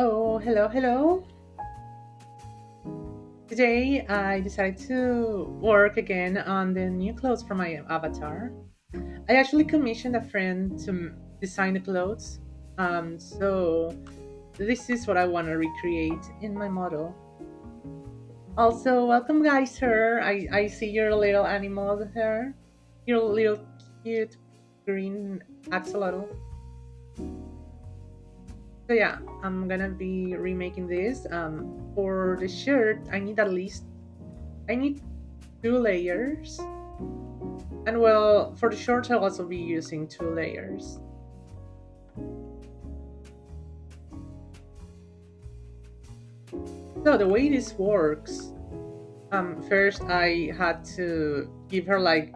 Oh, hello, hello. Today I decided to work again on the new clothes for my avatar. I actually commissioned a friend to design the clothes. So this is what I want to recreate in my model. Also, welcome, guys. Her, I see your little animal here, your little cute green axolotl. So yeah, I'm gonna be remaking this. For the shirt, I need 2 layers, and well, for the shorts, I'll also be using 2 layers. So the way this works, first I had to give her like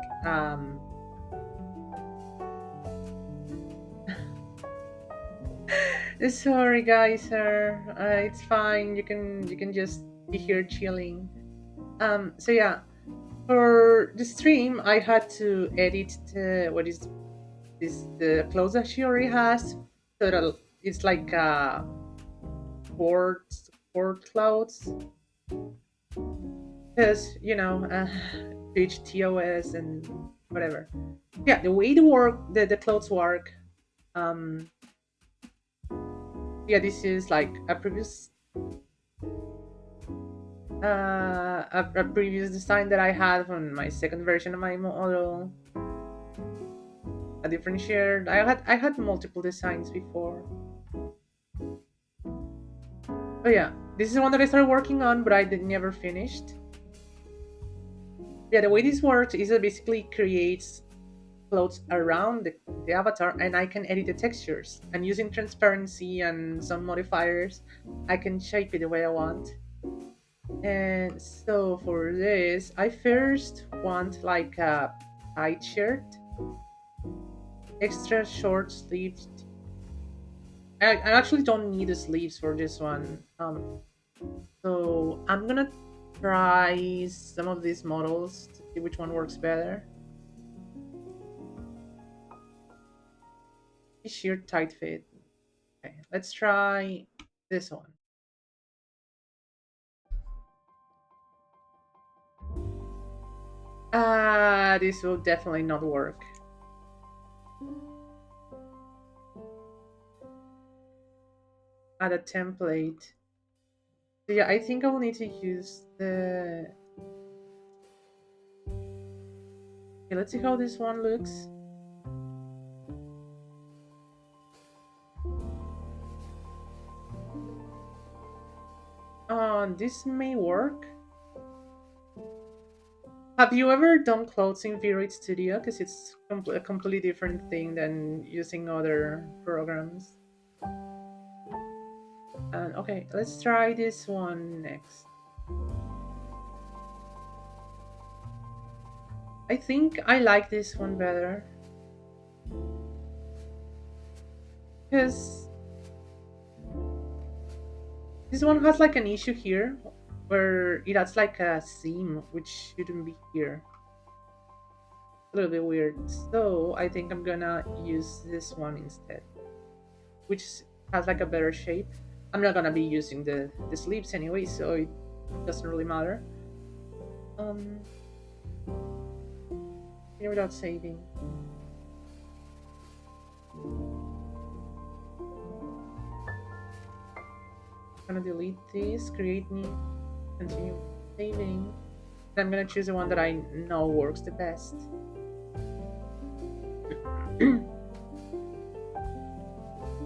Sorry, guys, sir. It's fine. You can just be here chilling. So yeah, for the stream, I had to edit what is this the clothes that she already has, so that it's like sport clothes, because Twitch TOS and whatever. Yeah, the way the clothes work. Um, yeah, this is like a previous design that I had from my second version of my model. A different share. I had multiple designs before. Oh yeah, this is one that I started working on, but never finished. Yeah, the way this works is it basically creates clothes around the avatar, and I can edit the textures. And using transparency and some modifiers, I can shape it the way I want. And so for this, I first want like a tight shirt, extra short sleeves. I actually don't need the sleeves for this one. So I'm gonna try some of these models to see which one works better. Sheer tight fit. Okay, let's try this one. This will definitely not work. Add a template. So yeah, I think I will need to use the. Okay, let's see how this one looks. This may work. Have you ever done clothes in V8 Studio? Because it's a completely different thing than using other programs. And okay, let's try this one next. I think I like this one better. Because this one has like an issue here where it adds like a seam which shouldn't be here. A little bit weird. So I think I'm gonna use this one instead, which has like a better shape. I'm not gonna be using the sleeves anyway, so it doesn't really matter. Um, here without saving. I'm gonna delete this, create new, continue saving. I'm gonna choose the one that I know works the best.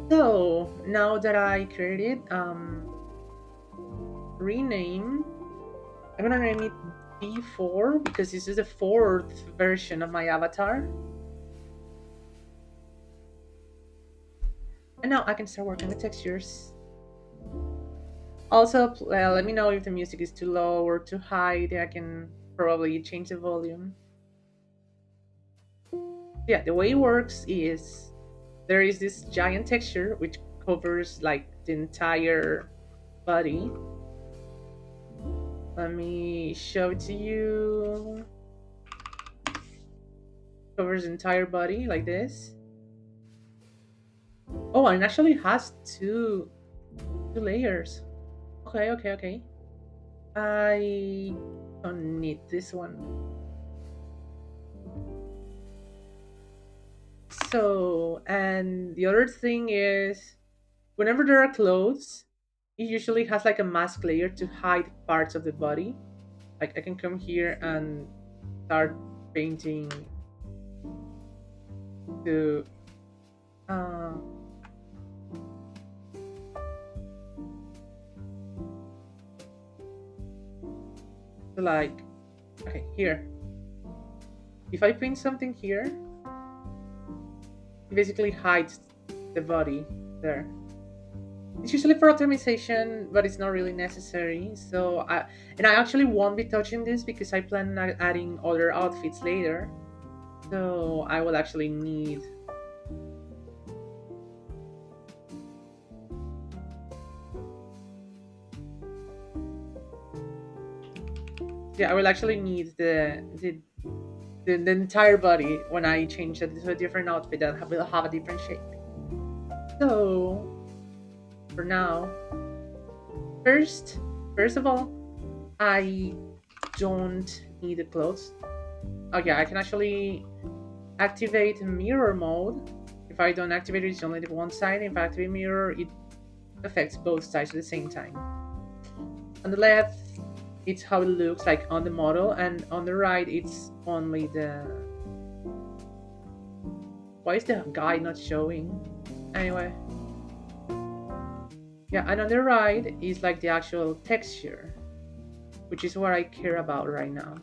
So now that I created rename, I'm gonna name it B4 because this is the fourth version of my avatar. And now I can start working with textures. Also, let me know if the music is too low or too high. I can probably change the volume. Yeah, the way it works is there is this giant texture which covers like the entire body. Let me show it to you. Covers the entire body like this. Oh, and it actually has two layers. Okay, okay, okay. I don't need this one. So, and the other thing is, whenever there are clothes, it usually has like a mask layer to hide parts of the body. Like I can come here and start painting to uh, like okay here. If I paint something here, it basically hides the body there. It's usually for optimization, but it's not really necessary. So I actually won't be touching this because I plan on adding other outfits later. So I will actually need Yeah, I will actually need the entire body when I change it to a different outfit that will have a different shape. So for now, first, first of all, I don't need the clothes. Oh yeah, I can actually activate mirror mode. If I don't activate it, it's only the one side. If I activate mirror, it affects both sides at the same time. On the left, it's how it looks like on the model, and on the right, it's only the. Why is the guy not showing? Anyway, yeah, and on the right is like the actual texture, which is what I care about right now.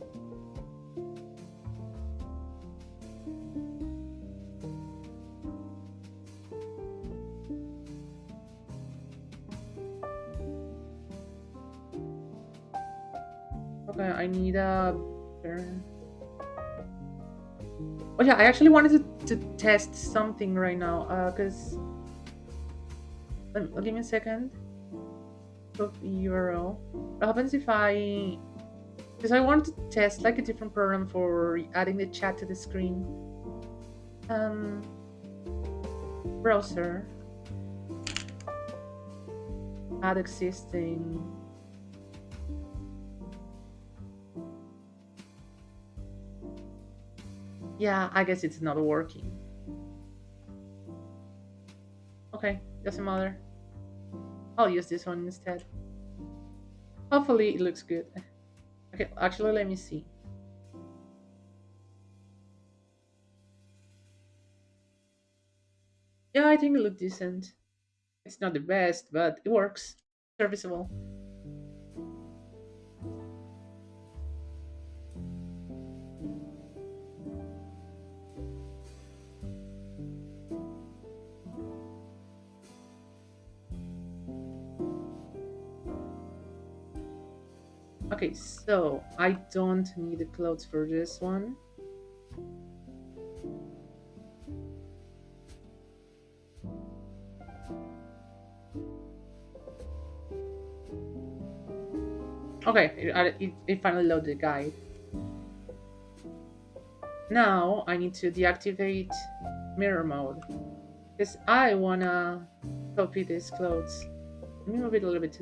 Okay, I need a. Oh yeah, I actually wanted to test something right now, cause give me a second. Of URL. What happens if I? Because I want to test like a different program for adding the chat to the screen. Um, browser. Add existing. Yeah, I guess it's not working. Okay, doesn't matter. I'll use this one instead. Hopefully it looks good. Okay, actually let me see. Yeah, I think it looks decent. It's not the best, but it works. Serviceable. Okay, so I don't need the clothes for this one. Okay, it finally loaded the guide. Now I need to deactivate mirror mode because I wanna copy these clothes. Let me move it a little bit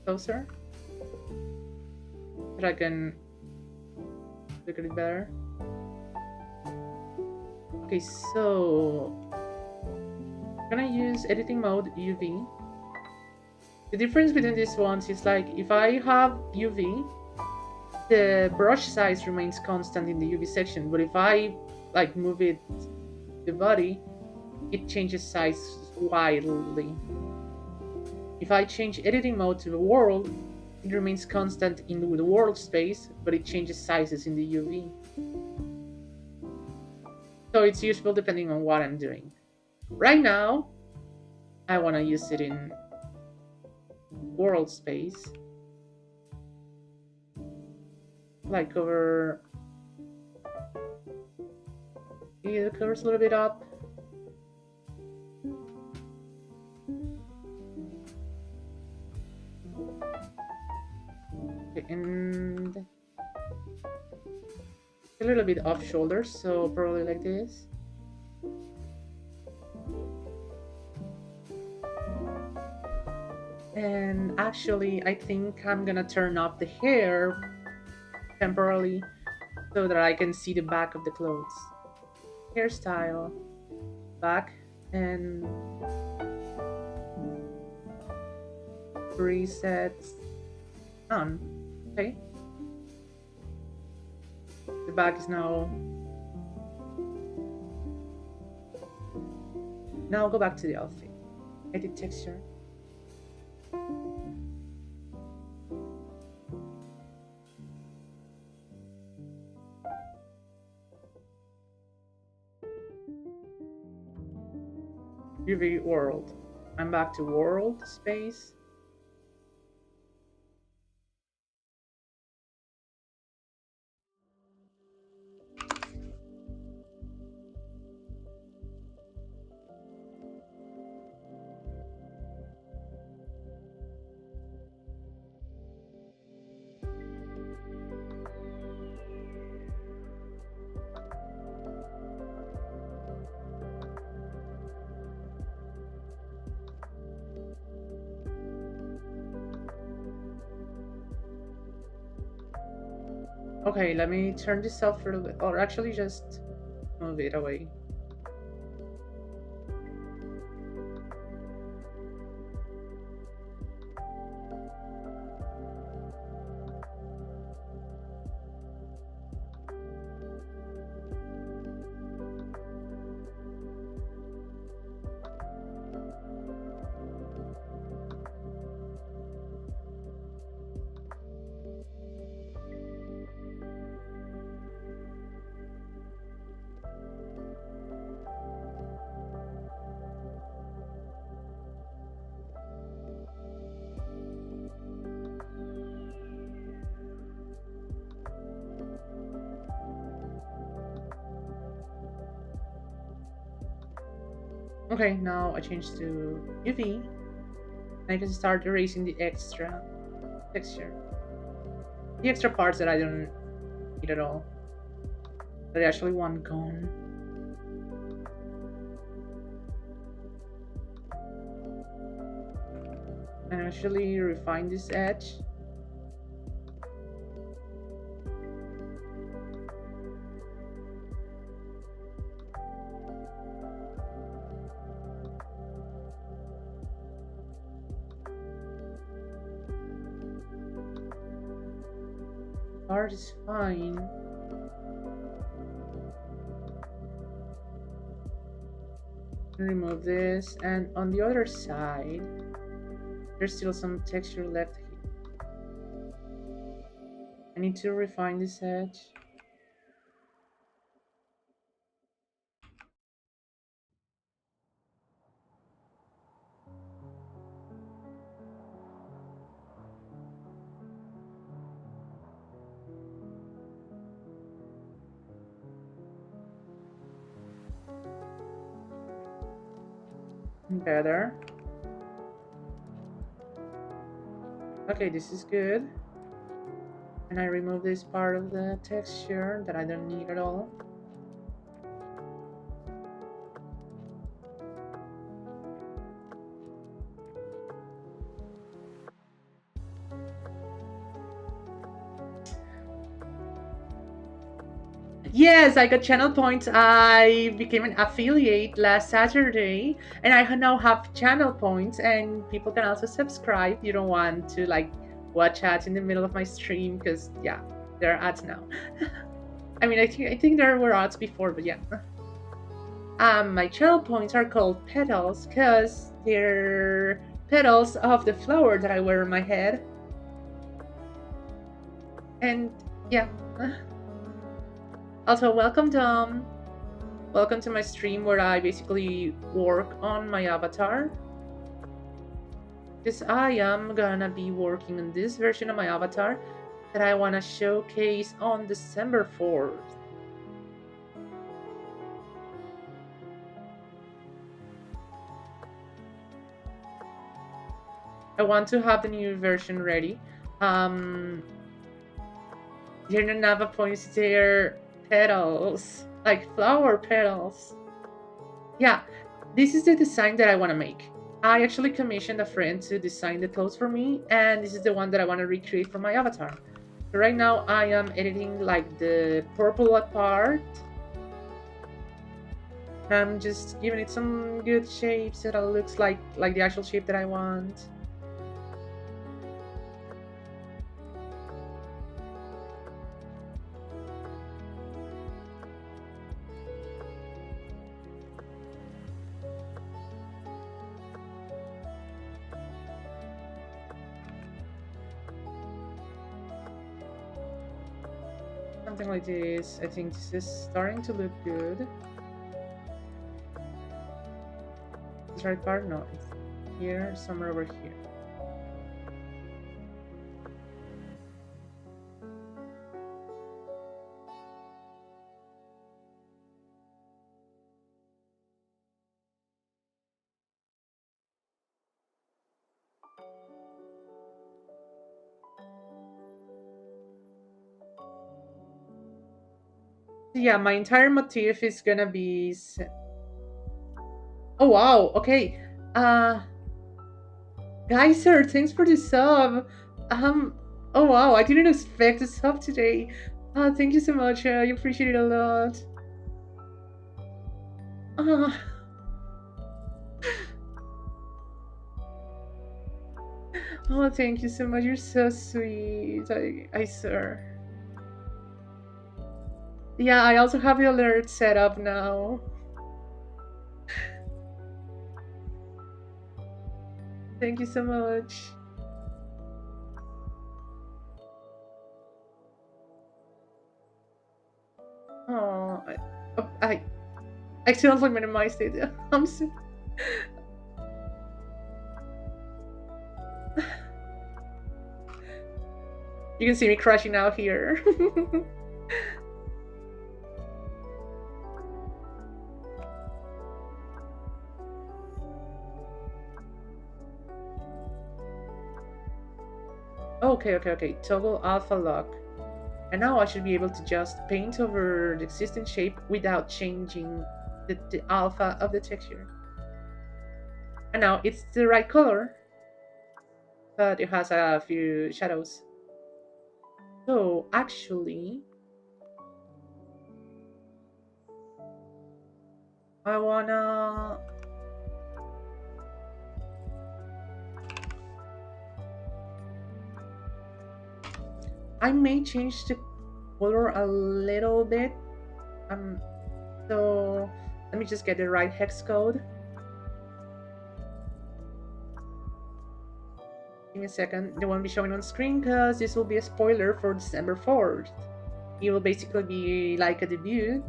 closer so I can look at it better. Okay, so I'm gonna use editing mode UV. The difference between these ones is like if I have UV, the brush size remains constant in the UV section, but if I like move it the body, it changes size wildly. If I change editing mode to the world, it remains constant in the world space, but it changes sizes in the UV. So it's useful depending on what I'm doing. Right now, I want to use it in world space, like over. It covers a little bit up. Okay, and a little bit off shoulders, so probably like this. And actually, I think I'm gonna turn off the hair temporarily so that I can see the back of the clothes. Hairstyle, back, and presets on. Okay. The back is now. Now go back to the outfit. Edit texture. UV world. I'm back to world space. Okay, let me turn this off for a little bit, or actually just move it away. Okay, now I change to UV. I can start erasing the extra texture. The extra parts that I don't need at all. That I actually want gone. And actually refine this edge. Part is fine. Remove this, and on the other side, there's still some texture left here. I need to refine this edge. Better. Okay, this is good. And I remove this part of the texture that I don't need at all. Yes, I got channel points. I became an affiliate last Saturday, and I now have channel points. And people can also subscribe. You don't want to like watch ads in the middle of my stream because yeah, there are ads now. I mean, I think there were ads before, but yeah. My channel points are called petals because they're petals of the flower that I wear on my head. And yeah. Also, welcome Dom. Welcome to my stream where I basically work on my avatar. Because I am gonna be working on this version of my avatar that I wanna showcase on December 4th. I want to have the new version ready. You're gonna have points there, petals, like flower petals. Yeah, this is the design that I want to make. I actually commissioned a friend to design the clothes for me, and this is the one that I want to recreate for my avatar. So right now I am editing like the purple part. I'm just giving it some good shapes so that it looks like the actual shape that I want. Something like this. I think this is starting to look good. This right part? No, it's here, somewhere over here. Yeah, my entire motif is gonna be. Oh wow! Okay. Geyser, thanks for the sub. Oh wow! I didn't expect a sub today. Oh, thank you so much. I appreciate it a lot. Oh, oh, thank you so much. You're so sweet. I swear. Yeah, I also have the alert set up now. Thank you so much. Oh, I accidentally minimized it. I'm so. You can see me crashing out here. Okay, okay, okay. Toggle alpha lock. And now I should be able to just paint over the existing shape without changing the alpha of the texture. And now it's the right color, but it has a few shadows. So actually, I wanna. I may change the color a little bit. Um, so let me just get the right hex code. Give me a second. They won't be showing on screen because this will be a spoiler for December 4th. It will basically be like a debut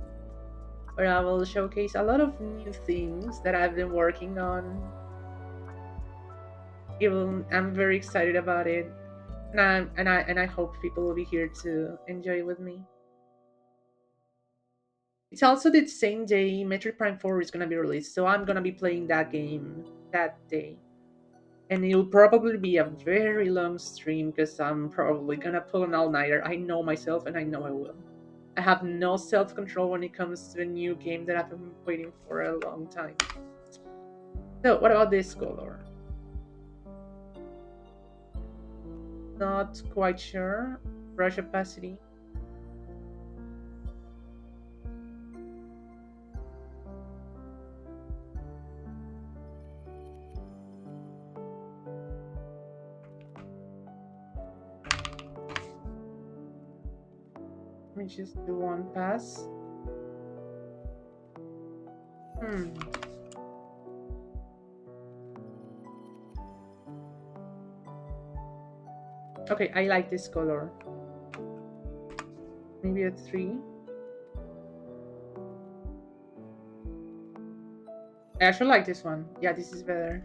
where I will showcase a lot of new things that I've been working on. I'm very excited about it, and I hope people will be here to enjoy it with me. It's also the same day Metroid Prime 4 is gonna be released, so I'm gonna be playing that game that day. And it'll probably be a very long stream because I'm probably gonna pull an all-nighter. I know myself and I know I will. I have no self-control when it comes to a new game that I've been waiting for a long time. So what about this color? Not quite sure. Brush opacity. Let me just do one pass. Hmm. Okay, I like this color. Maybe a 3. I actually like this one. Yeah, this is better.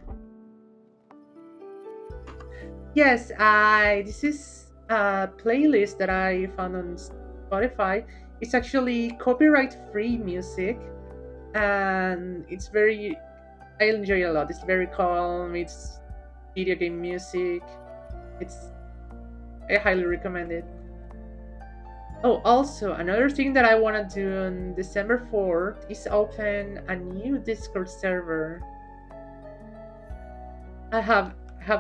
Yes, I this is a playlist that I found on Spotify. It's actually copyright-free music, and it's very I enjoy it a lot. It's very calm. It's video game music. It's I highly recommend it. Oh, also another thing that I want to do on December 4th is open a new Discord server. I have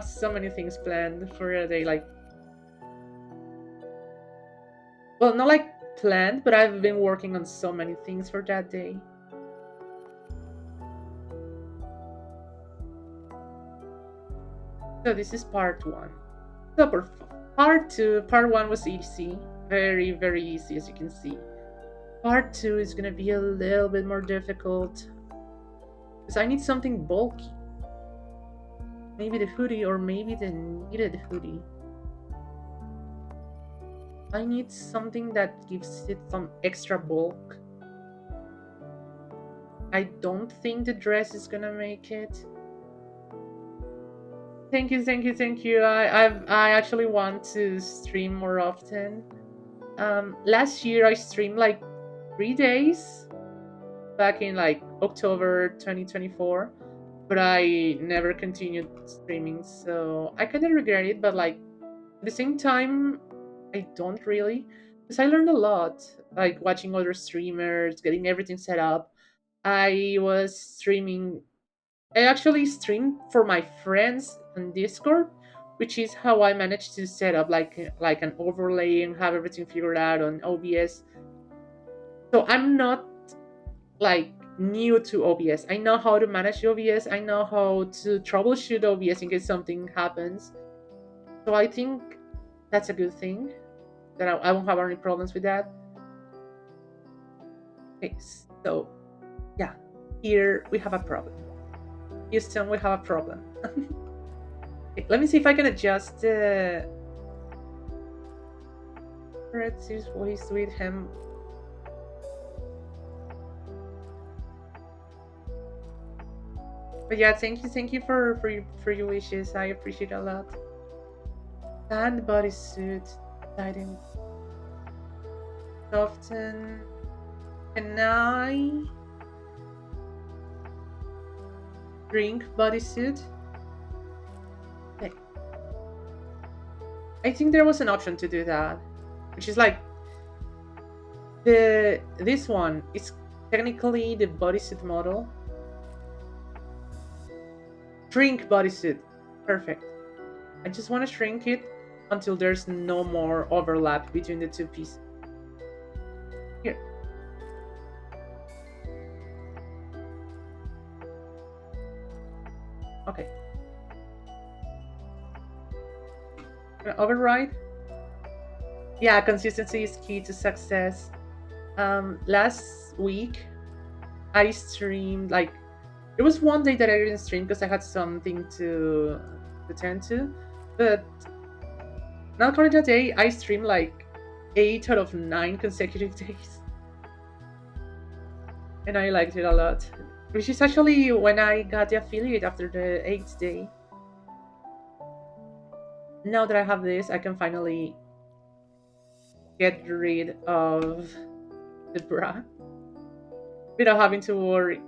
so many things planned for a day. Like, well, not like planned, but I've been working on so many things for that day. So this is part one. So for part two, part one was easy, very very easy as you can see. Part two is gonna be a little bit more difficult because I need something bulky. Maybe the hoodie or maybe the needed hoodie. I need something that gives it some extra bulk. I don't think the dress is gonna make it. Thank you, thank you, thank you. I actually want to stream more often. Last year I streamed like 3 days back in like October 2024, but I never continued streaming, so I kind of regret it. But like at the same time, I don't really, because I learned a lot, like watching other streamers, getting everything set up. I was streaming I actually streamed for my friends on Discord, which is how I managed to set up like an overlay and have everything figured out on OBS. So I'm not like new to OBS. I know how to manage OBS. I know how to troubleshoot OBS in case something happens. So I think that's a good thing. That I won't have any problems with that. Okay, so yeah, here we have a problem. Houston, we have a problem. Okay, let me see if I can adjust the Red's voice with him. But yeah, thank you for your wishes. I appreciate it a lot. And bodysuit, lighting, soften. Can I drink bodysuit? Okay. I think there was an option to do that, which is like this one is technically the bodysuit model. Shrink bodysuit. Perfect. I just want to shrink it until there's no more overlap between the two pieces. Here. Okay. Override. Yeah, consistency is key to success. Last week I streamed like there was one day that I didn't stream because I had something to attend to, but not according to day, I streamed like 8 out of 9 consecutive days, and I liked it a lot. Which is actually when I got the affiliate after the 8th day. Now that I have this, I can finally get rid of the bra without having to worry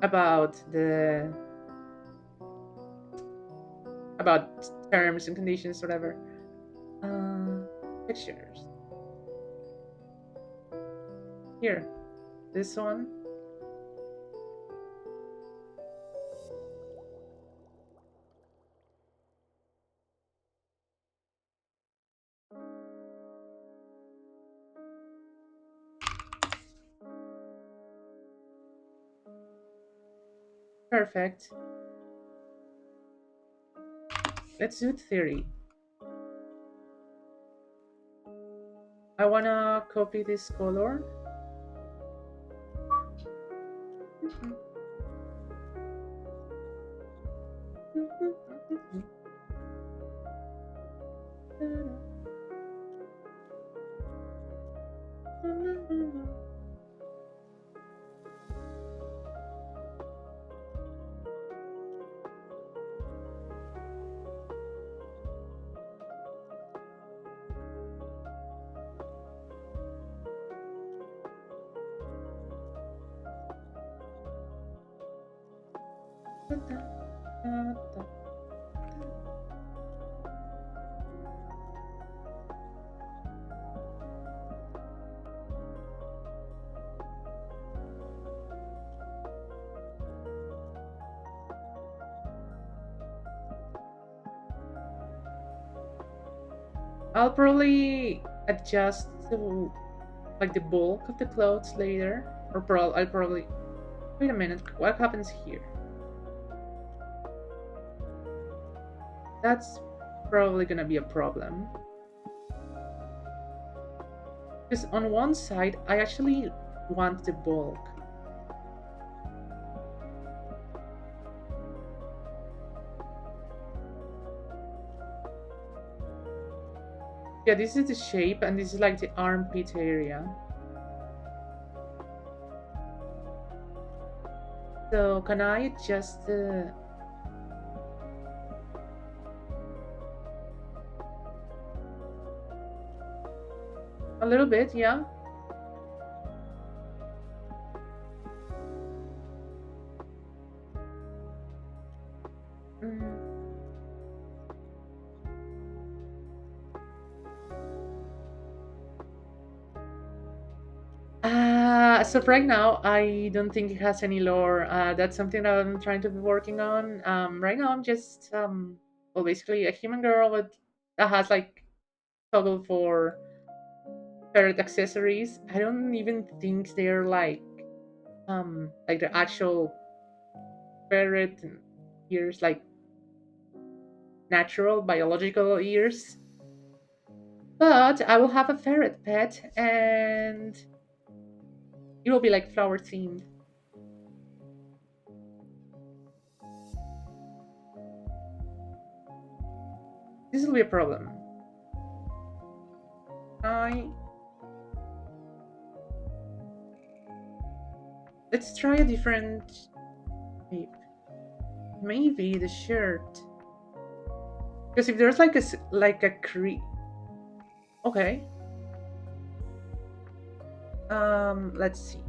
about the about terms and conditions, whatever. Pictures. Here, this one. Perfect. Let's do theory. I wanna copy this color. I'll probably adjust to like the bulk of the clothes later, or I'll probably wait a minute. What happens here? That's probably gonna be a problem because on one side I actually want the bulk. Yeah, this is the shape, and this is like the armpit area. So can I adjust the... A little bit, yeah. Mm. So right now, I don't think it has any lore. That's something that I'm trying to be working on. Right now, I'm just well, basically a human girl with that has like toggle for ferret accessories. I don't even think they're like the actual ferret ears, like natural biological ears. But I will have a ferret pet, and it will be like flower themed. This will be a problem. I Let's try a different shape. Maybe the shirt. Because if there's like like a okay. Let's see.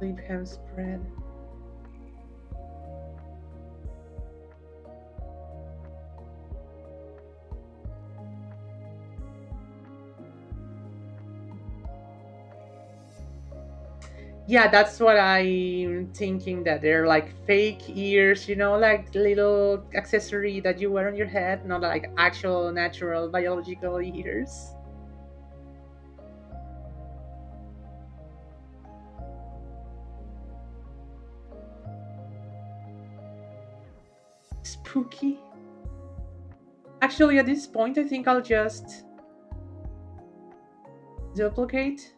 Leave hem spread. Yeah, that's what I'm thinking. That they're like fake ears, like little accessory that you wear on your head, not like actual natural biological ears. Spooky. Actually, at this point, I think I'll just duplicate.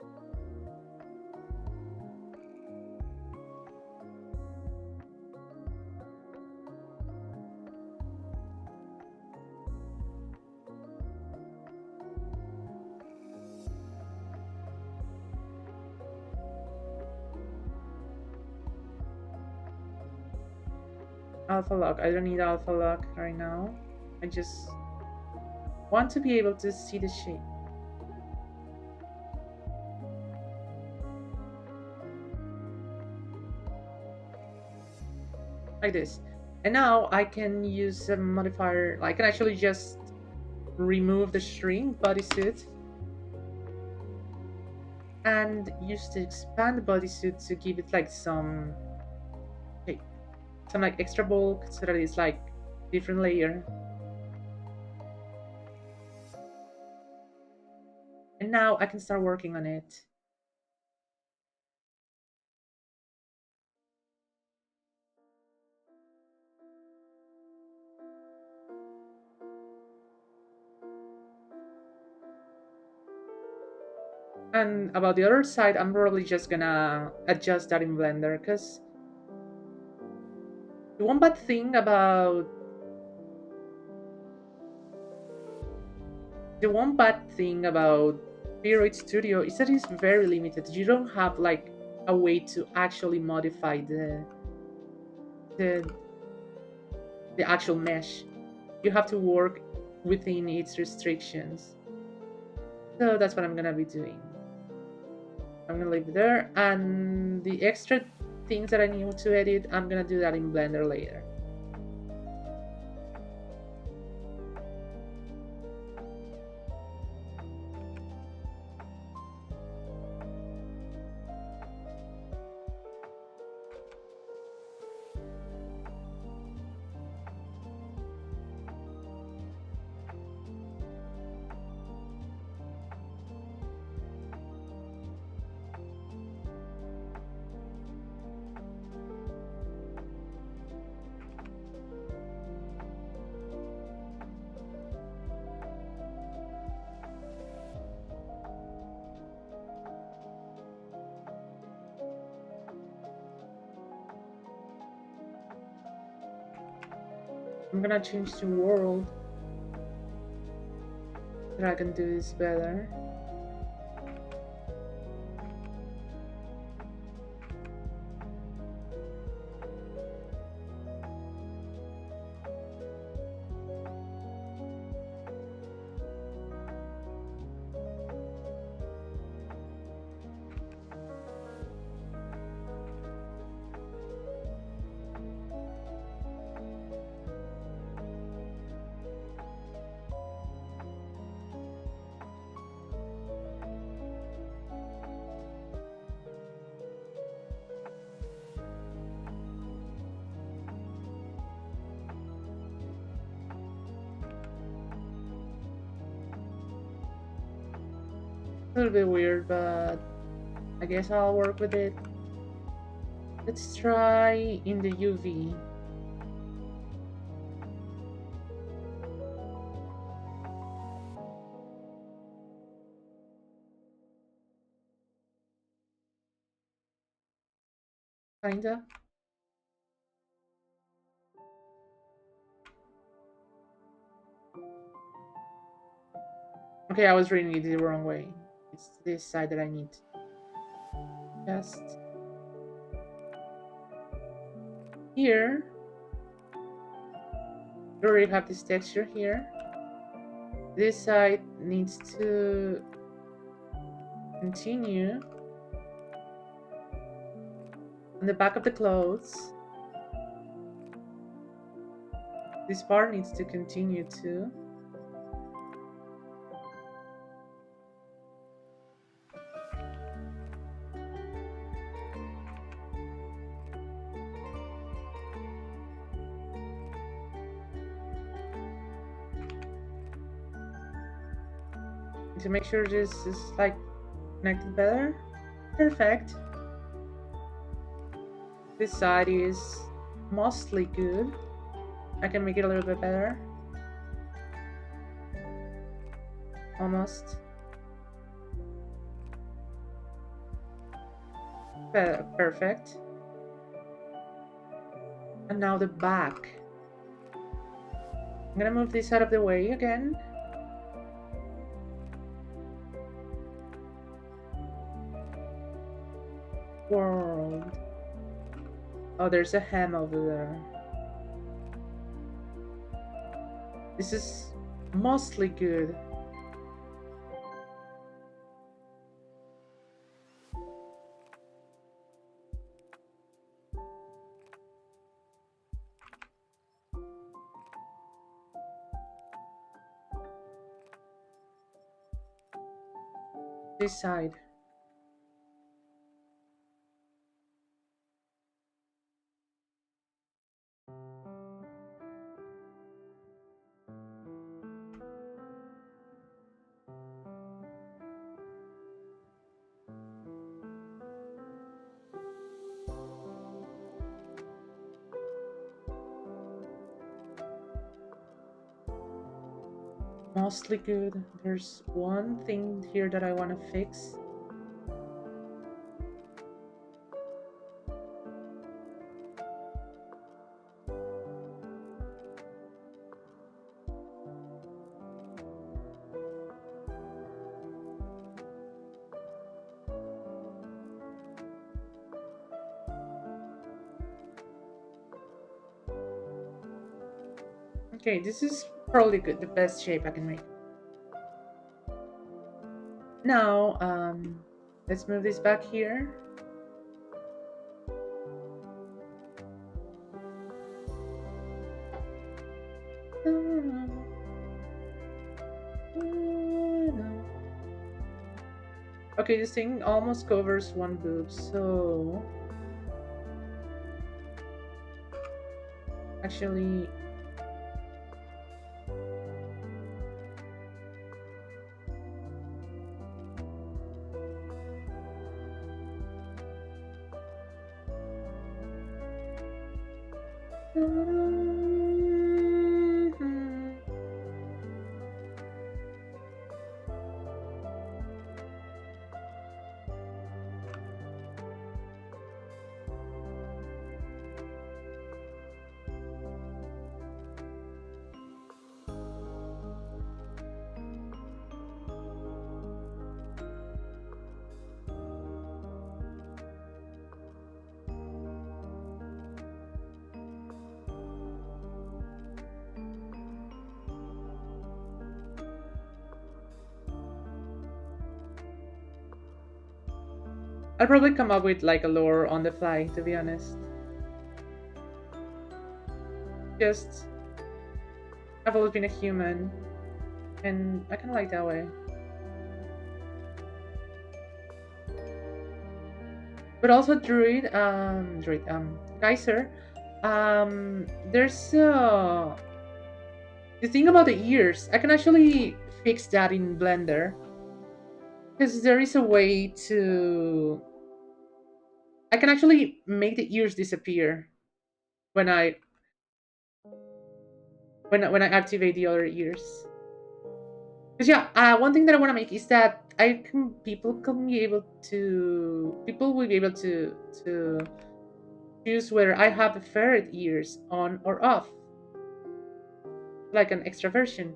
Alpha lock. I don't need alpha lock right now. I just want to be able to see the shape. Like this. And now I can use a modifier. I can actually just remove the shrink bodysuit and use the expand bodysuit to give it like okay, some like extra bulk so that it's like different layer. And now I can start working on it. And about the other side, I'm probably just gonna adjust that in Blender because the one bad thing about Theroid Studio is that it's very limited. You don't have like a way to actually modify the the actual mesh. You have to work within its restrictions. So that's what I'm gonna be doing. I'm gonna leave it there, and the extra things that I need to edit, I'm gonna do that in Blender later. I'm gonna change to world so I can do this better. A little bit weird, but I guess I'll work with it. Let's try in the UV. Kinda. Okay, I was reading it the wrong way. It's this side that I need to just here. We already have this texture here. This side needs to continue on the back of the clothes. This part needs to continue too. To make sure this is like connected better. Perfect. This side is mostly good. I can make it a little bit better. Almost. Perfect. And now the back. I'm gonna move this out of the way again. World. Oh, there's a hem over there. This is mostly good. This side. Mostly good. There's one thing here that I want to fix. Okay, this is probably good, the best shape I can make. Now, let's move this back here. Okay, this thing almost covers one boob, so actually I'll probably come up with like a lore on the fly, to be honest. Just, I've always been a human, and I kind of like that way. But also Geyser. There's the thing about the ears. I can actually fix that in Blender. Because there is a way to. I can actually make the ears disappear when I activate the other ears. Because yeah, one thing that I want to make is that people will be able to choose whether I have the ferret ears on or off, like an extra version.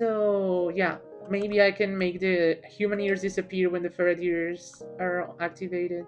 So yeah, maybe I can make the human ears disappear when the ferret ears are activated.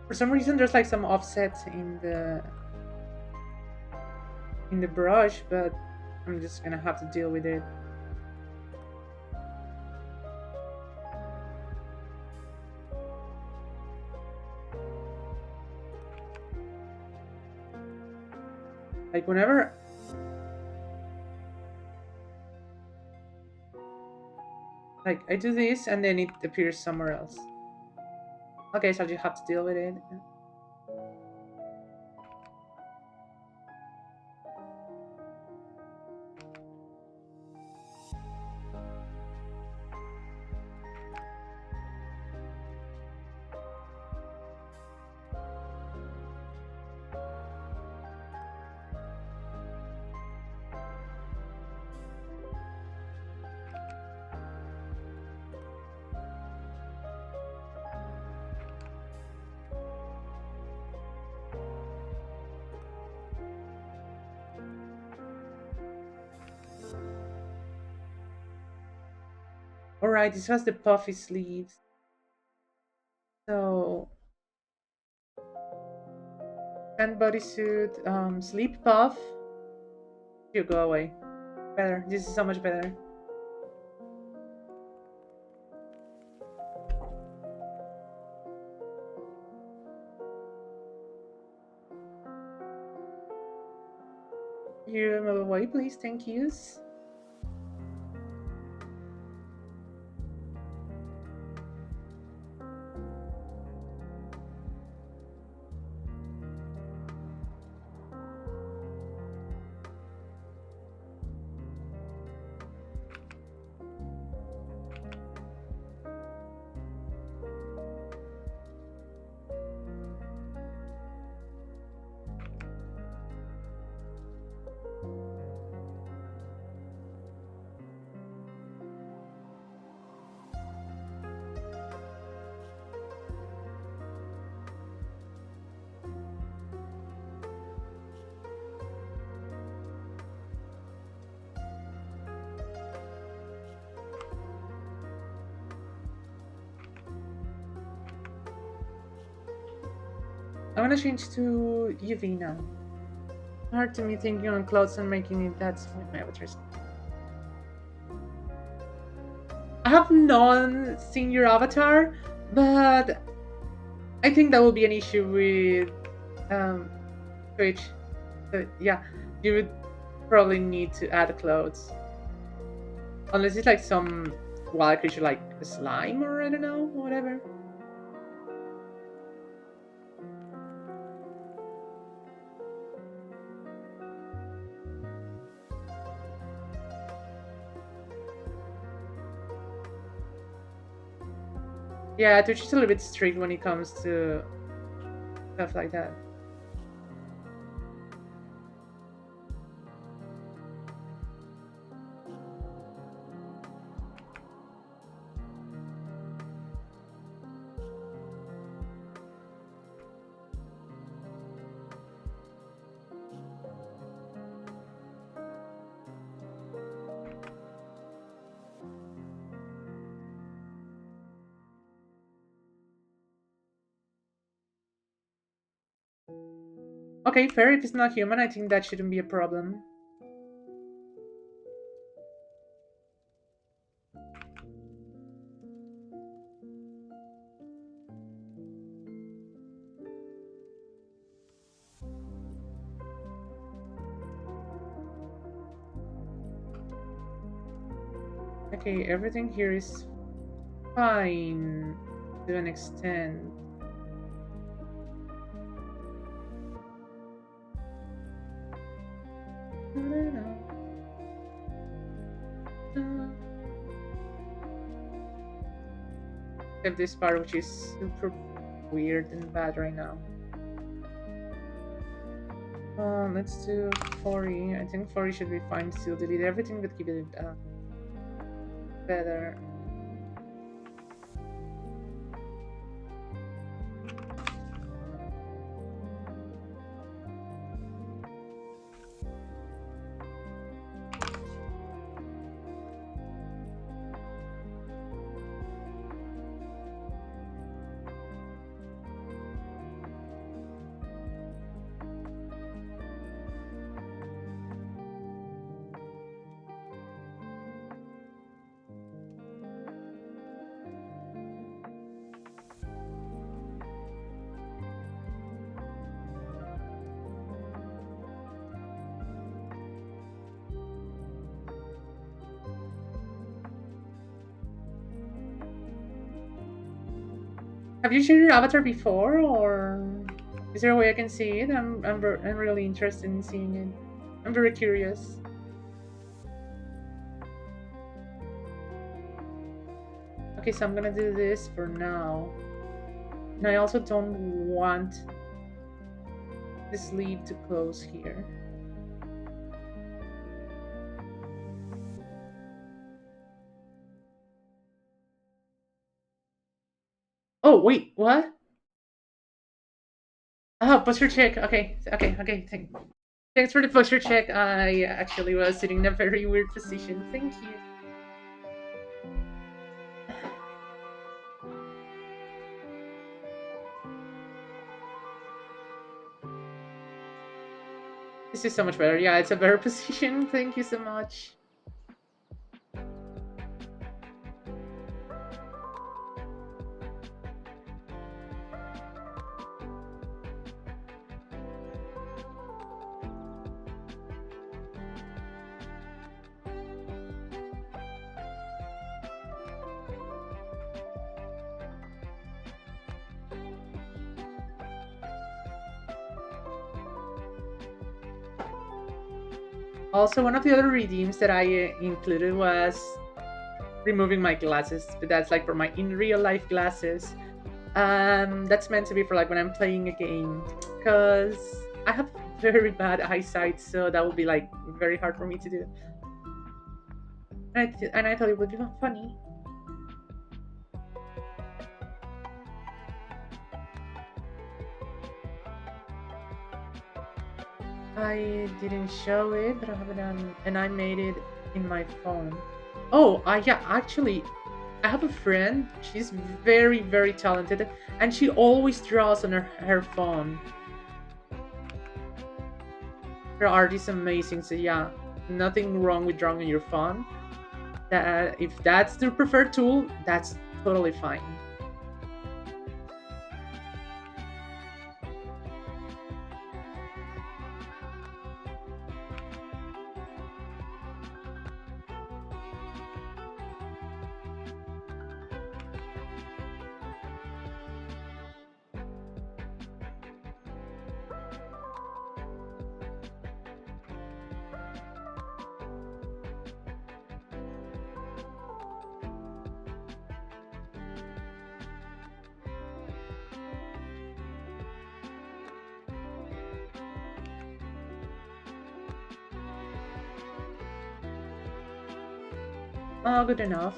For some reason, there's like some offset in the brush, but I'm just gonna have to deal with it. Like whenever like I do this and then it appears somewhere else. Okay, so I just have to deal with it. Alright, this has the puffy sleeves. So and bodysuit, sleep puff. You go away. Better. This is so much better. You move away, please. Thank yous. I'm gonna change to UV now. Hard to me thinking on clothes and making it that's like my avatars. I have not seen your avatar, but I think that will be an issue with Twitch. So yeah, you would probably need to add clothes. Unless it's like some wild creature like a slime or I don't know, whatever. Yeah, Twitch is a little bit strict when it comes to stuff like that. Okay, fair. If it's not human, I think that shouldn't be a problem. Okay, everything here is fine to an extent. Except this part, which is super weird and bad right now. Let's do 40. I think 40 should be fine. Still delete everything, but keep it better. Have you shared your avatar before, or is there a way I can see it? I'm really interested in seeing it. I'm very curious. Okay, so I'm gonna do this for now. And I also don't want the sleeve to close here. Oh, wait, what? Oh, posture check. Okay, okay. Thanks for the posture check. I actually was sitting in a very weird position. Thank you. This is so much better. Yeah, it's a better position. Thank you so much. Also, one of the other redeems that I included was removing my glasses, but that's like for my in real life glasses. That's meant to be for like when I'm playing a game, because I have very bad eyesight, so that would be like very hard for me to do. And I thought it would be funny. I didn't show it, but I have it on, and I made it in my phone. Oh, yeah, actually, I have a friend. She's very talented, and she always draws on her phone. Her art is amazing. So yeah, nothing wrong with drawing on your phone. That if that's the preferred tool, that's totally fine. Oh, good enough.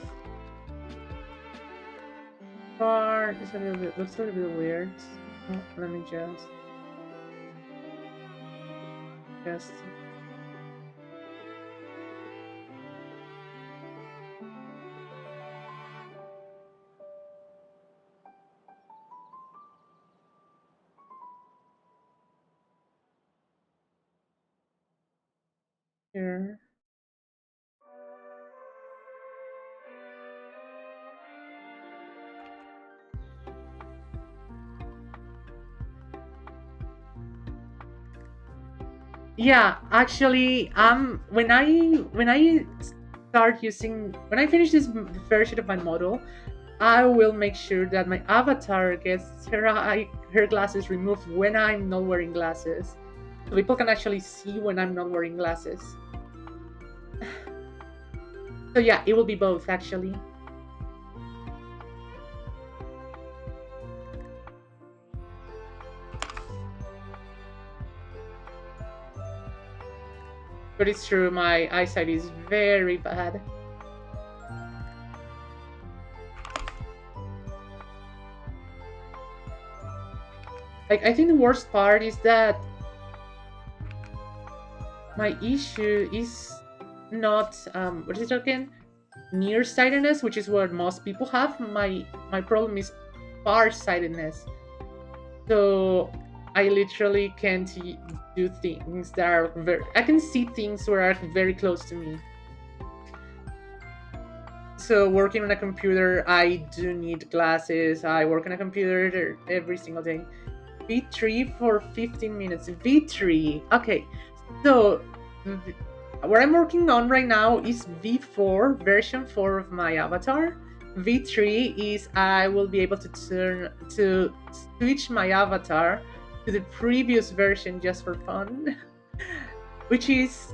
Part is a little bit looks a little bit weird. Oh, let me just here. Yeah, actually, when I start using when I finish this version of my model, I will make sure that my avatar gets her glasses removed when I'm not wearing glasses, so people can actually see when I'm not wearing glasses. So yeah, it will be both actually. But it's true, my eyesight is very bad. Like, I think the worst part is that my issue is not what is it again? Nearsightedness, which is what most people have. My problem is farsightedness. So I literally can't do things that are very. I can see things where are very close to me. So working on a computer, I do need glasses. I work on a computer every single day. V3 for 15 minutes. V3. Okay. So what I'm working on right now is V4, version 4 of my avatar. V3 is I will be able to switch my avatar to the previous version just for fun, which is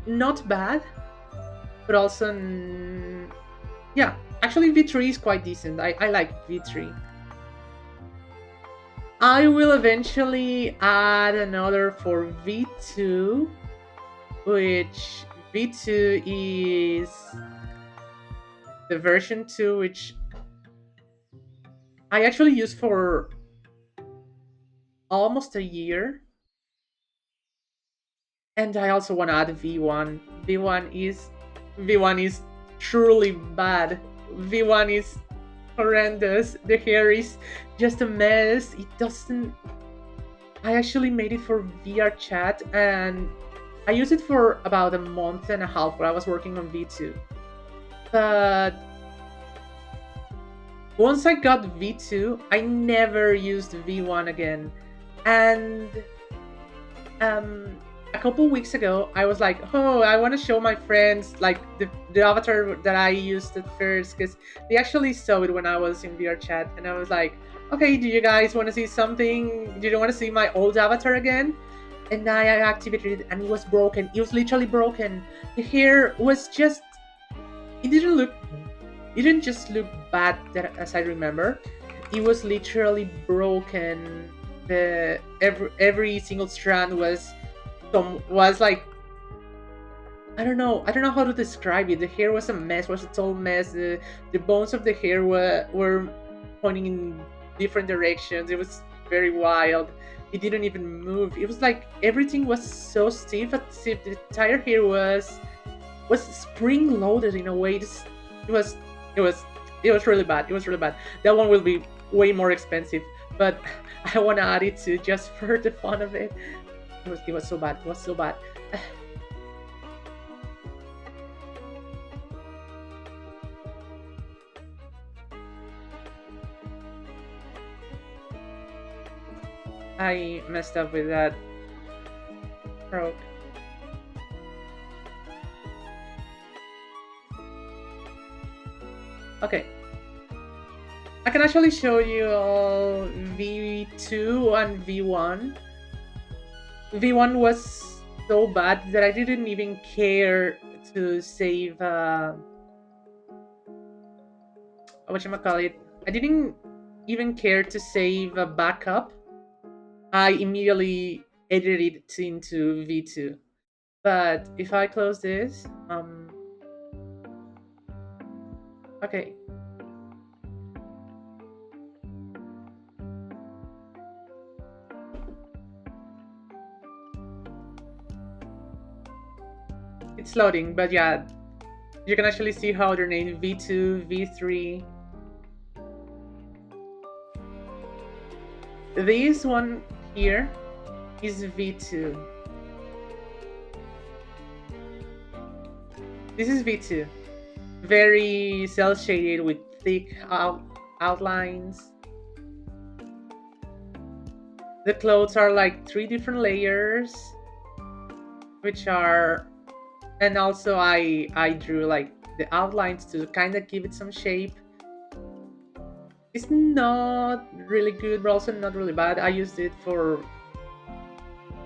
not bad, but also yeah, actually V3 is quite decent. I like V3. I will eventually add another for V2, which V2 is the version 2, which I actually used for almost a year. And I also want to add V1. V1 is truly bad. V1 is horrendous. The hair is just a mess. It doesn't. I actually made it for VR chat, and I used it for about a month and a half while I was working on V2. But once I got V2, I never used V1 again. And a couple weeks ago, I was like, oh, I want to show my friends like the avatar that I used at first, because they actually saw it when I was in VR chat, and I was like, okay, do you guys want to see something? Do you want to see my old avatar again? And I activated it, and it was broken. It was literally broken. The hair was just. It didn't look. It didn't just look bad, that as I remember. It was literally broken. The every single strand was like, I don't know how to describe it. The hair was a mess, was a total mess. The bones of the hair were pointing in different directions. It was very wild. It didn't even move. It was like everything was so stiff, as if the entire hair was spring loaded in a way. It was it was it was really bad. It was really bad. That one will be way more expensive, but I want to add it to just for the fun of it. It was so bad. It was so bad. I messed up with that stroke. Okay. I can actually show you all V2 and V1. V1 was so bad that I didn't even care to save whatchamacallit. I didn't even care to save a backup. I immediately edited it into V2. But if I close this, okay. It's loading, but yeah, you can actually see how they're named V2, V3. This one here is V2. This is V2. Very cel shaded with thick outlines. The clothes are like three different layers, which are, and also I drew like the outlines to kind of give it some shape. It's not really good, but also not really bad. I used it for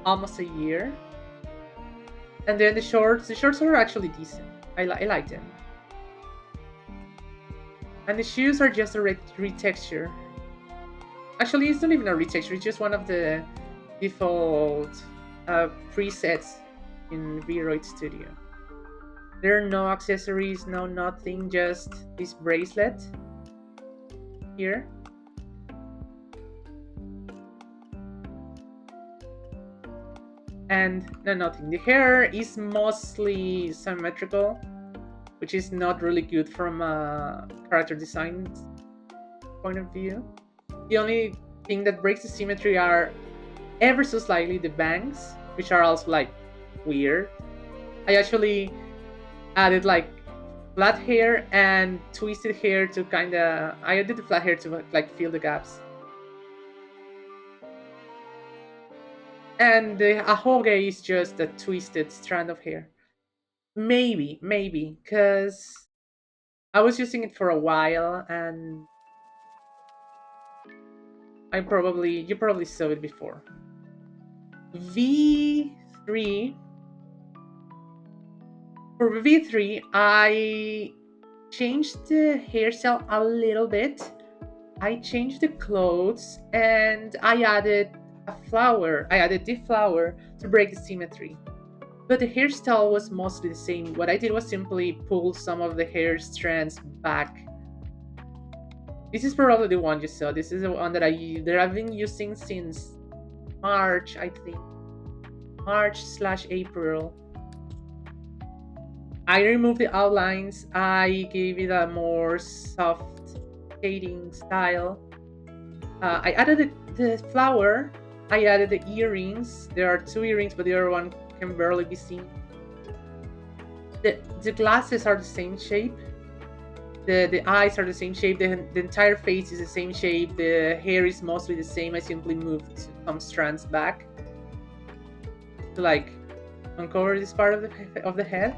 almost a year. And then the shorts are actually decent. I like them. And the shoes are just a retexture. Actually, it's not even a retexture. It's just one of the default presets in Vroid Studio. There are no accessories, no nothing, just this bracelet here. And no, nothing. The hair is mostly symmetrical, which is not really good from a character design point of view. The only thing that breaks the symmetry are ever so slightly the bangs, which are also like weird. I actually added like flat hair and twisted hair to kind of. I did the flat hair to like fill the gaps. And the ahoge is just a twisted strand of hair. Maybe, because I was using it for a while, and you probably saw it before. V3 For V3, I changed the hairstyle a little bit. I changed the clothes and I added a flower. I added the flower to break the symmetry. But the hairstyle was mostly the same. What I did was simply pull some of the hair strands back. This is probably the one you saw. This is the one that I've been using since March, I think. March/April. I removed the outlines. I gave it a more soft shading style. I added the flower. I added the earrings. There are two earrings, but the other one can barely be seen. The glasses are the same shape. The eyes are the same shape. The entire face is the same shape. The hair is mostly the same. I simply moved some strands back to like uncover this part of the head.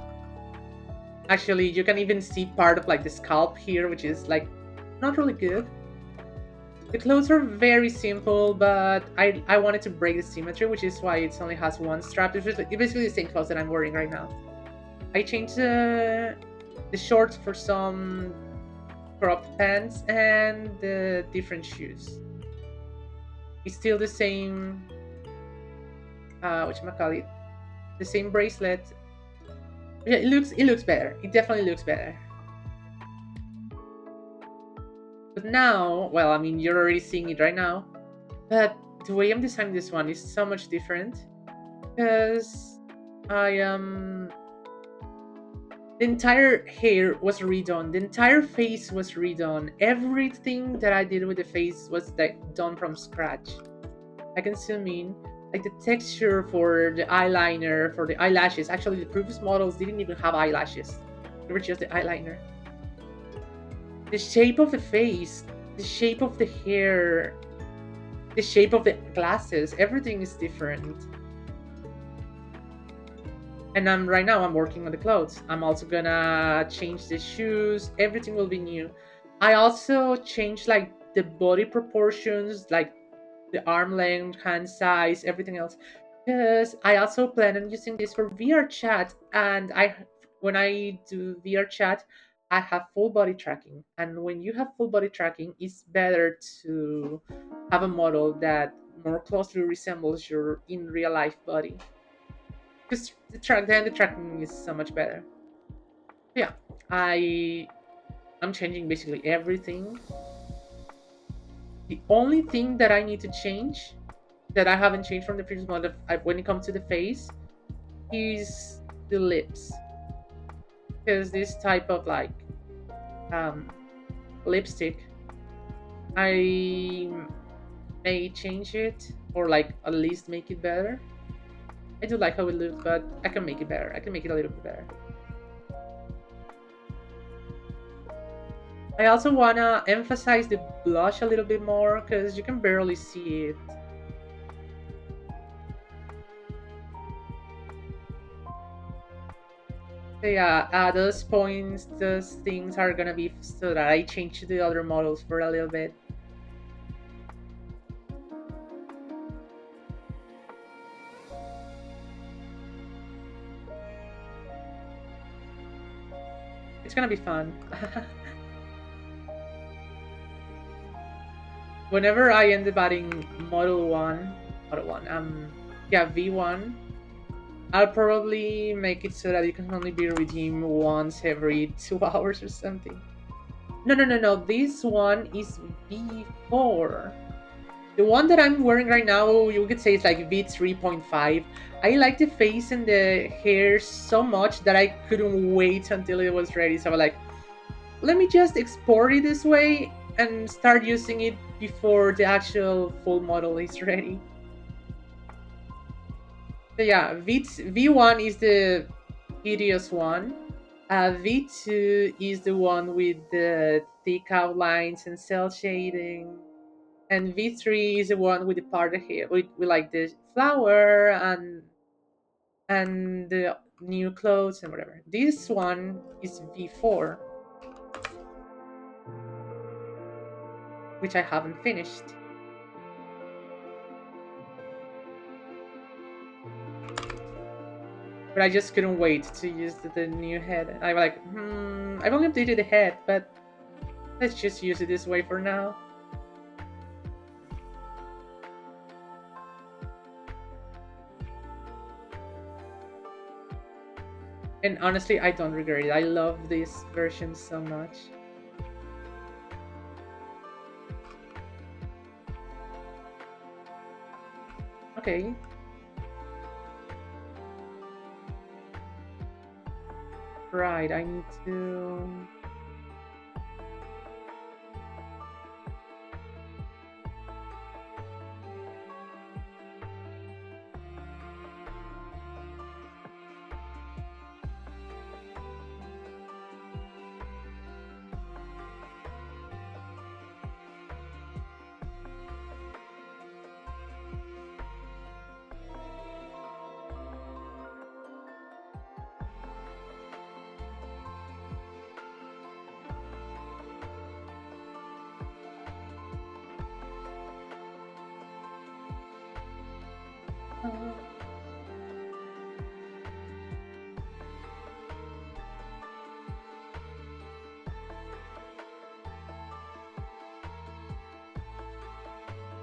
Actually, you can even see part of like the scalp here, which is like not really good. The clothes are very simple, but I wanted to break the symmetry, which is why it only has one strap. It's basically the same clothes that I'm wearing right now. I changed the shorts for some cropped pants and the different shoes. It's still the same, whatchamacallit, the same bracelet. Yeah, it looks better. It definitely looks better. But now, well, I mean, you're already seeing it right now. But the way I'm designing this one is so much different because I the entire hair was redone, the entire face was redone. Everything that I did with the face was like done from scratch. I can zoom in. Like the texture for the eyeliner, for the eyelashes. Actually, the previous models didn't even have eyelashes. They were just the eyeliner. The shape of the face, the shape of the hair, the shape of the glasses, everything is different. And right now I'm working on the clothes. I'm also gonna change the shoes. Everything will be new. I also changed like the body proportions, like the arm length, hand size, everything else. Because I also plan on using this for VR chat, and when I do VR chat, I have full body tracking. And when you have full body tracking, it's better to have a model that more closely resembles your in real life body. Because the tracking is so much better. Yeah, I I'm changing basically everything. The only thing that I need to change that I haven't changed from the previous model when it comes to the face is the lips, because this type of like um, lipstick, I may change it or like at least make it better. I do like how it looks, but I can make it better. I can make it a little bit better. I also wanna emphasize the blush a little bit more because you can barely see it. So yeah, those points, those things are gonna be so that I change the other models for a little bit. It's gonna be fun. Whenever I end up adding Model 1, yeah, V1, I'll probably make it so that it can only be redeemed once every 2 hours or something. No, no, no, no. This one is V4. The one that I'm wearing right now, you could say it's like V3.5. I like the face and the hair so much that I couldn't wait until it was ready. So I was like, let me just export it this way and start using it before the actual full model is ready. So yeah, V1 is the hideous one. V2 is the one with the thick outlines and cell shading. And V3 is the one with the part here with like the flower and the new clothes and whatever. This one is V4, which I haven't finished. But I just couldn't wait to use the new head. I was like, I've only updated the head, but let's just use it this way for now. And honestly, I don't regret it. I love this version so much. Okay. Right, I need to...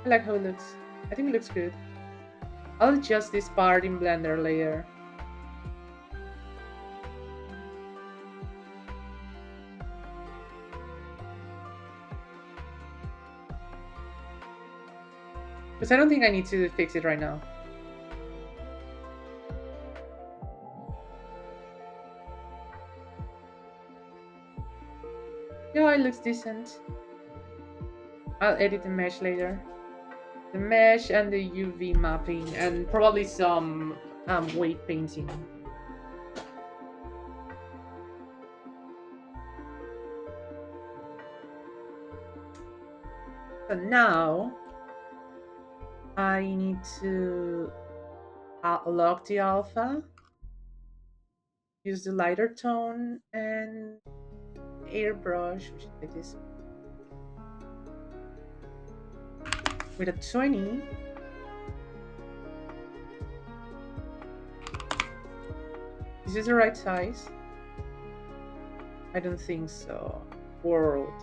I like how it looks. I think it looks good. I'll adjust this part in Blender later. Because I don't think I need to fix it right now. Yeah, it looks decent. I'll edit the mesh later. The mesh and the UV mapping and probably some weight painting. So now I need to lock the alpha, use the lighter tone and airbrush, which is like this, with a 20. Is this the right size? I don't think so. World.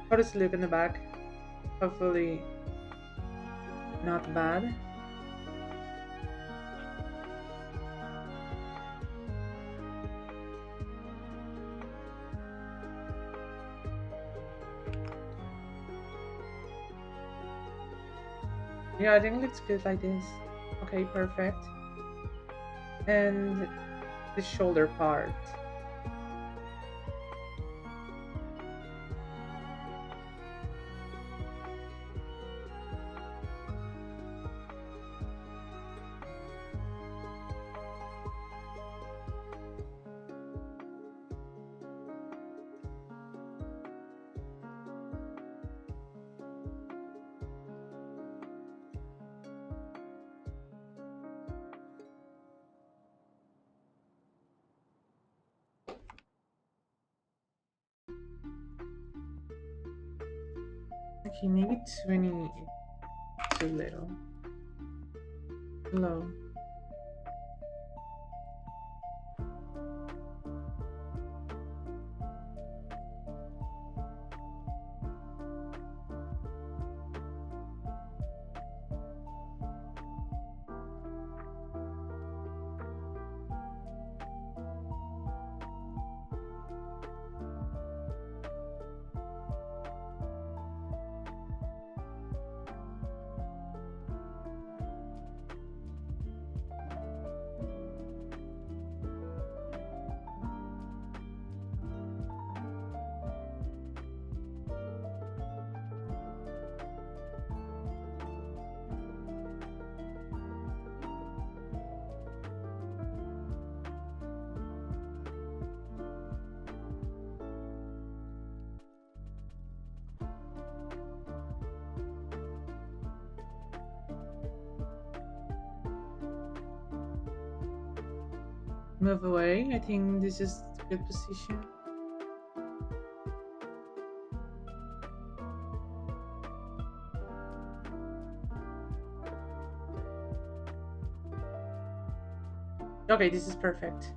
How does it look in the back? Hopefully not bad. Yeah, I think it looks good like this. Okay, perfect. And the shoulder part. Okay, maybe 20 too little. Low. Move away. I think this is a good position. Okay, this is perfect.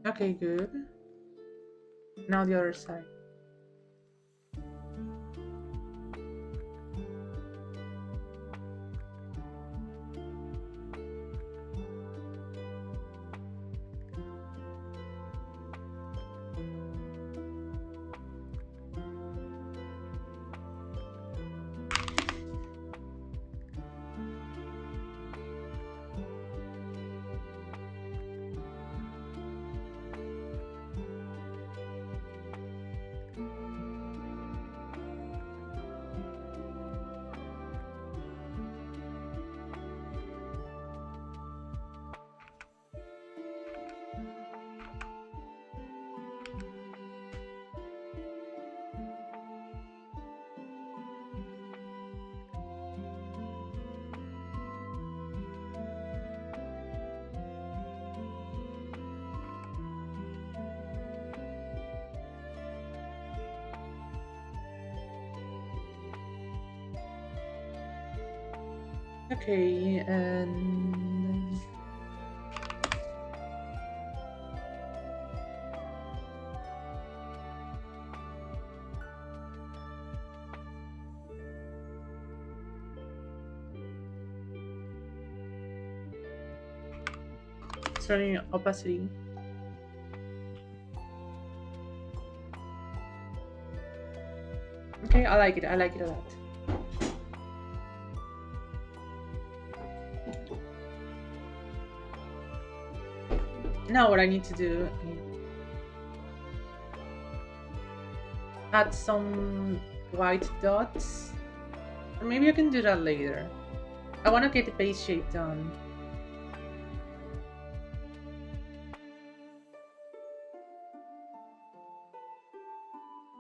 Okay, good. Now the other side. Okay, and starting opacity. Okay, I like it. I like it a lot. Now what I need to do. add some white dots. Or maybe I can do that later. I want to get the base shape done.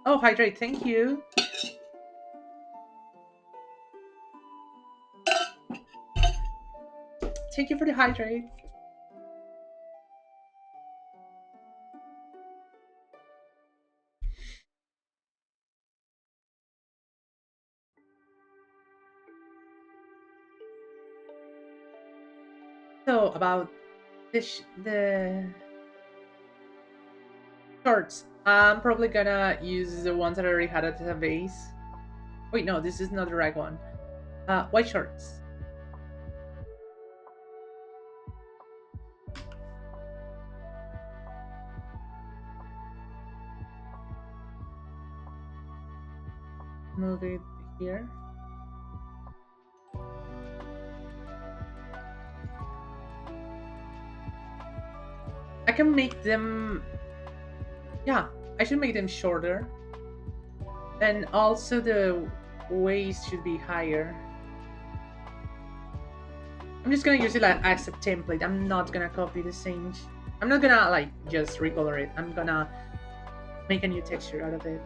Oh, hydrate, thank you. Thank you for the hydrate. So about the shorts, I'm probably gonna use the ones that I already had at the base. Wait, no, this is not the right one. White shorts. Move it here. I can make them. Yeah, I should make them shorter. And also the waist should be higher. I'm just gonna use it like as a template. I'm not gonna copy the same. I'm not gonna like just recolor it. I'm gonna make a new texture out of it.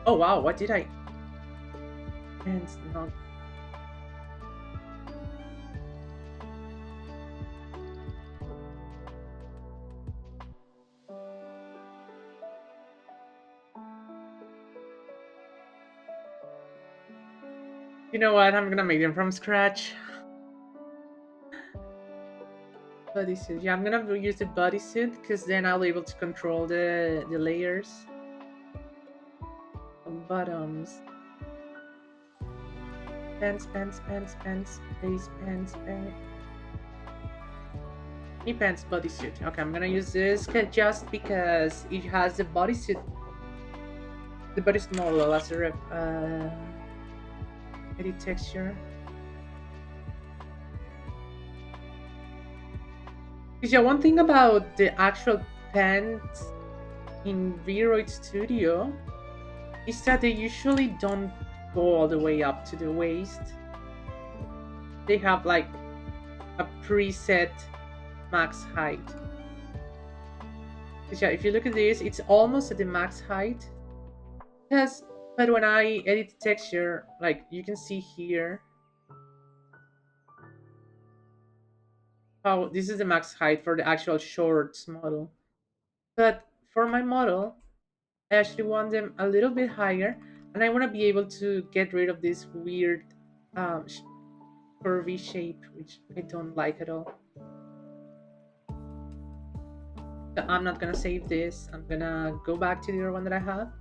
Oh wow, what did I? And it's not. You know what? I'm gonna make them from scratch. Bodysuit. Yeah, I'm gonna use the bodysuit because then I'll be able to control the layers. Bottoms. Pants, pants, pants, pants, base pants, pants. Knee pants, bodysuit. Okay, I'm gonna use this just because it has the bodysuit, the bodysuit model as a edit texture. Because yeah, one thing about the actual pants in Vroid Studio is that they usually don't go all the way up to the waist. They have like a preset max height. Because yeah, if you look at this, it's almost at the max height. Yes, but when I edit the texture, like you can see here, how this is the max height for the actual shorts model. But for my model, I actually want them a little bit higher, and I want to be able to get rid of this weird um, curvy shape, which I don't like at all. So I'm not gonna save this. I'm gonna go back to the other one that I have.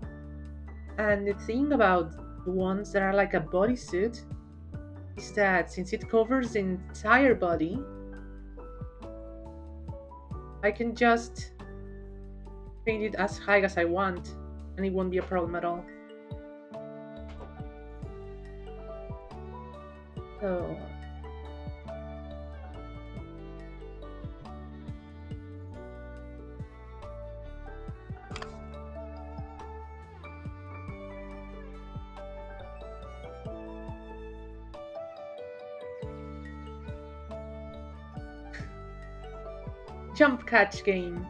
And the thing about the ones that are like a bodysuit is that since it covers the entire body, I can just paint it as high as I want, and it won't be a problem at all. So jump catch game.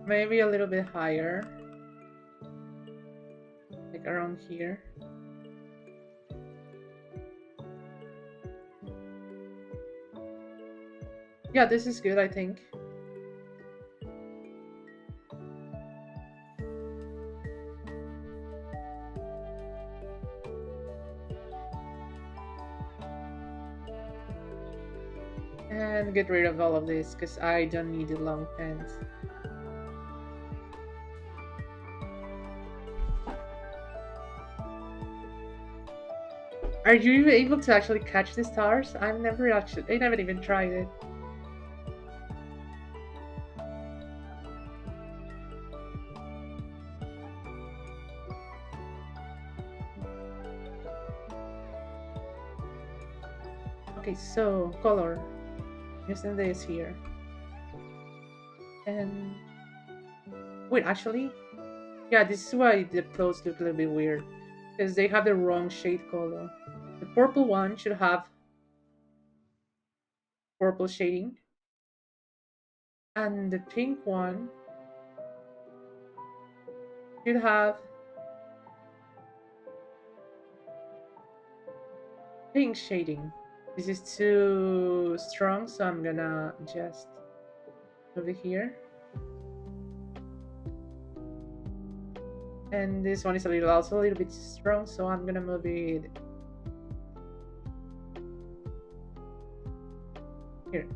Maybe a little bit higher, like around here. Yeah, this is good, I think. And get rid of all of this because I don't need the long pants. I Are you able to actually catch the stars? I never even tried it. Okay, so color. Using this here. And wait, actually, yeah, this is why the clothes look a little bit weird. Because they have the wrong shade color. The purple one should have purple shading. And the pink one should have pink shading. This is too strong, so I'm gonna just move it here. And this one is also a little bit strong, so I'm gonna move it here.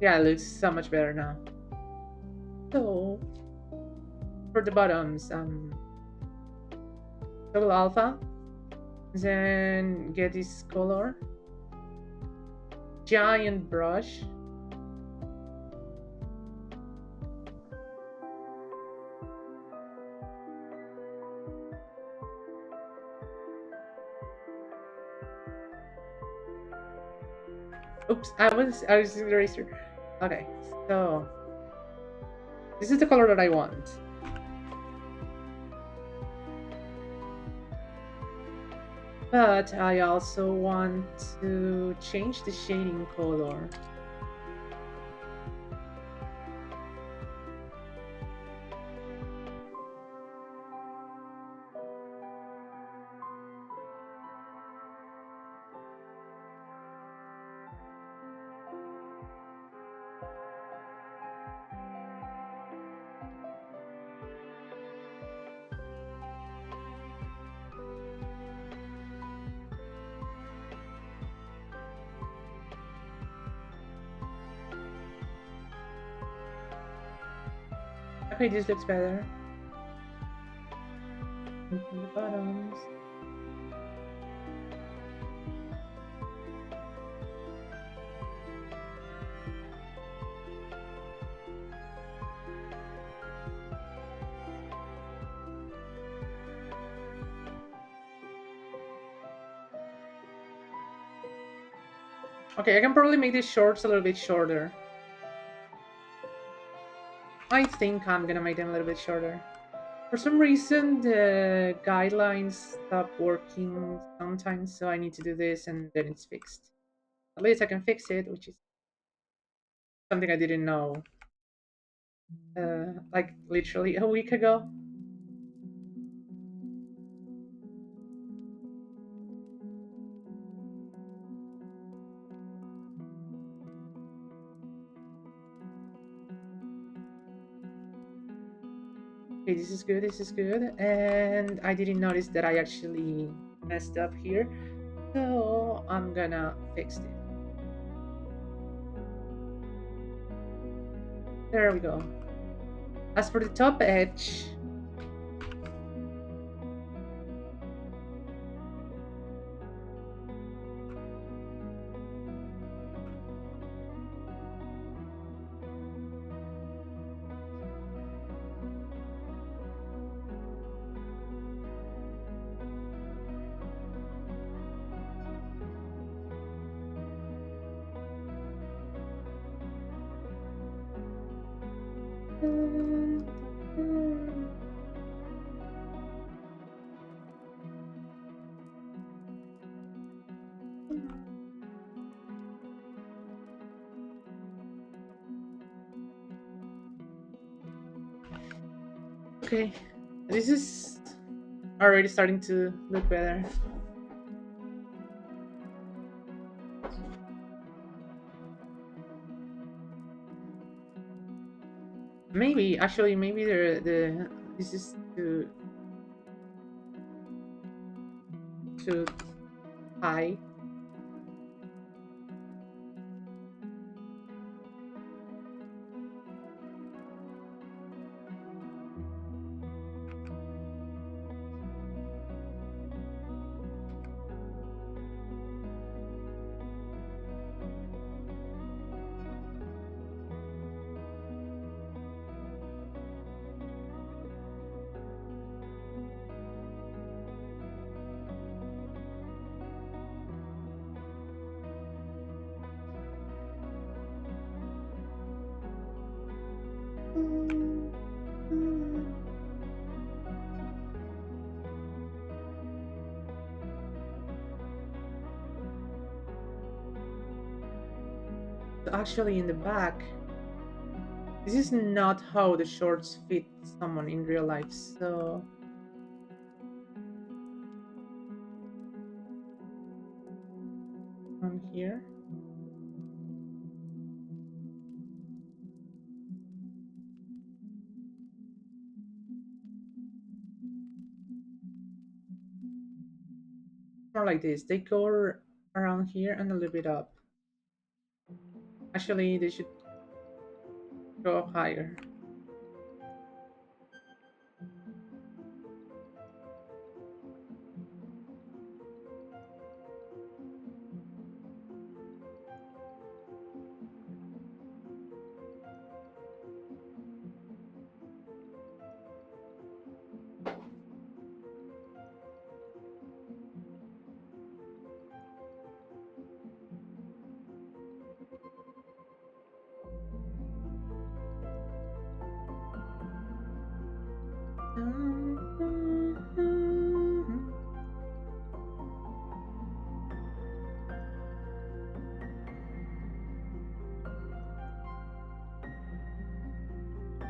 Yeah, it looks so much better now. So for the bottoms, double alpha, then get this color, giant brush. Oops, I was using the eraser. Okay, so this is the color that I want. But I also want to change the shading color. Okay, this looks better. And from the bottoms. Okay, I can probably make these shorts a little bit shorter. I think I'm gonna make them a little bit shorter. For some reason, the guidelines stop working sometimes, so I need to do this and then it's fixed. At least I can fix it, which is something I didn't know, like literally a week ago. Okay, this is good, this is good. And I didn't notice that I actually messed up here, so I'm gonna fix it. There we go. As for the top edge, okay, this is already starting to look better. Maybe actually, maybe the this is too high. Actually, in the back, this is not how the shorts fit someone in real life. So on here, more like this. They go around here and a little bit up. Actually, they should go higher.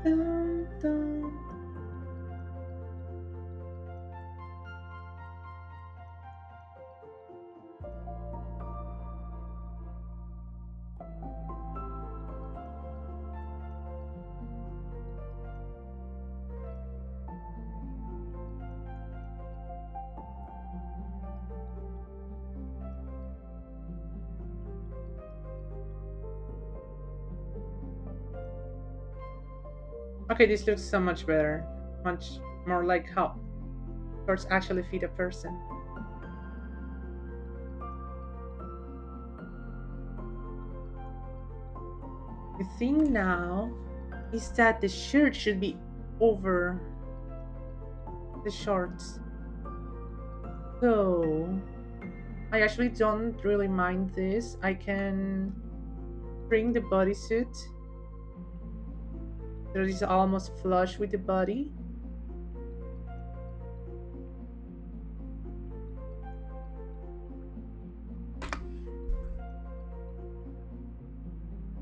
Dun, dun. Okay, this looks so much better. Much more like how shorts actually fit a person. The thing now is that the shirt should be over the shorts. So I actually don't really mind this. I can bring the bodysuit so it's almost flush with the body.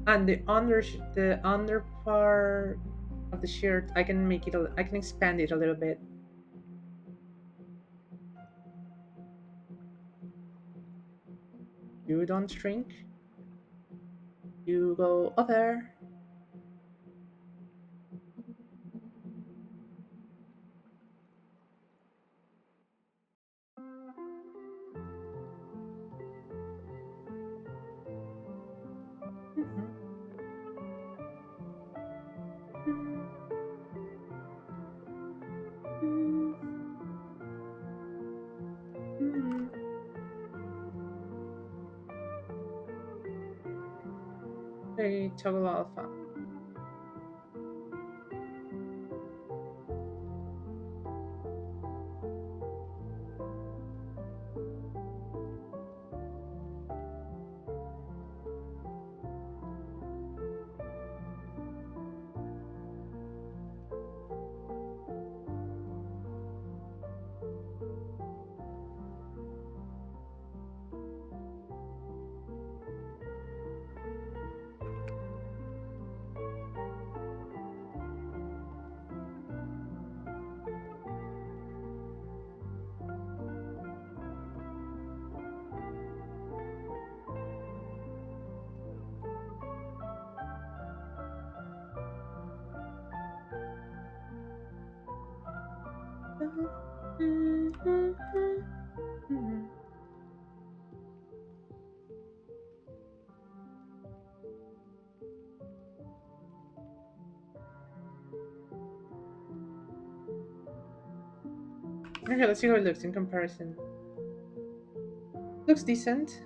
And the under part of the shirt, I can make it. I can expand it a little bit. You don't shrink. You go over. Mhm. They toggle alpha. Okay, let's see how it looks in comparison. Looks decent.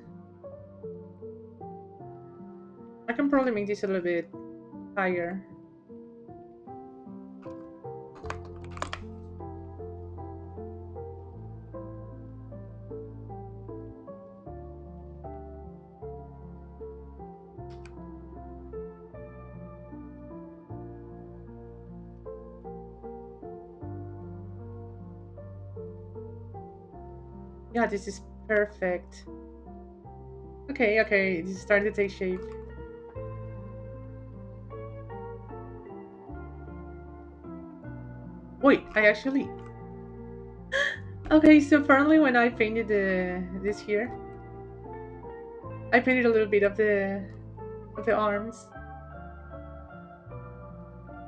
I can probably make this a little bit higher. Yeah, this is perfect. Okay, okay, this is starting to take shape. Wait, I actually. Okay, so apparently when I painted this here, I painted a little bit of the arms.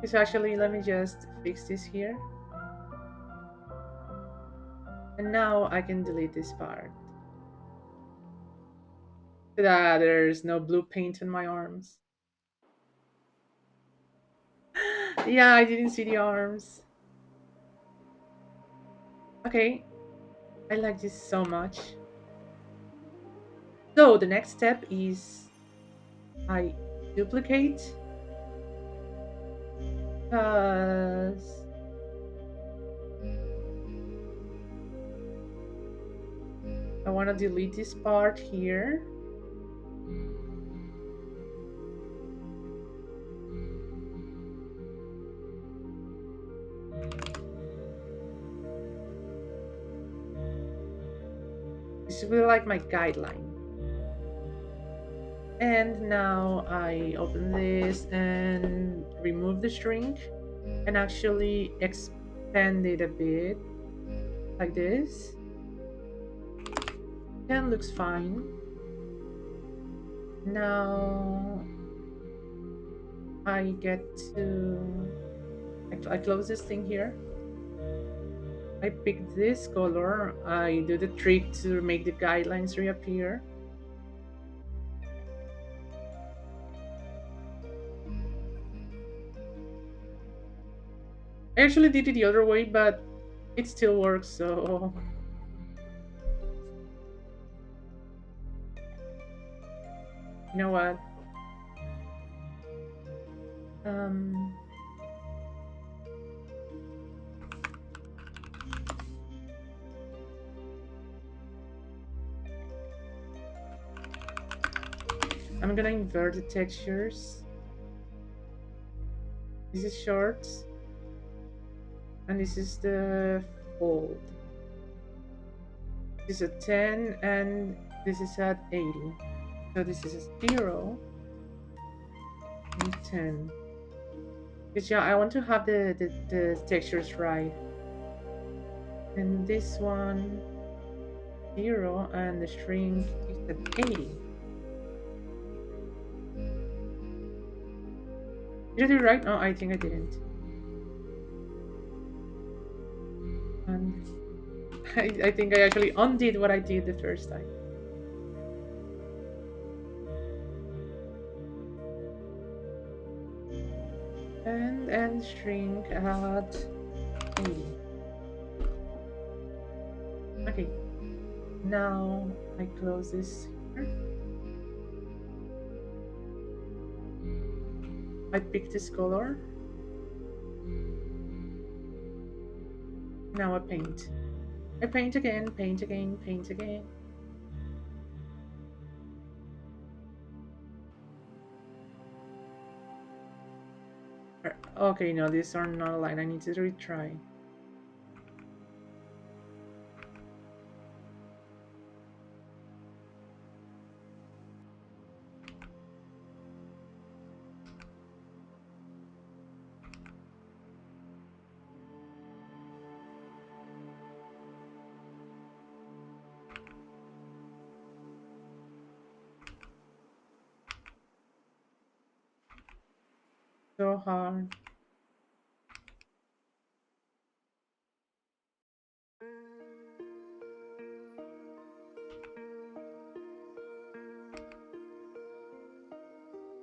So actually, let me just fix this here, and now I can delete this part so that there's no blue paint on my arms. Yeah, I didn't see the arms. Okay, I like this so much. So the next step is I duplicate because I want to delete this part here. This will be like my guideline. And now I open this and remove the shrink and actually expand it a bit like this. Then looks fine. Now I get to I close this thing here. I pick this color. I do the trick to make the guidelines reappear. I actually did it the other way, but it still works, so you know what? Um, I'm gonna invert the textures. This is short, and this is the fold. This is a 10, and this is at 80. So this is a 0 and 10. Because yeah, I want to have the textures right. And this one 0 and the shrink is at 80. Did I do it right? No, I think I didn't. And I think I actually undid what I did the first time. And shrink at 80. Okay, now I close this here. I pick this color. Now I paint. I paint again, paint again, paint again. Okay, no, these are not aligned. I need to retry. So hard.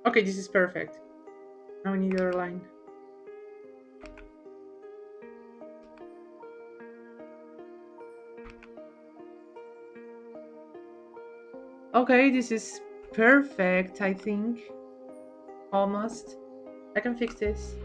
Okay, this is perfect. Now we need the other line. Okay, this is perfect, I think. Almost. I can fix this.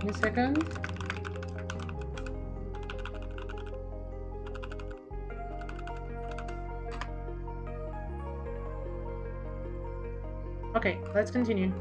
Give me a second. Okay, let's continue.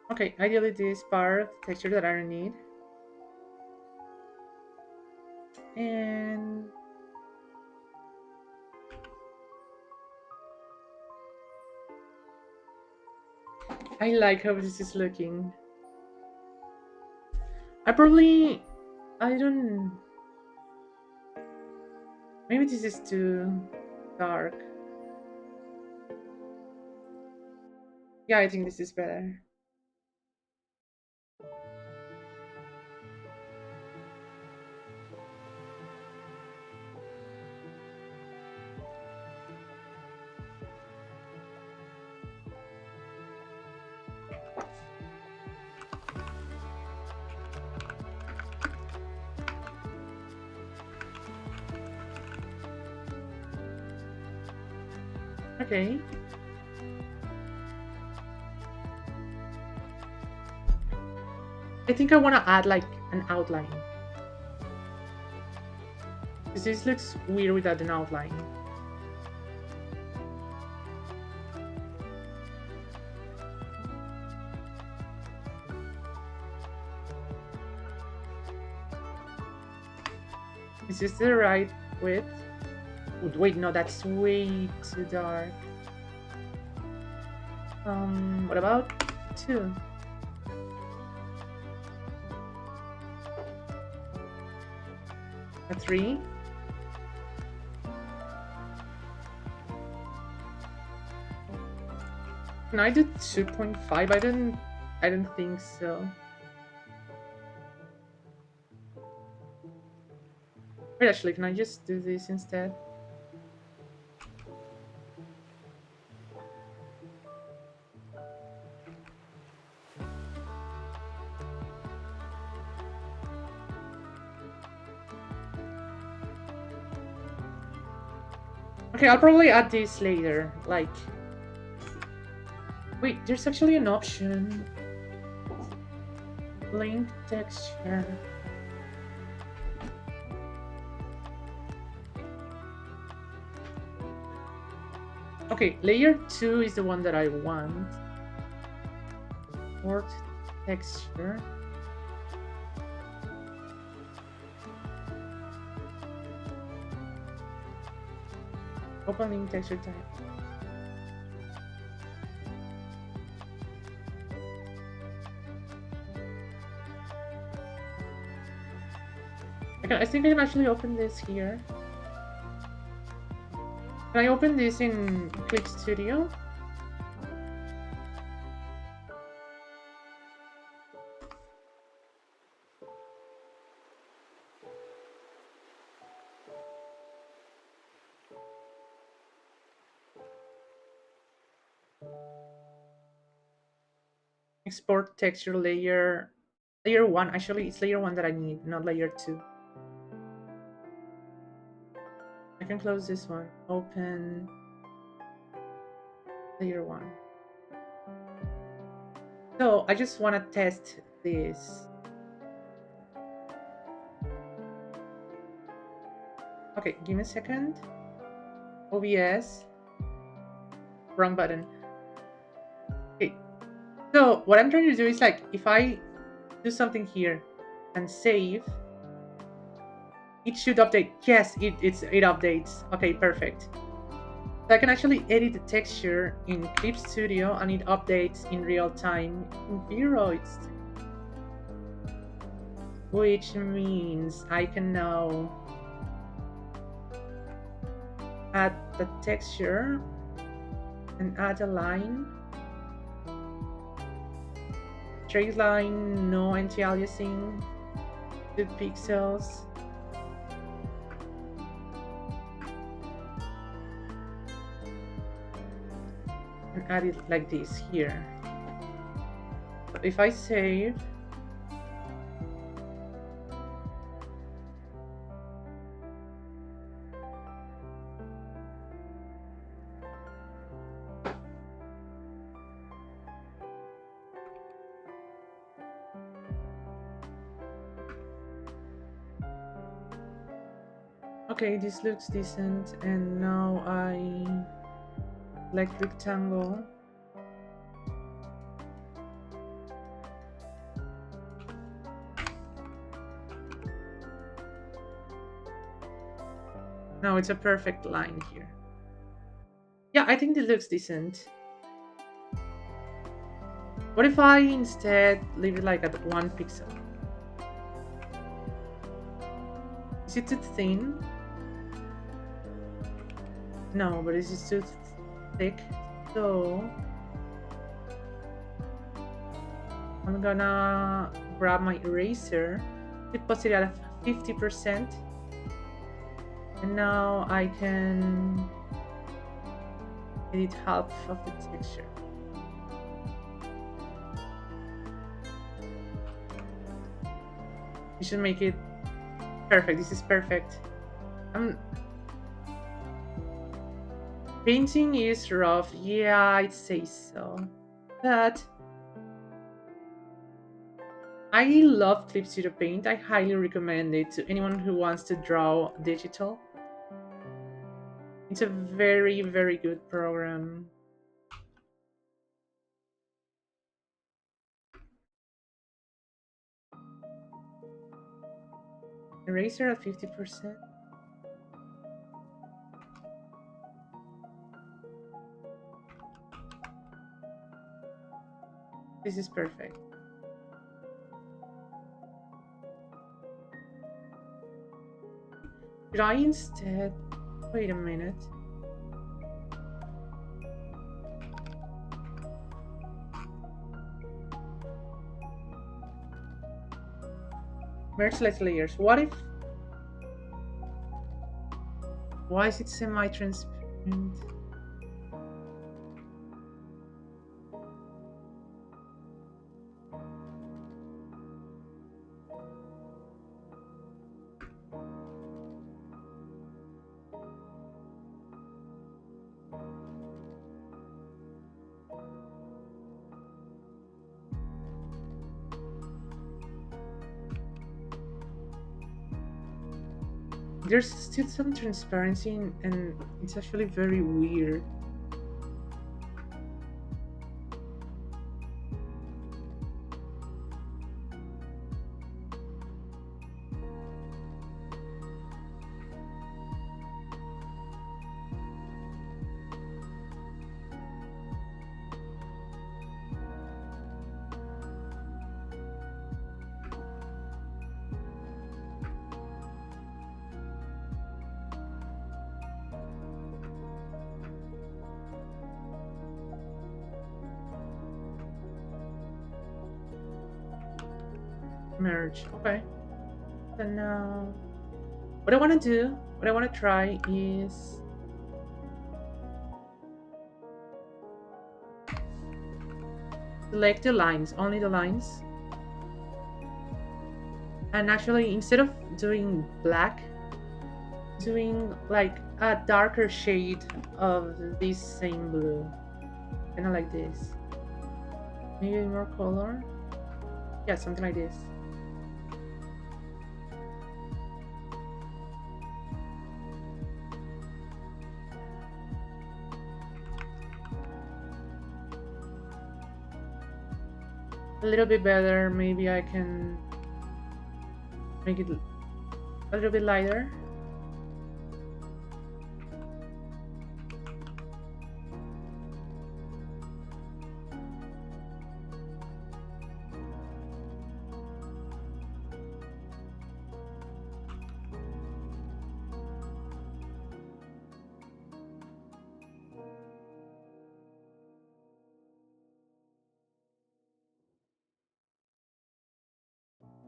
Okay, I delete this part of the texture that I don't need. And I like how this is looking. I don't, maybe this is too dark. Yeah, I think this is better. Okay. I think I want to add like an outline. Because this looks weird without an outline. Is this the right width? Wait, no, that's way too dark. What about 2? A 3? Can I do 2.5? I don't think so. Wait, actually, can I just do this instead? Okay, I'll probably add this later, like... Wait, there's actually an option. Blink texture. Okay, layer 2 is the one that I want. Port texture. Opening texture type. I think I can actually open this here. Can I open this in Clip Studio? Export texture layer 1. Actually, it's layer 1 that I need, not layer 2. I can close this one. Open layer 1. So I just want to test this. Okay, give me a second. OBS. Wrong button. Okay. So what I'm trying to do is like, if I do something here and save, it should update. Yes, it updates. Okay, perfect. So I can actually edit the texture in Clip Studio and it updates in real time in Viroids. Which means I can now add the texture and add a line straight line, no anti-aliasing, good pixels, and add it like this here. So if I save, okay, this looks decent, and now I like rectangle. Now it's a perfect line here. Yeah, I think this looks decent. What if I instead leave it like at 1 pixel? Is it too thin? No, but is it too thick? So I'm gonna grab my eraser, deposit it at 50%, and now I can edit half of the texture. We should make it perfect. This is perfect. Painting is rough. Yeah, I'd say so. But I love Clip Studio Paint. I highly recommend it to anyone who wants to draw digital. It's a very, very good program. Eraser at 50%. This is perfect. Should I instead... Wait a minute. Merge select layers. What if... Why is it semi-transparent? There's still some transparency and it's actually very weird. Merge. Okay. So now, what I want to do, what I want to try is select the lines, only the lines. And actually, instead of doing black, doing like a darker shade of this same blue. Kind of like this. Maybe more color. Yeah, something like this. A little bit better. Maybe I can make it a little bit lighter.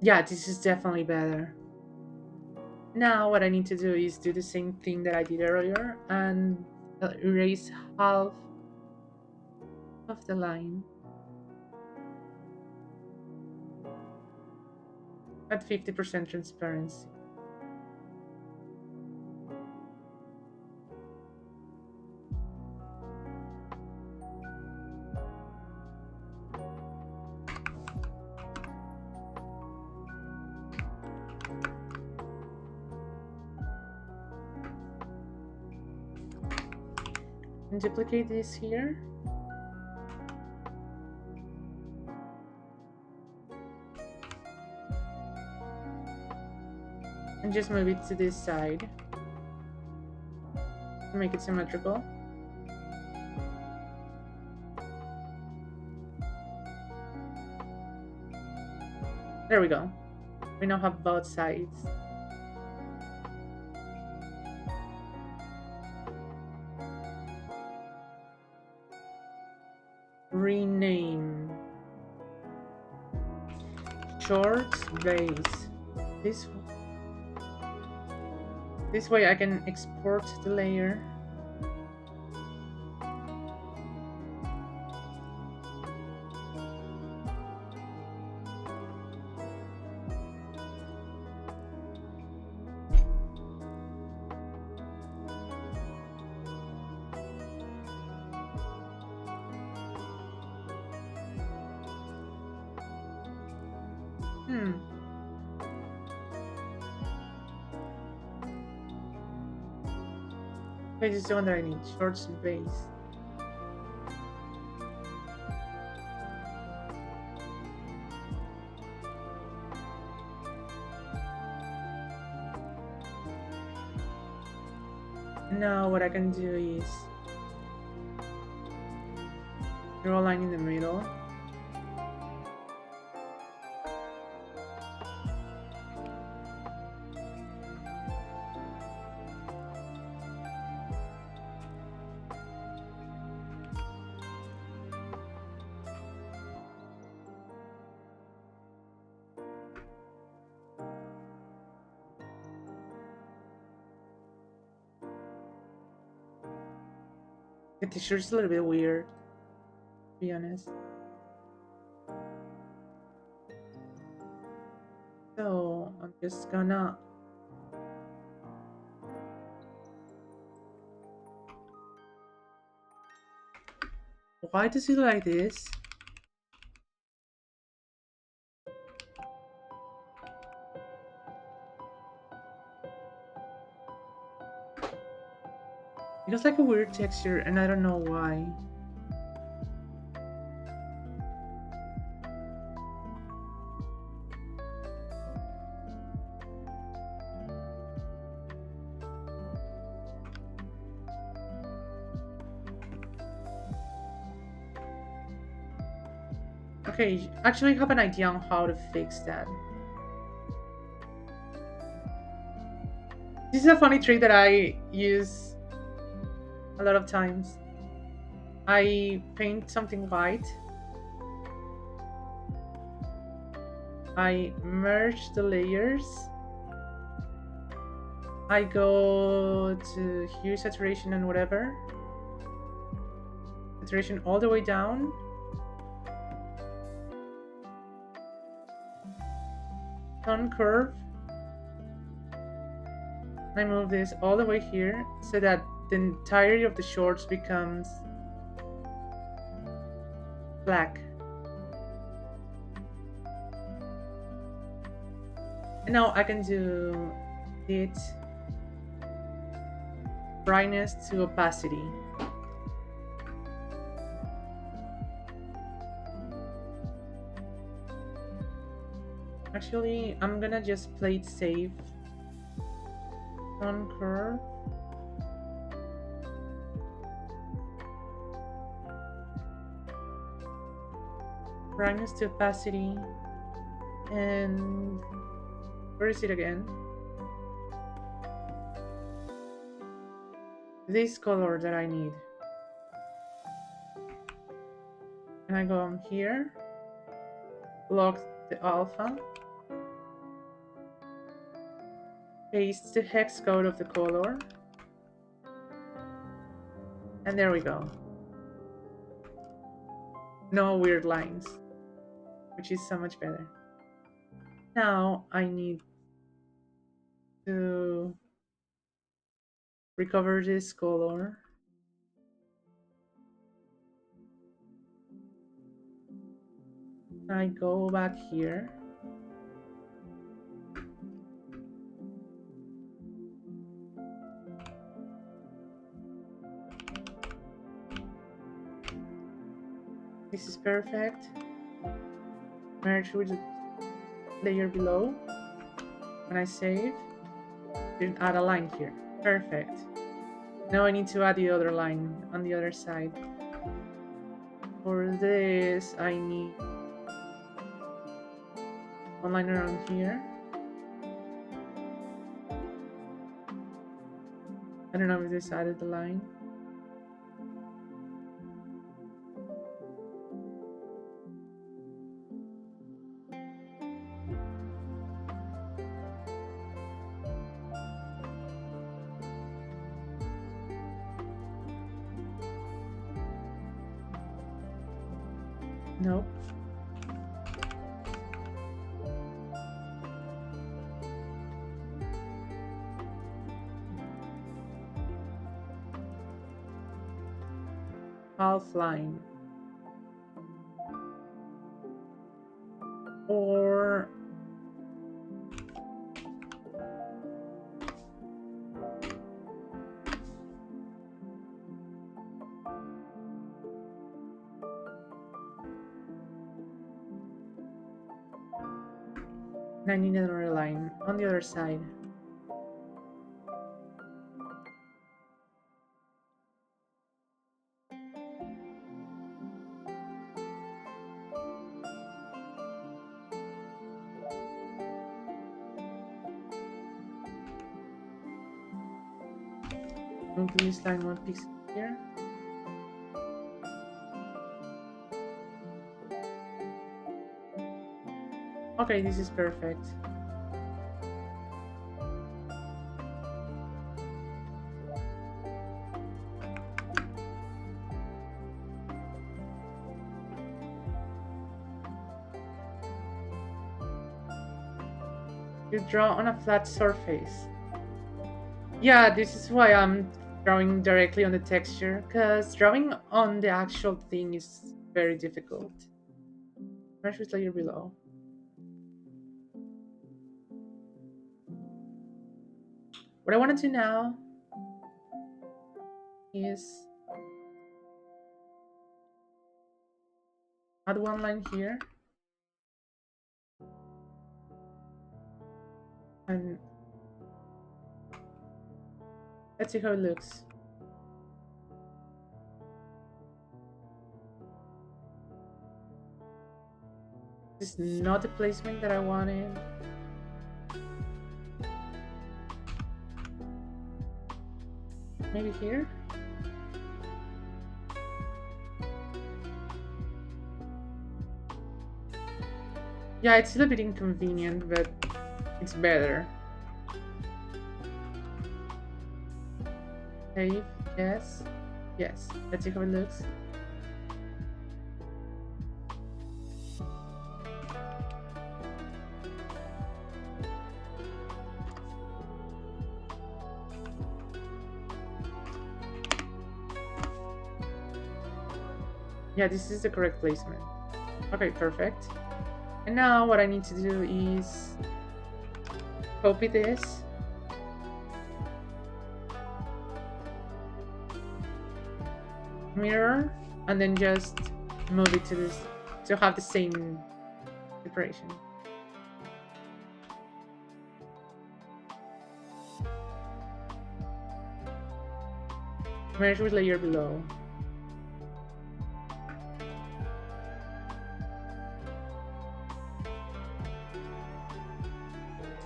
Yeah, this is definitely better. Now what I need to do is do the same thing that I did earlier and erase half of the line at 50% transparency. And duplicate this here. And just move it to this side to make it symmetrical. There we go. We now have both sides. Rename shorts base. This this way I can export the layer. Hmm. This is the one that I need. Shorts base. Now what I can do is draw a line in the middle. The t-shirt's a little bit weird, to be honest. So I'm just gonna why does it look like this? It looks like a weird texture and I don't know why. Okay, actually I have an idea on how to fix that. This is a funny trick that I use a lot of times. I paint something white. I merge the layers. I go to hue, saturation, and whatever. Saturation all the way down. Tone curve. I move this all the way here so that the entirety of the shorts becomes black. And now I can do it brightness to opacity. Actually, I'm gonna just play it safe. Tone curve. Brightness to opacity. And where is it again? This color that I need. And I go on here, lock the alpha, Paste the hex code of the color. And there we go. No weird lines, which is so much better. Now I need to recover this color. I go back here. This is perfect. Merge with the layer below. When I save, then add a line here. Perfect. Now I need to add the other line on the other side. For this, I need one line around here. I don't know if this added the line. Nope. Half line. Or I need another line on the other side. Move this line one pixel here. Okay, this is perfect. You draw on a flat surface. Yeah, this is why I'm drawing directly on the texture, because drawing on the actual thing is very difficult. Merge with layer below. What I want to do now is add one line here. And let's see how it looks. This is not the placement that I wanted. Maybe here? Yeah, it's a little bit inconvenient, but it's better. Save, yes, yes. Let's see how it looks. Yeah, this is the correct placement. Okay, perfect. And now what I need to do is copy this. Mirror, and then just move it to this to have the same separation. Merge with layer below.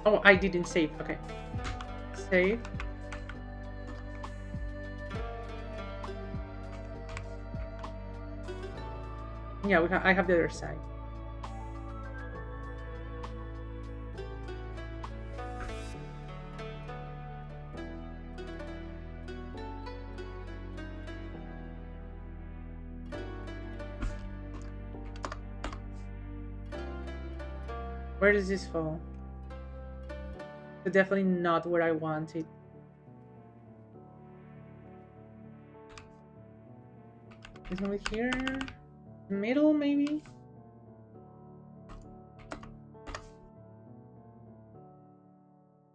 Oh, I didn't save. Okay. Save. Yeah, I have the other side. Where does this fall? So definitely not where I want it. This one over here. Middle, maybe?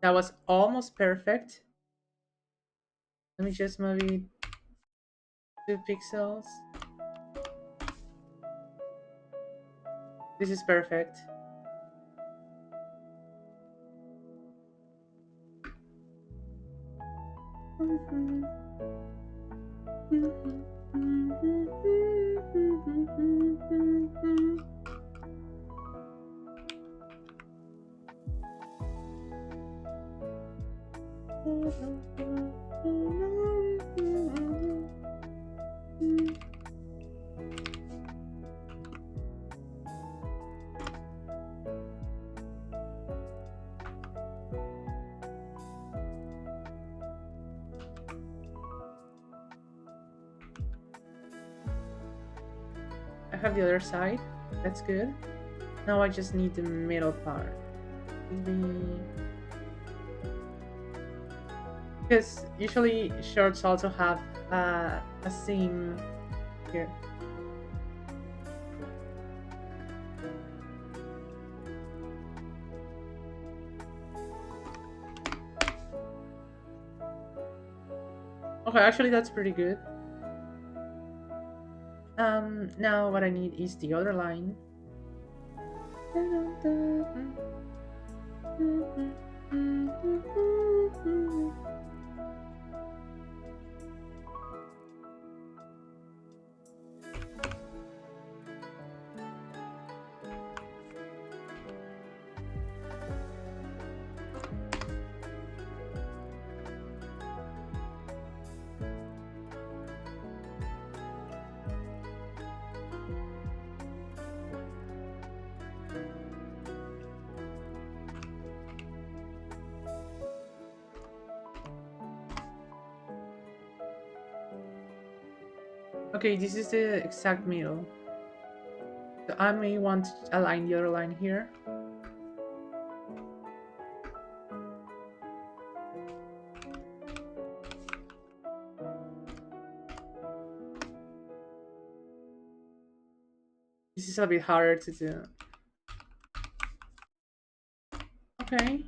That was almost perfect. Let me just move it 2 pixels. This is perfect. I have the other side. That's good. Now I just need the middle part. Because usually shorts also have a seam here. Okay, actually that's pretty good. Now what I need is the other line. Okay, this is the exact middle. So I may want to align the other line here. This is a bit harder to do. Okay.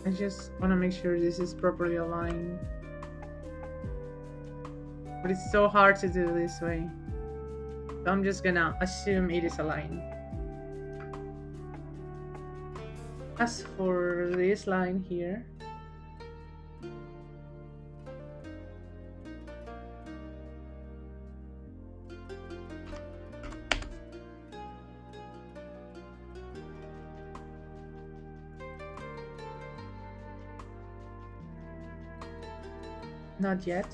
I just want to make sure this is properly aligned. But it's so hard to do this way. So I'm just gonna assume it is aligned. As for this line here, not yet.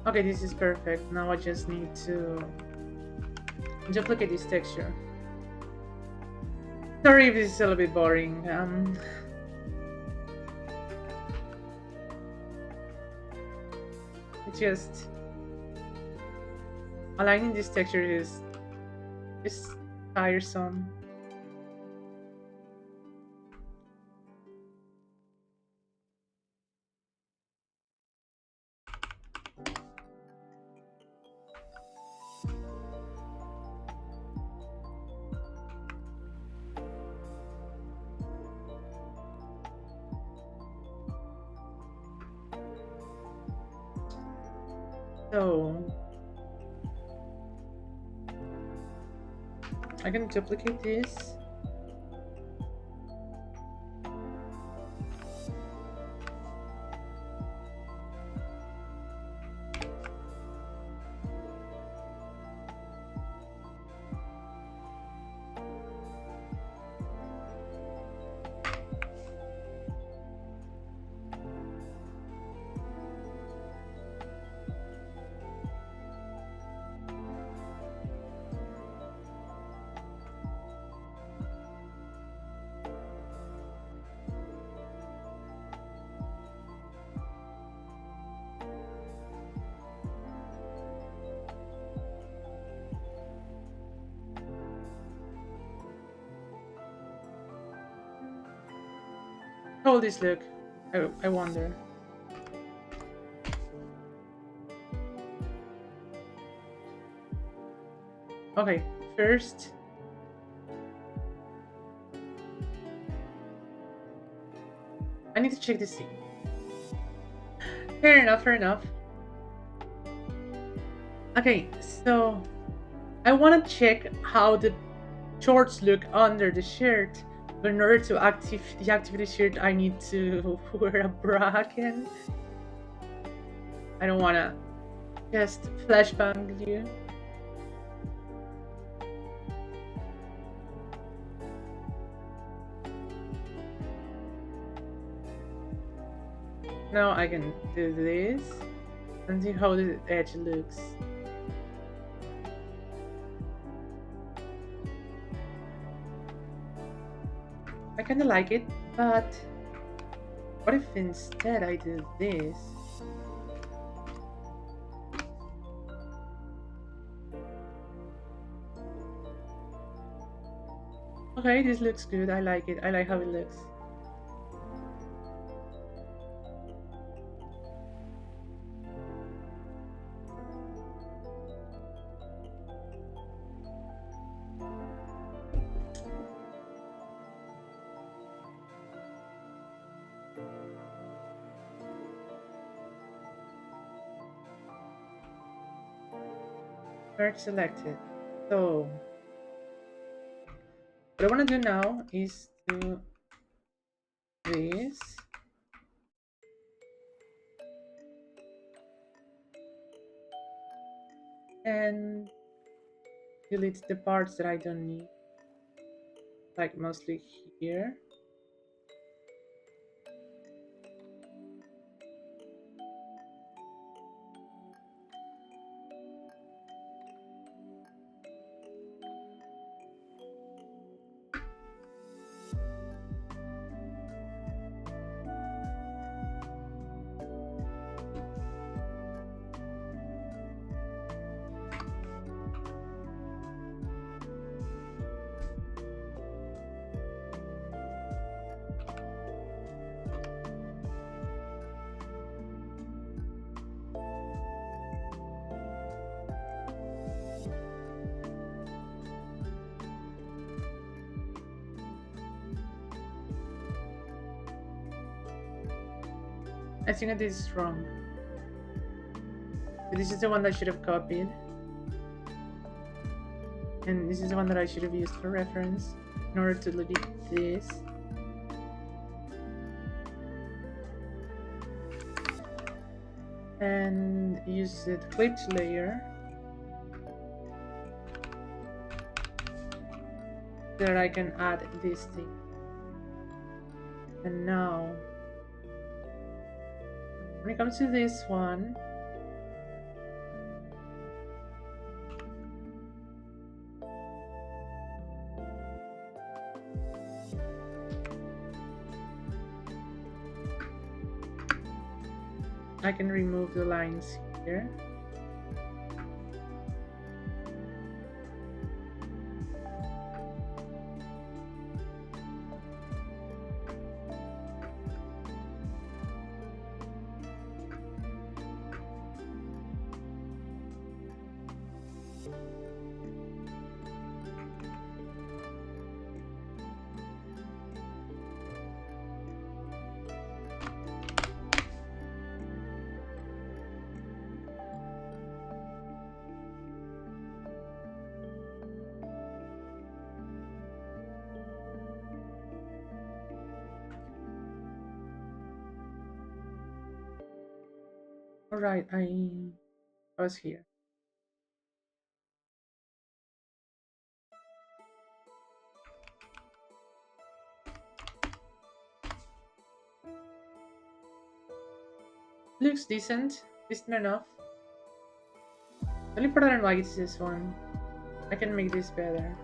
Okay, this is perfect. Now I just need to duplicate this texture. Sorry if this is a little bit boring. It's just aligning this texture is tiresome. So I can duplicate this. How will this look? I wonder. Okay, first I need to check the scene. Fair enough, fair enough. Okay, so I want to check how the shorts look under the shirt. But in order to deactivate the shirt, I need to wear a bra again. I don't want to just flashbang you. Now I can do this and see how the edge looks. I kind of like it, but what if instead I do this? Okay, this looks good. I like it. I like how it looks. Merge selected. So what I want to do now is do this. And delete the parts that I don't need. Like mostly here. I think that this is wrong. This is the one that I should have copied. And this is the one that I should have used for reference in order to delete this. And use the clipped layer so that I can add this thing. And now when it comes to this one, I can remove the lines here. All right, I was here. Looks decent. Decent enough. The only part I don't like is this one. I can make this better.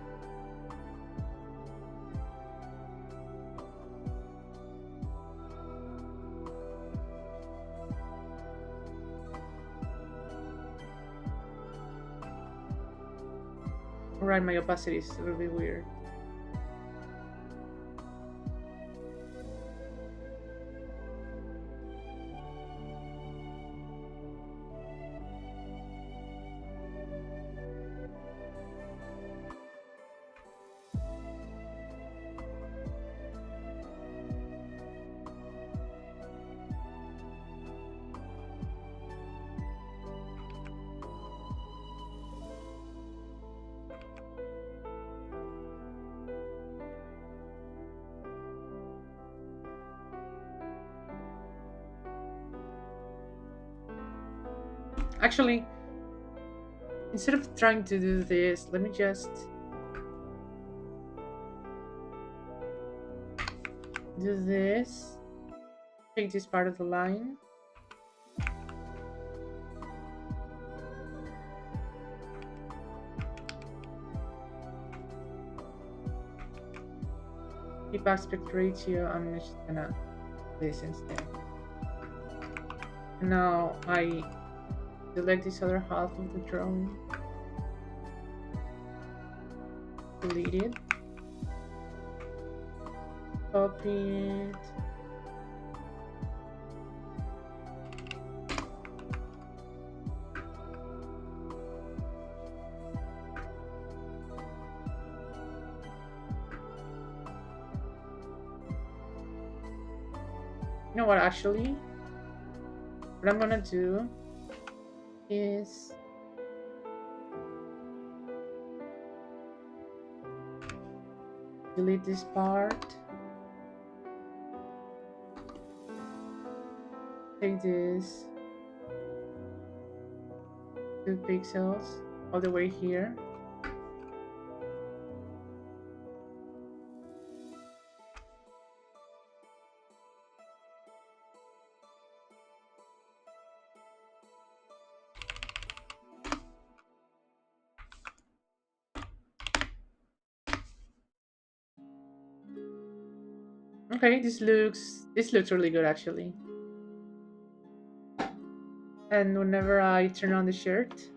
Alright, my opacity is a little bit weird. Actually, instead of trying to do this, let me just do this. Take this part of the line. Keep aspect ratio. I'm just gonna do this instead. Now I select this other half of the drawing. Delete it. Copy it. You know what, actually? What I'm gonna do is delete this part. Take this 2 pixels all the way here. Okay, this looks really good actually. And whenever I turn on the shirt,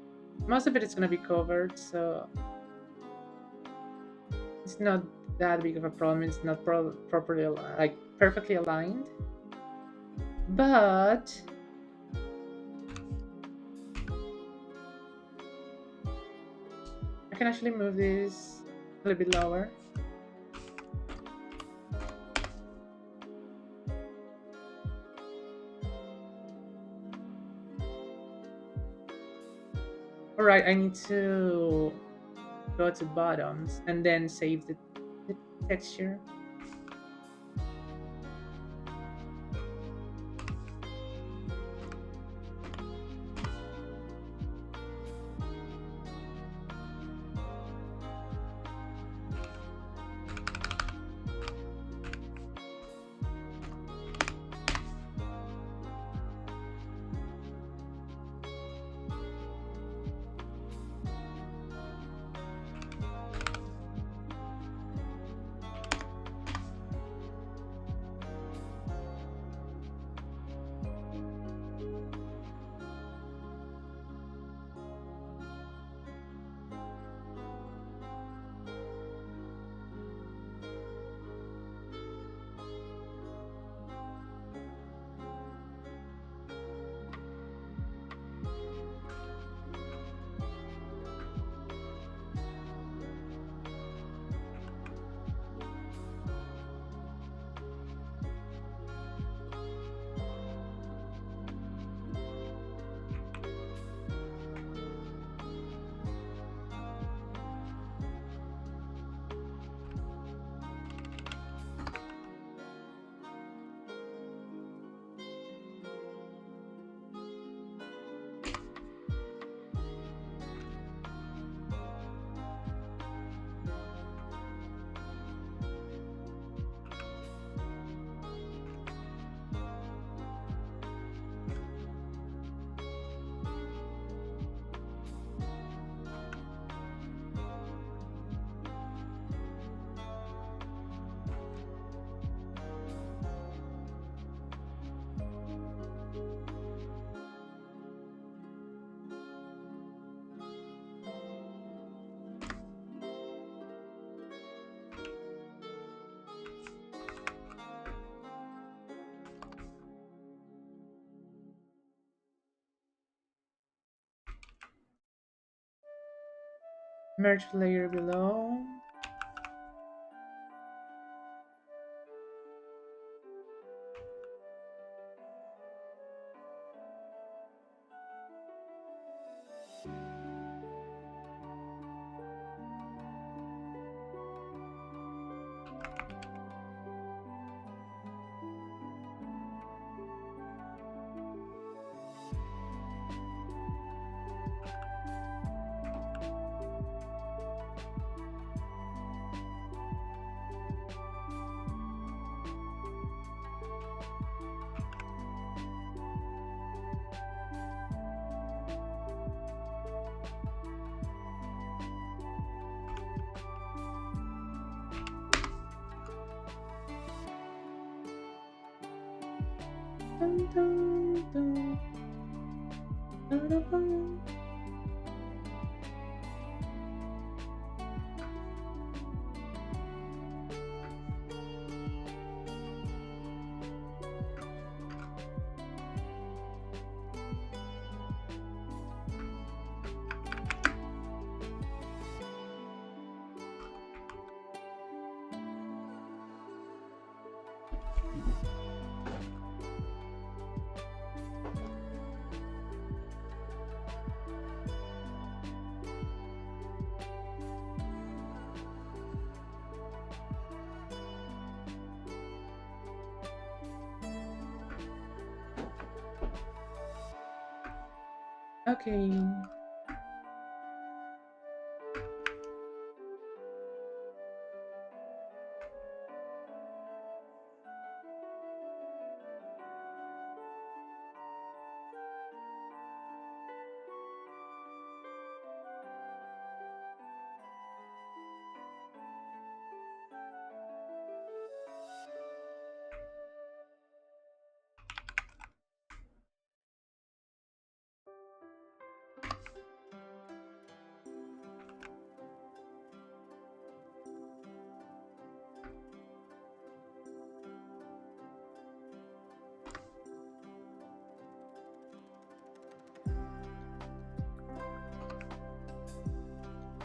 most of it is gonna be covered, so it's not that big of a problem. It's not properly like perfectly aligned, but I can actually move this a little bit lower. Alright, I need to go to bottoms and then save the texture. Merge layer below. Dun, dun, dun, dun, dun, dun. Okay.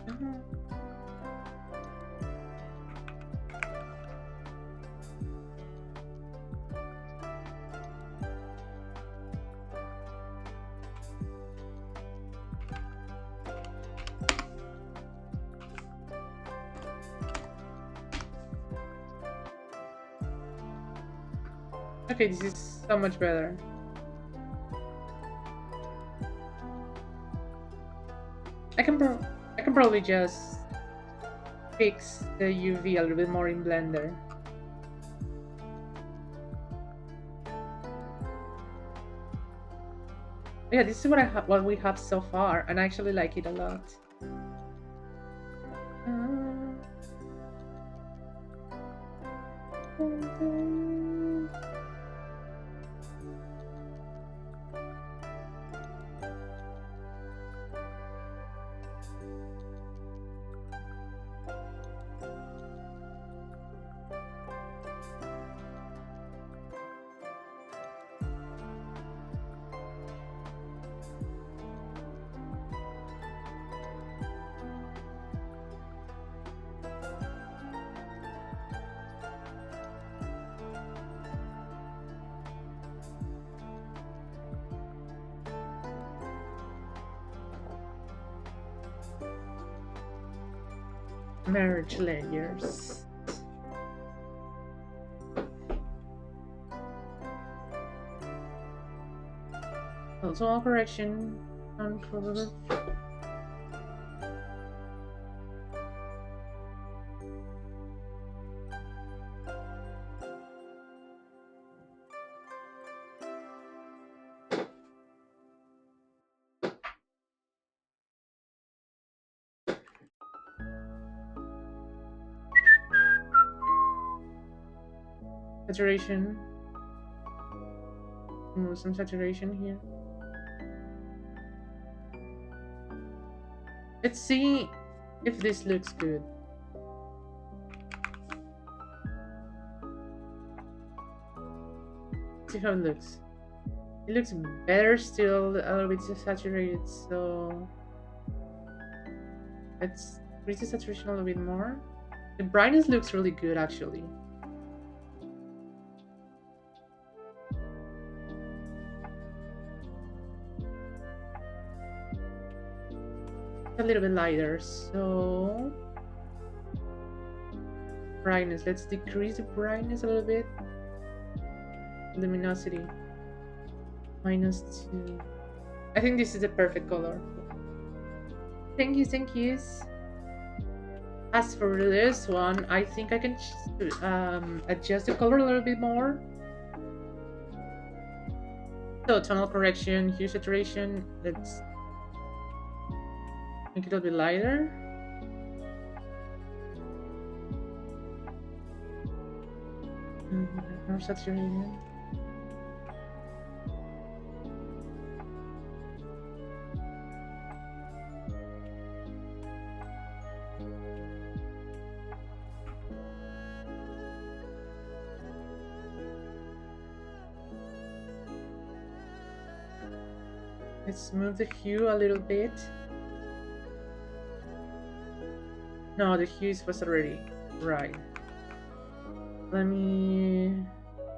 Mhm. Okay, this is so much better. I can I can probably just fix the UV a little bit more in Blender. Yeah, this is what what we have so far, and I actually like it a lot. Uh, dun, dun. Merge layers. Also, all correction. Control. Saturation. Remove some saturation here. Let's see if this looks good. See how it looks. It looks better still, a little bit saturated, so let's Increase the saturation a little bit more. The brightness looks really good, actually. A little bit lighter, so brightness. Let's decrease the brightness a little bit. Luminosity -2. I think this is the perfect color. Thank you, thank yous. As for this one, I think I can adjust the color a little bit more. So tonal correction, hue saturation. Let's make it a little bit lighter. More saturation. Let's move the hue a little bit. No, the hue was already right. Let me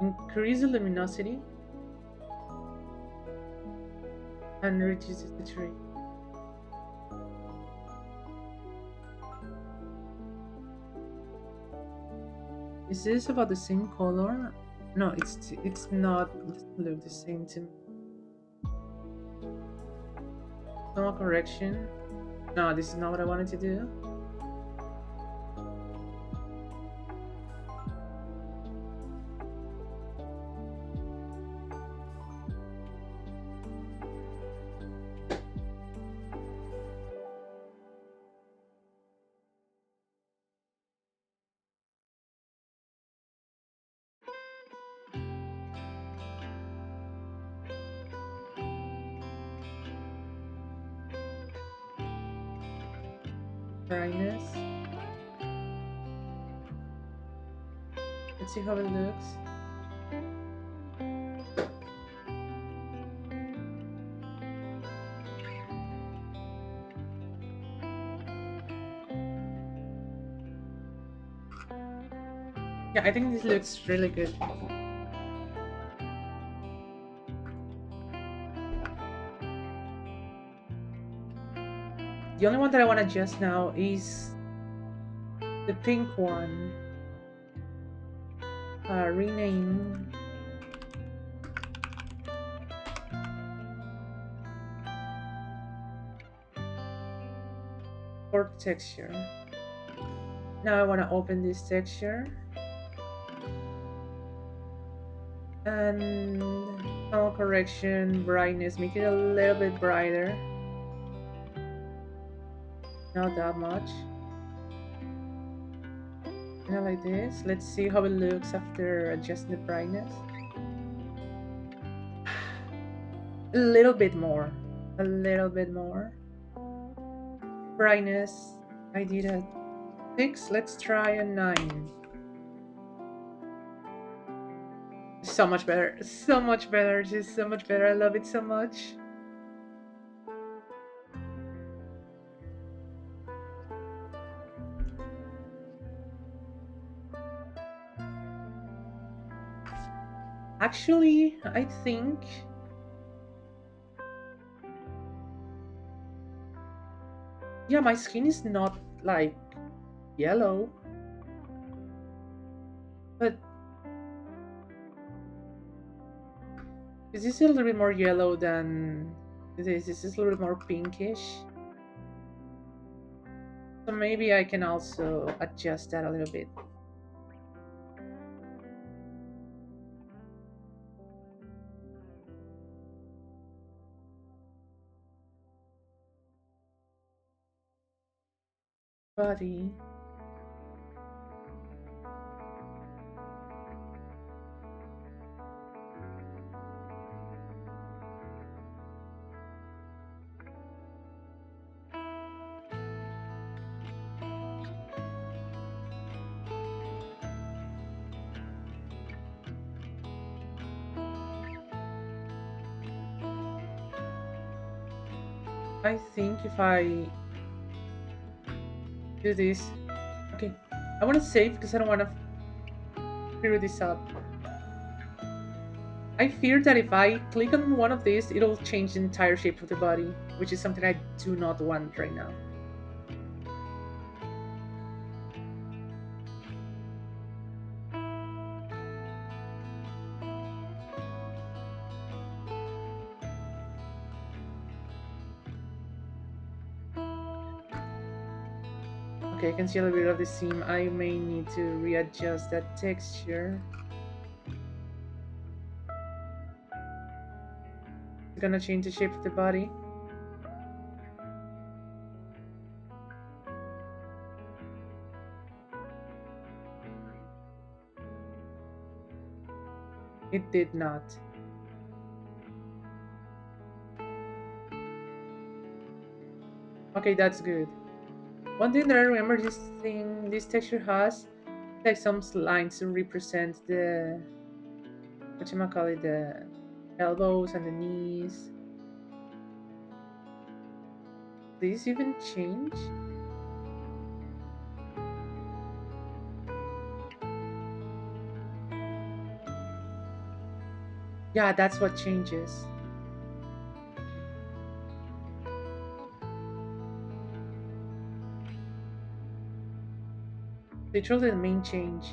increase the luminosity and reduce the saturation. Is this about the same color? No, it's not. Look the same to me. Tonal correction. No, this is not what I wanted to do. Brightness. Let's see how it looks. Yeah, I think this looks really good. The only one that I want to adjust now is the pink one. Rename. For texture. Now I want to open this texture. And tonal correction, brightness, make it a little bit brighter. Not that much. Kind of like this. Let's see how it looks after adjusting the brightness. A little bit more. A little bit more. Brightness. I did a 6. Let's try a 9. So much better. So much better. Just so much better. I love it so much. Actually, I think yeah, my skin is not like yellow, but this is a little bit more yellow than this. This is a little bit more pinkish. So maybe I can also adjust that a little bit. Body. I think if I do this. Okay, I want to save because I don't want to screw this up. I fear that if I click on one of these, it'll change the entire shape of the body, which is something I do not want right now. Okay, I can see a little bit of the seam. I may need to readjust that texture. It's gonna change the shape of the body. It did not. Okay, that's good. One thing that I remember this texture has like some lines to represent the whatchamacallit, the elbows and the knees. Did this even change? Yeah, that's what changes. Literally the main change.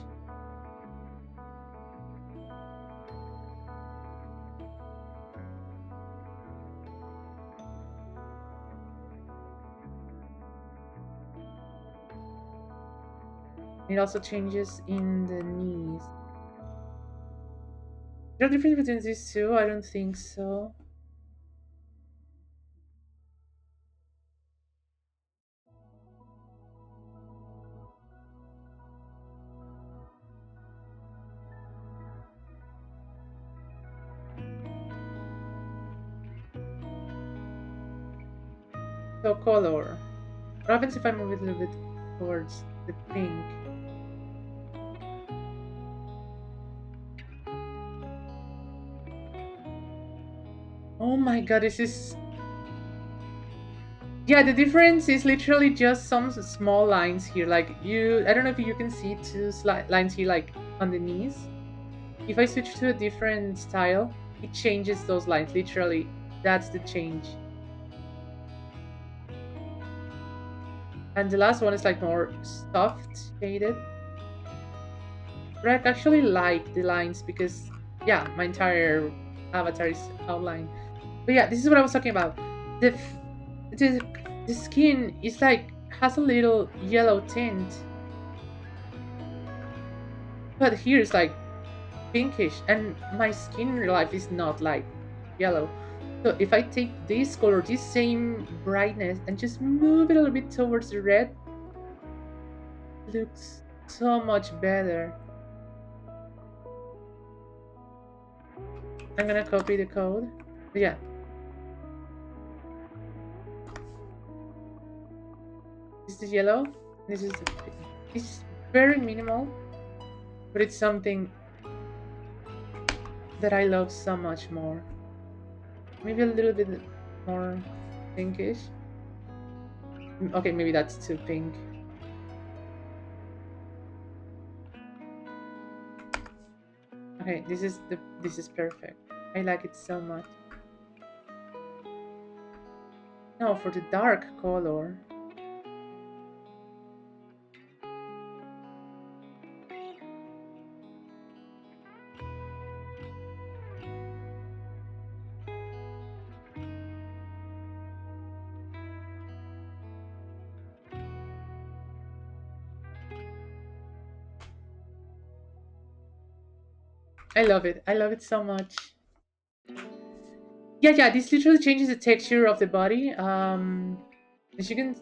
It also changes in the knees. Is there a difference between these two? I don't think so. So color. What happens if I move it a little bit towards the pink? Oh my god, this is... Yeah, the difference is literally just some small lines here. Like you, I don't know if you can see two lines here, like on the knees. If I switch to a different style, it changes those lines. Literally, that's the change. And the last one is like more soft shaded. But I actually like the lines because, yeah, my entire avatar is outlined. But yeah, this is what I was talking about. The the the skin is like has a little yellow tint, but here it's like pinkish, and my skin in real life is not like yellow. So if I take this color, this same brightness, and just move it a little bit towards the red, it looks so much better. I'm gonna copy the code. But yeah, this is yellow. This is the pink. It's very minimal, but it's something that I love so much more. Maybe a little bit more pinkish. Okay, maybe that's too pink. Okay, this is perfect. I like it so much. Now for the dark color. I love it. I love it so much. Yeah, yeah, this literally changes the texture of the body. As you can...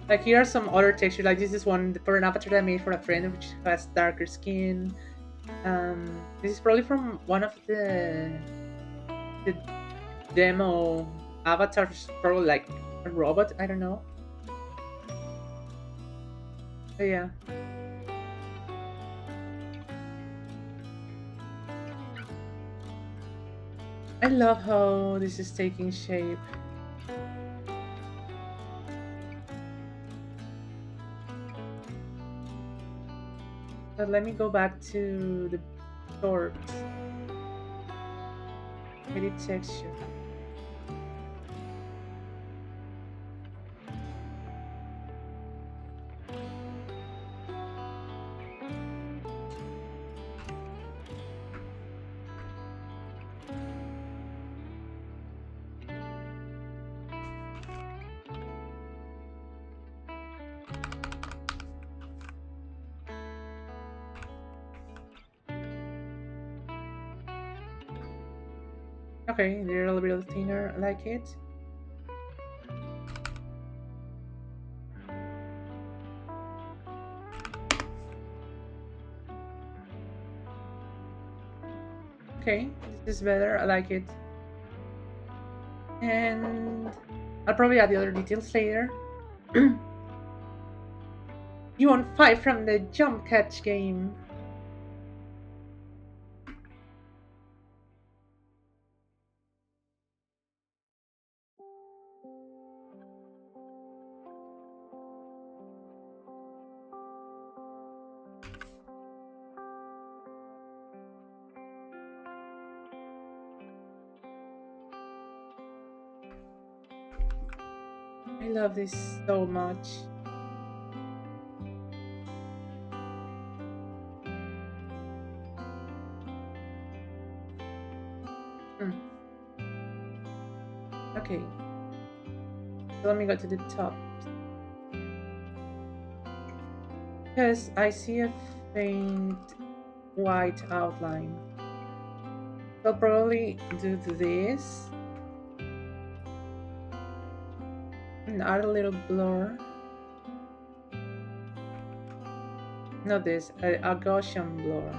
Like here are some other texture. Like this is one for an avatar that I made for a friend which has darker skin. This is probably from one of the demo avatars, probably like a robot. I don't know. But yeah. I love how this is taking shape. But let me go back to the shorts. Edit texture. Okay, they're a little bit thinner, I like it. Okay, this is better, I like it. And I'll probably add the other details later. You won 5 from the jump catch game. I love this so much. Hmm. Okay, so let me go to the top. Because I see a faint white outline. So I'll probably do this and add a little blur. Not this, a Gaussian blur.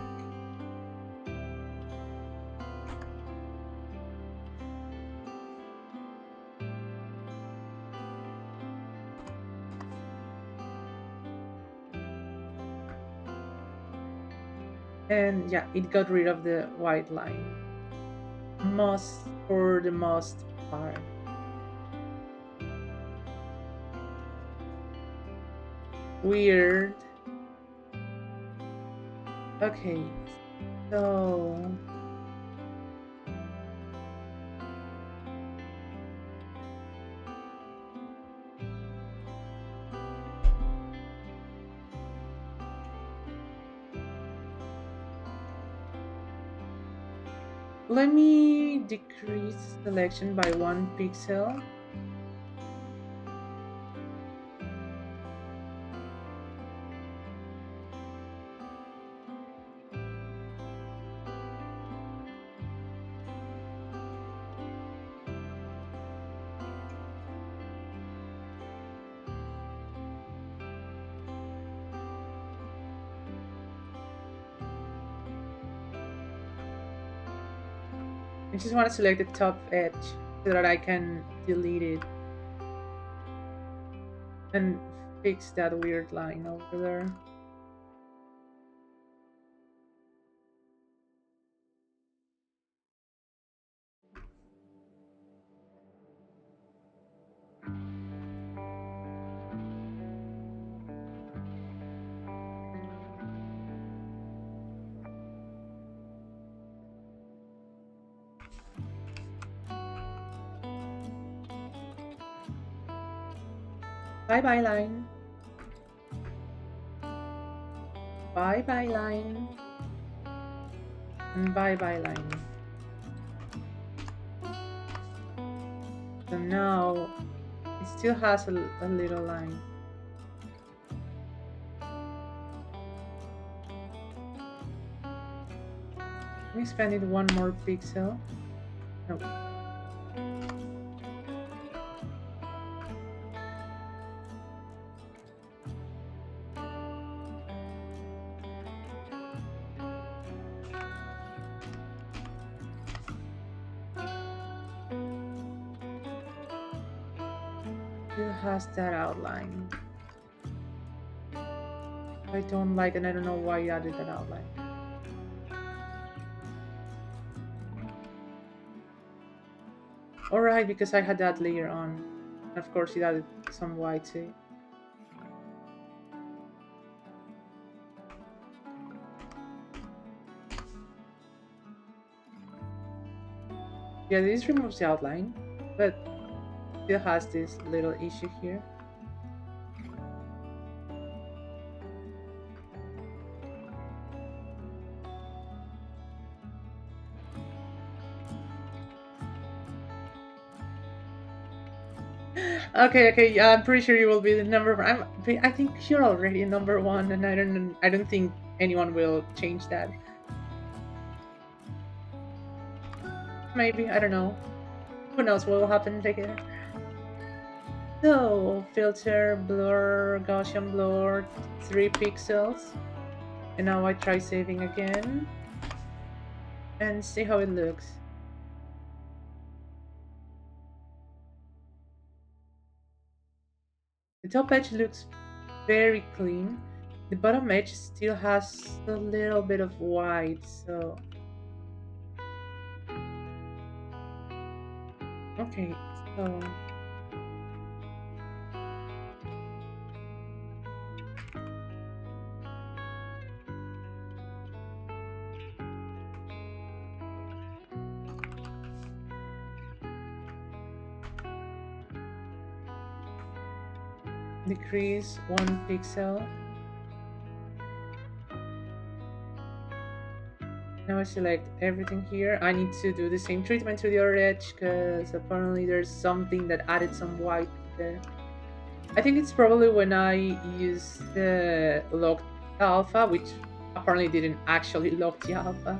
And yeah, it got rid of the white line. Most for the most part. Weird. Okay, so let me decrease selection by 1 pixel. I just want to select the top edge so that I can delete it and fix that weird line over there. Bye bye line. Bye bye line. And bye bye line. So now it still has a little line. Let me expand it 1 more pixel. No. Still has that outline. I don't like, and I don't know why I added that outline. Alright, because I had that layer on. Of course, it added some white too. Yeah, this removes the outline, but still has this little issue here. Okay, okay. Yeah, I'm pretty sure you will be the number. I think you're already number one, and I don't think anyone will change that. Maybe I don't know. Who knows what will happen later? So filter, blur, Gaussian blur, 3 pixels, and now I try saving again and see how it looks. The top edge looks very clean. The bottom edge still has a little bit of white, so okay. So decrease 1 pixel. Now I select everything here. I need to do the same treatment to the other edge because apparently there's something that added some white there. I think it's probably when I use the locked alpha, which apparently didn't actually lock the alpha.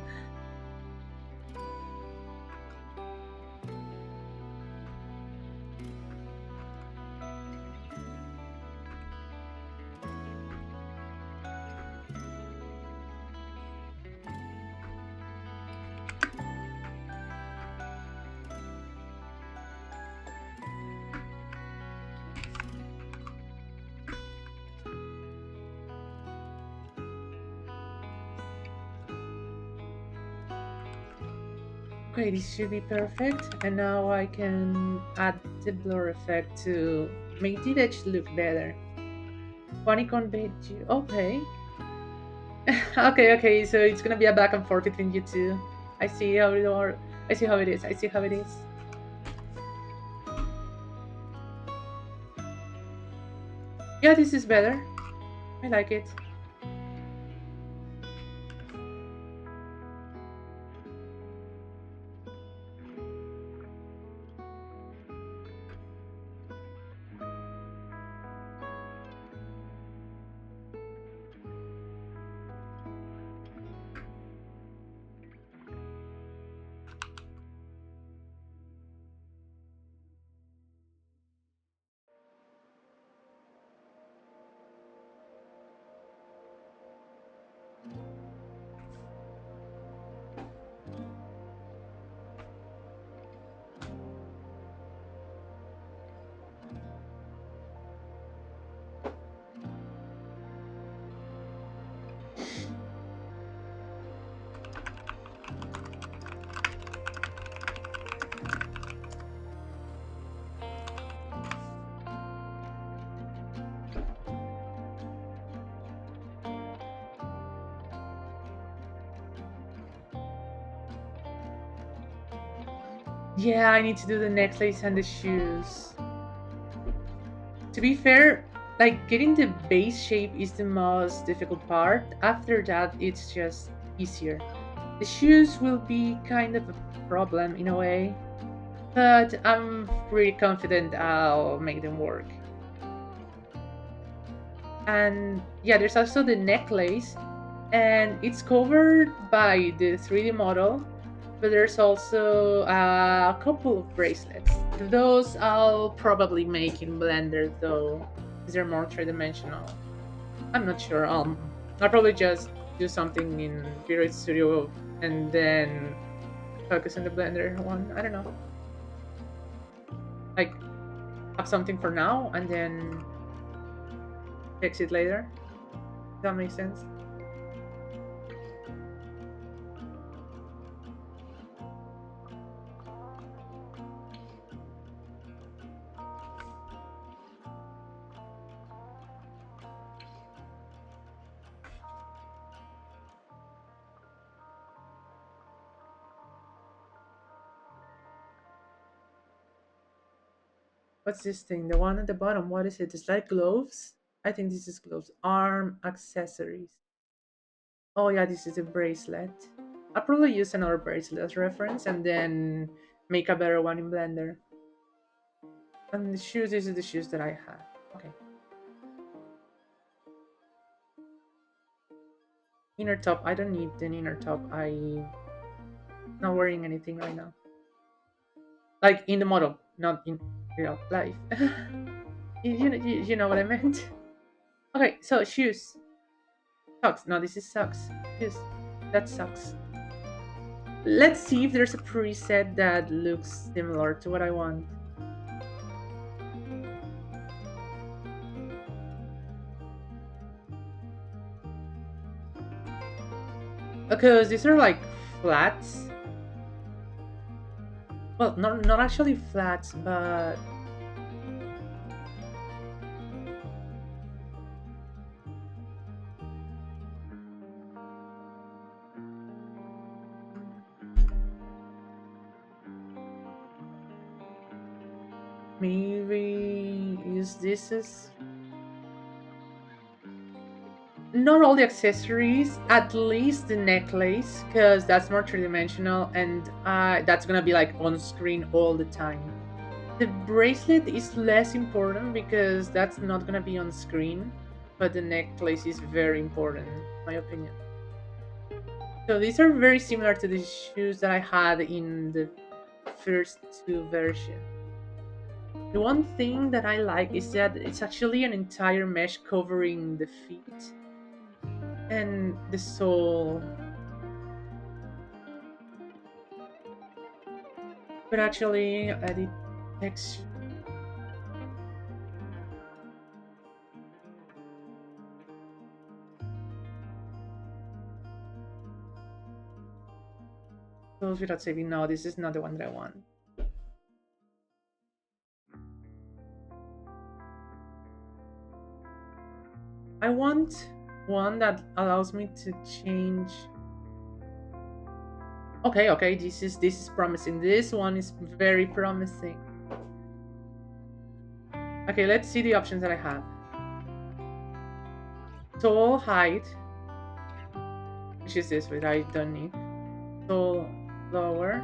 Okay, this should be perfect. And now I can add the blur effect to make the edge look better. Quanicon Beiju. Okay. Okay, okay, so it's gonna be a back and forth between you two. I see how it are. I see how it is. I see how it is. Yeah, this is better. I like it. Yeah, I need to do the necklace and the shoes. To be fair, like getting the base shape is the most difficult part. After that, it's just easier. The shoes will be kind of a problem in a way, but I'm pretty confident I'll make them work. And yeah, there's also the necklace, and it's covered by the 3D model, but there's also a couple of bracelets. Those I'll probably make in Blender though, because they're more three-dimensional. I'm not sure. I'll probably just do something in Visual Studio and then focus on the Blender one. I don't know. Like have something for now and then fix it later. Does that make sense? What's this thing? The one at the bottom. What is it? It's like gloves. I think this is gloves. Arm accessories. Oh yeah, this is a bracelet. I'll probably use another bracelet reference and then make a better one in Blender. And the shoes, these are the shoes that I have. Okay. Inner top. I don't need an inner top. I'm not wearing anything right now. Like in the model, not in real life. You know what I meant? Okay, so shoes. Socks. No, this is socks. Shoes. That sucks. Let's see if there's a preset that looks similar to what I want. Because these are like flats. Well, not actually flats, but maybe use this as not all the accessories, at least the necklace, because that's more three-dimensional and that's gonna be like on screen all the time. The bracelet is less important because that's not gonna be on screen, but the necklace is very important, in my opinion. So these are very similar to the shoes that I had in the first two versions. The one thing that I like is that it's actually an entire mesh covering the feet and the sole. But actually edit text. Close without saving. No, this is not the one that I want. I want one that allows me to change. Okay, okay, this is promising. This one is very promising. Okay, let's see the options that I have. Tall height, which is this, which I don't need. Tall lower.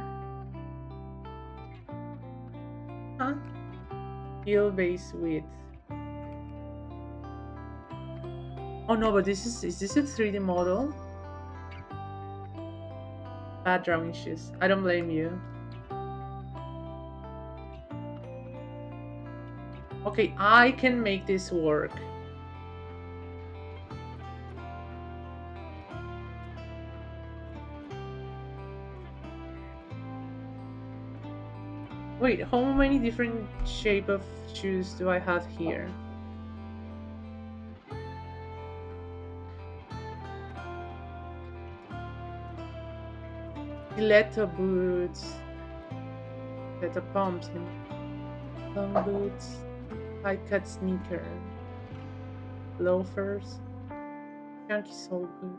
Huh? Heel base width. Oh no, but is this a 3D model? Bad drawing shoes. I don't blame you. Okay, I can make this work. Wait, how many different shape of shoes do I have here? Stiletto boots, stiletto pumps, long boots, high cut sneaker, loafers, chunky sole boot.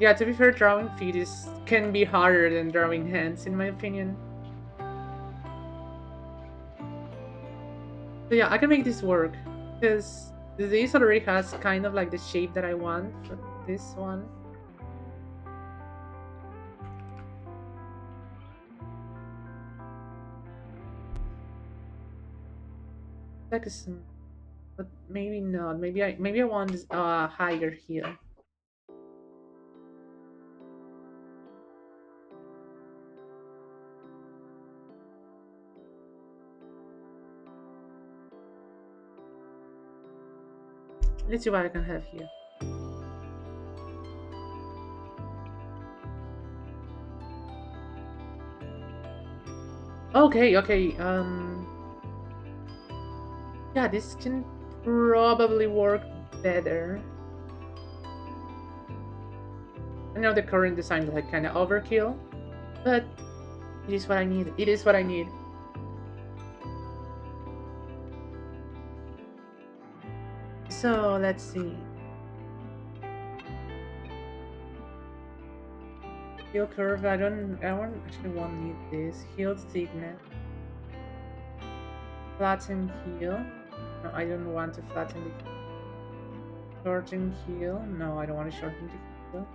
Yeah, to be fair, drawing feet can be harder than drawing hands, in my opinion. So yeah, I can make this work because this already has kind of like the shape that I want for this one. Like a, but maybe not. Maybe I want higher here. Let's see what I can have here. Okay, okay. Yeah, this can probably work better. I know the current design is like kind of overkill, but It is what I need. It is what I need. So let's see. Heel curve. I don't actually won't need this. Heel thickness. Flatten heel. No, I don't want to flatten the heel. Shorten heel. No, I don't want to shorten the heel.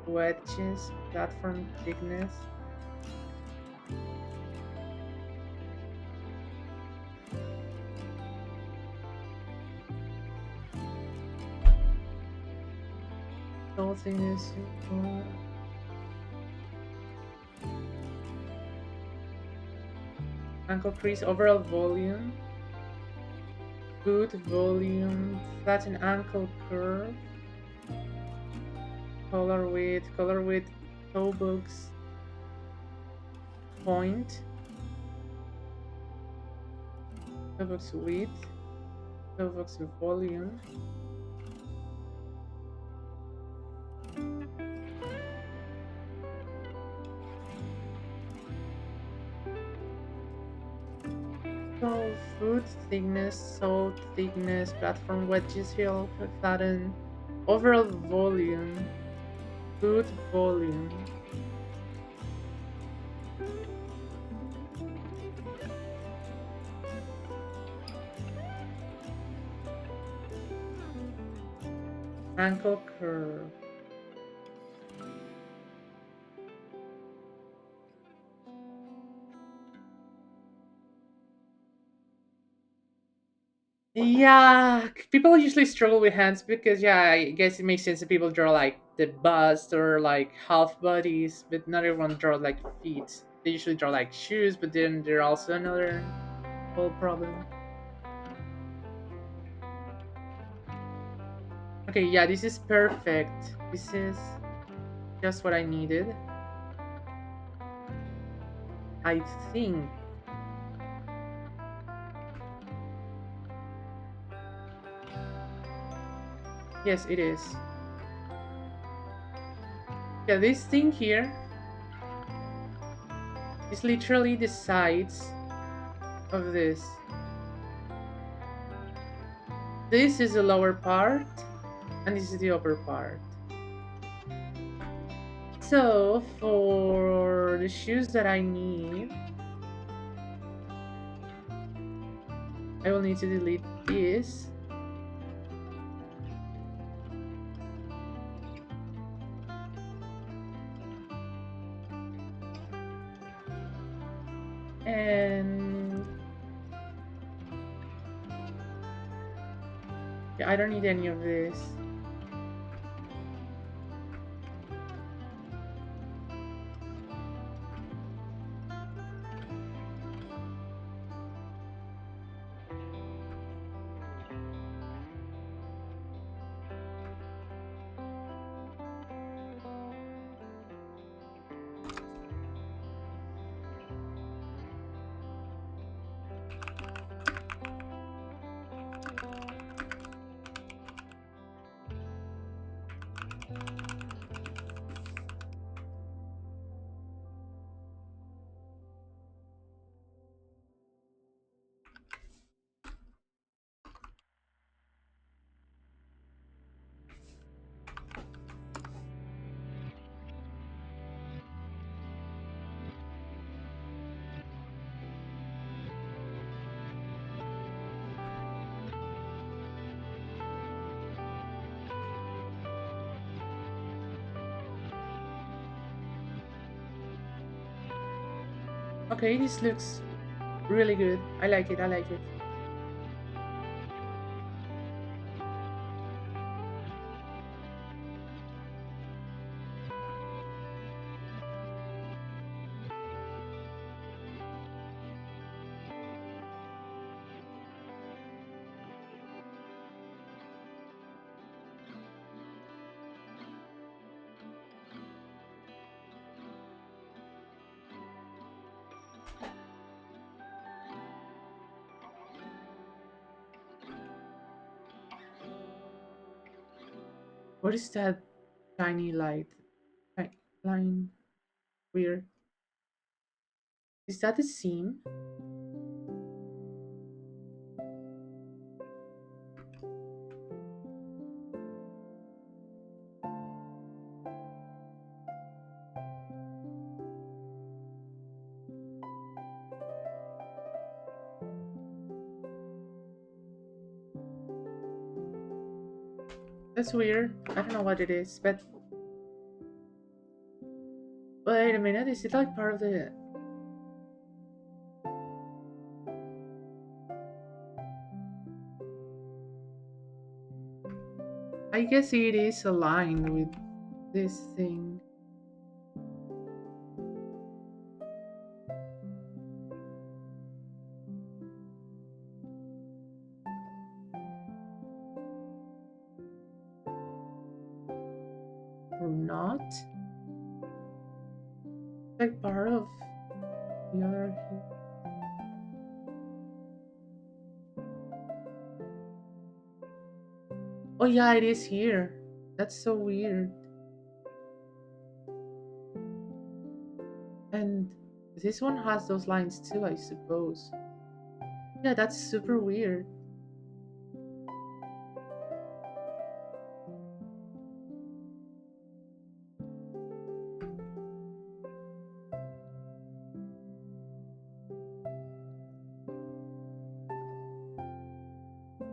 Wedges. Platform thickness. Sole thickness. Ankle crease. Overall volume. Boot volume. Flatten ankle curve. Color width, toe box point, toe box width, toe box volume. So foot thickness, sole thickness, platform wedges, heel flatten, overall volume, boot volume. Ankle curve. Yeah, people usually struggle with hands because yeah, I guess it makes sense that people draw like the bust or like half bodies, but not everyone draws like feet. They usually draw like shoes, but then there are also another whole problem. Okay, yeah, this is perfect. This is just what I needed. I think. Yes, it is. Yeah, this thing here is literally the sides of this. This is the lower part, and this is the upper part. So, for the shoes that I need, I will need to delete this. And yeah, I don't need any of this. Okay, this looks really good. I like it. I like it. What is that tiny light? line. Weird. Is that the seam? That's weird. I don't know what it is, but wait a minute. Is it like part of the? I guess it is aligned with this thing. Or not? Like part of the other here. Oh yeah, it is here. That's so weird. And this one has those lines too, I suppose. Yeah, that's super weird.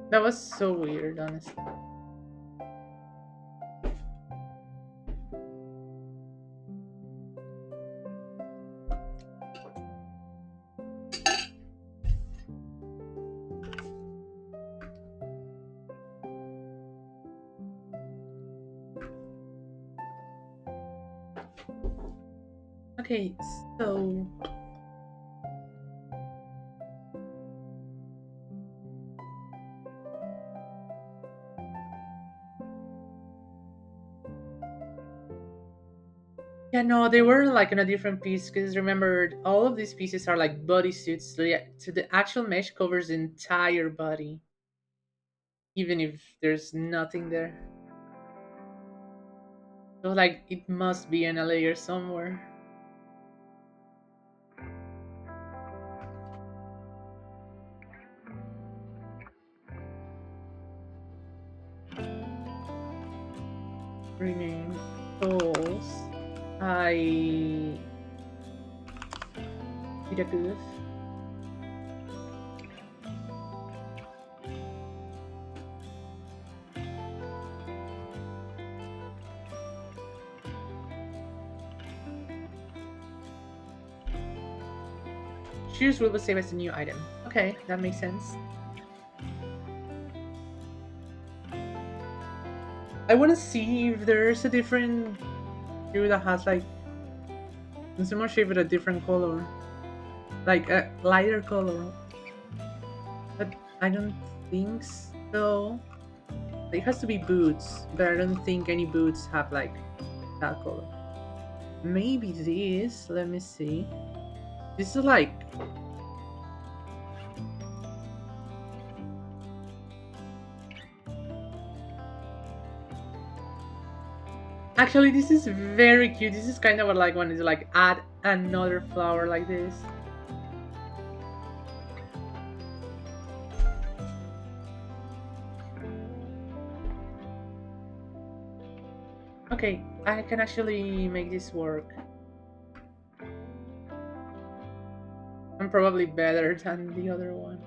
That was so weird, honestly. Okay, so yeah, no, they were like in a different piece because remember, all of these pieces are like bodysuits, so yeah, so the actual mesh covers the entire body, even if there's nothing there. So like it must be in a layer somewhere. Rename tools. I did a goof. Shears will be saved as a new item. Okay, that makes sense. I want to see if there's a different shoe that has like consumer shape with a different color, like a lighter color. But I don't think so. It has to be boots, but I don't think any boots have like that color. Maybe this. Let me see. This is like actually this is very cute. This is kind of what like when you like add another flower like this. Okay, I can actually make this work. I'm probably better than the other one.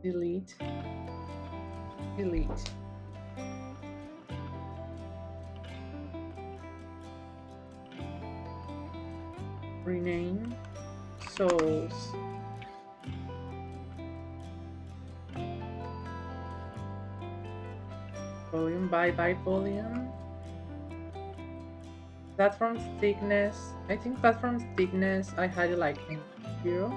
Delete. Delete. Rename. Souls. Volume by volume. Platform thickness. I think platform thickness I had it like in 0.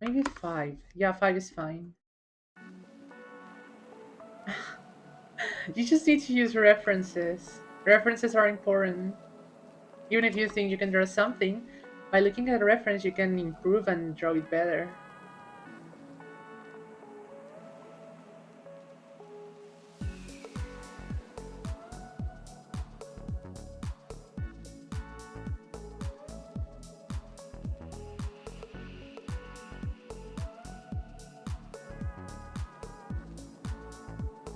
Maybe 5. Yeah, 5 is fine. You just need to use references. References are important. Even if you think you can draw something, by looking at a reference, you can improve and draw it better.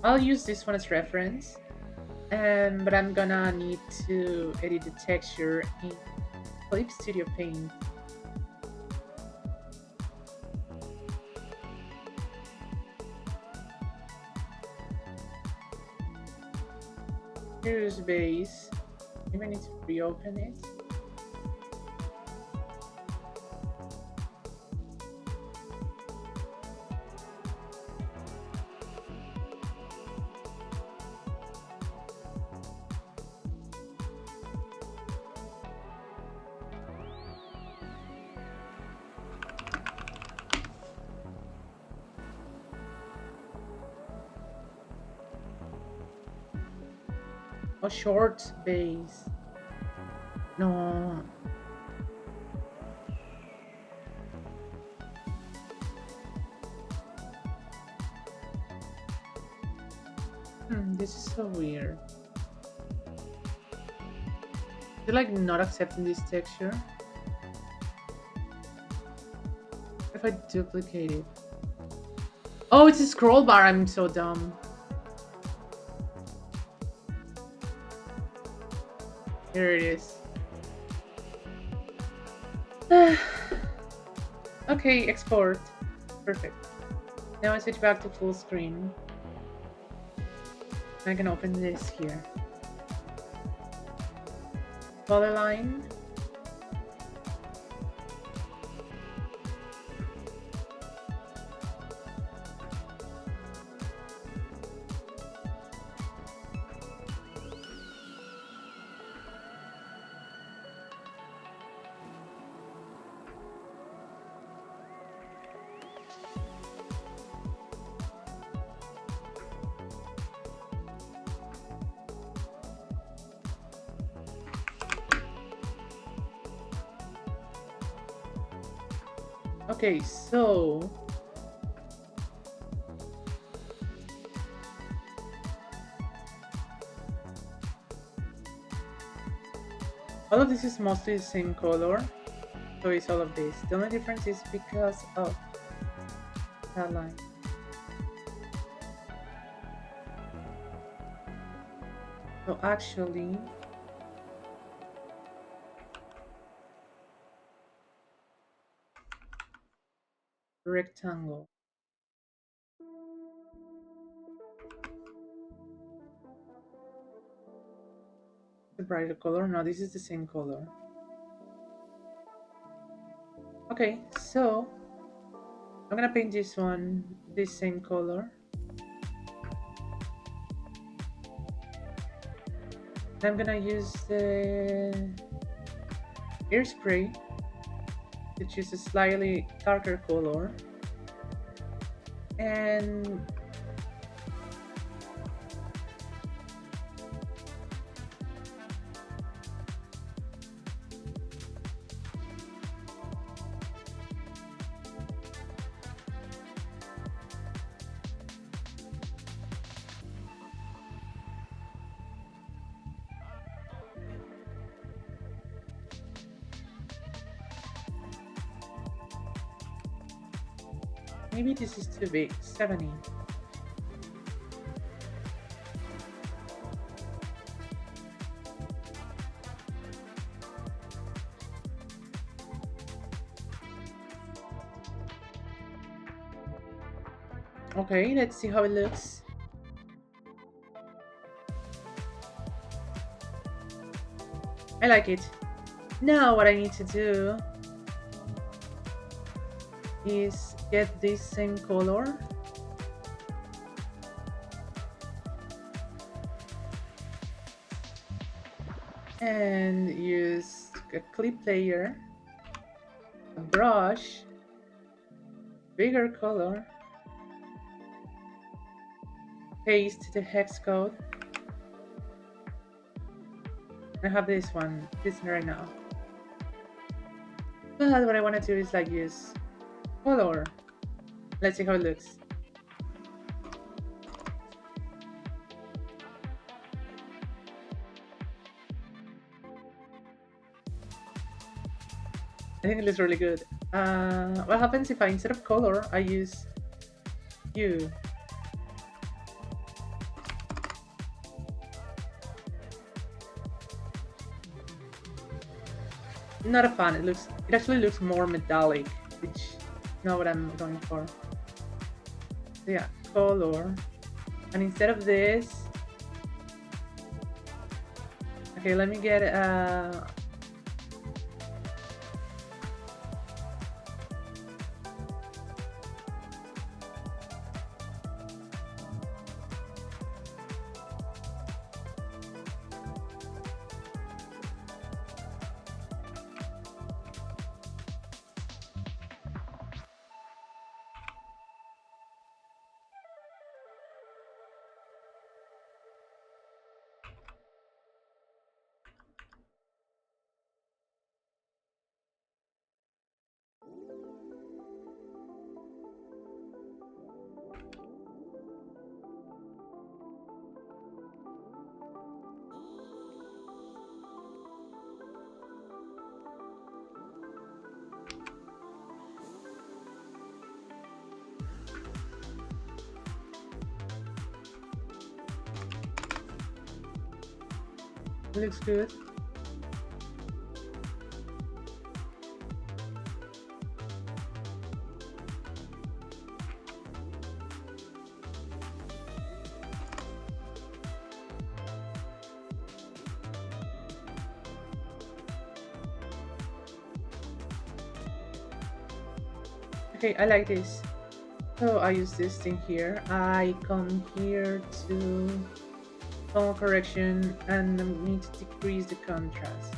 I'll use this one as reference, but I'm gonna need to edit the texture in Clip Studio Paint. Here's base. Maybe I need to reopen it. Oh, short base. No. This is so weird. You're like not accepting this texture. If I duplicate it. Oh, it's a scroll bar. I'm so dumb. Here it is. Okay, export. Perfect. Now I switch back to full screen. I can open this here. Polyline. Okay, so all of this is mostly the same color. So it's all of this. The only difference is because of that line. So actually, rectangle. The brighter color. No, this is the same color. Okay, so I'm gonna paint this one this same color. I'm gonna use the Airspray to choose a slightly darker color, and maybe this is too big. 70. Okay, let's see how it looks. I like it. Now what I need to do is get this same color and use a clip layer, a brush, bigger color, paste the hex code, I have this right now. But what I want to do is like use color. Let's see how it looks. I think it looks really good. What happens if I, instead of color, I use hue? Not a fan. It actually looks more metallic, which is not what I'm going for. So yeah, color. And instead of this, okay, let me get it looks good. Okay, I like this. So I use this thing here. I come here to color correction and need to decrease the contrast.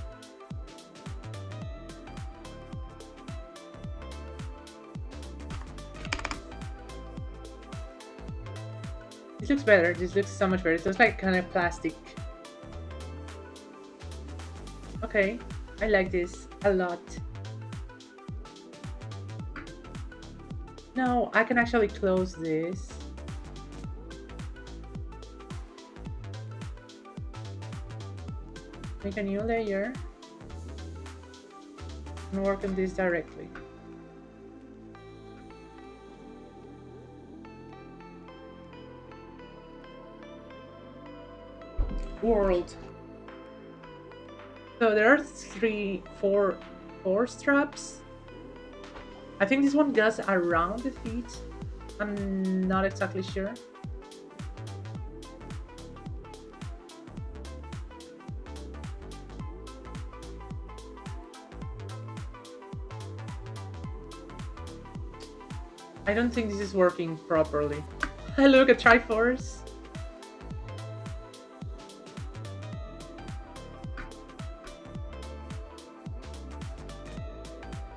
This looks better. This looks so much better. It looks like kind of plastic. Okay, I like this a lot. Now I can actually close this. Make a new layer and work on this directly. World. So there are four straps. I think this one goes around the feet. I'm not exactly sure. I don't think this is working properly. Look, a Triforce.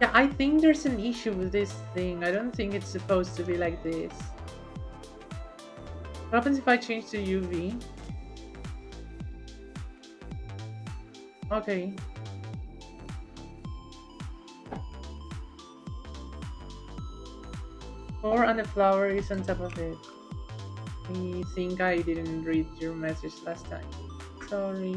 Yeah, I think there's an issue with this thing. I don't think it's supposed to be like this. What happens if I change to UV? Okay. Or and the flower is on top of it. I think I didn't read your message last time. Sorry.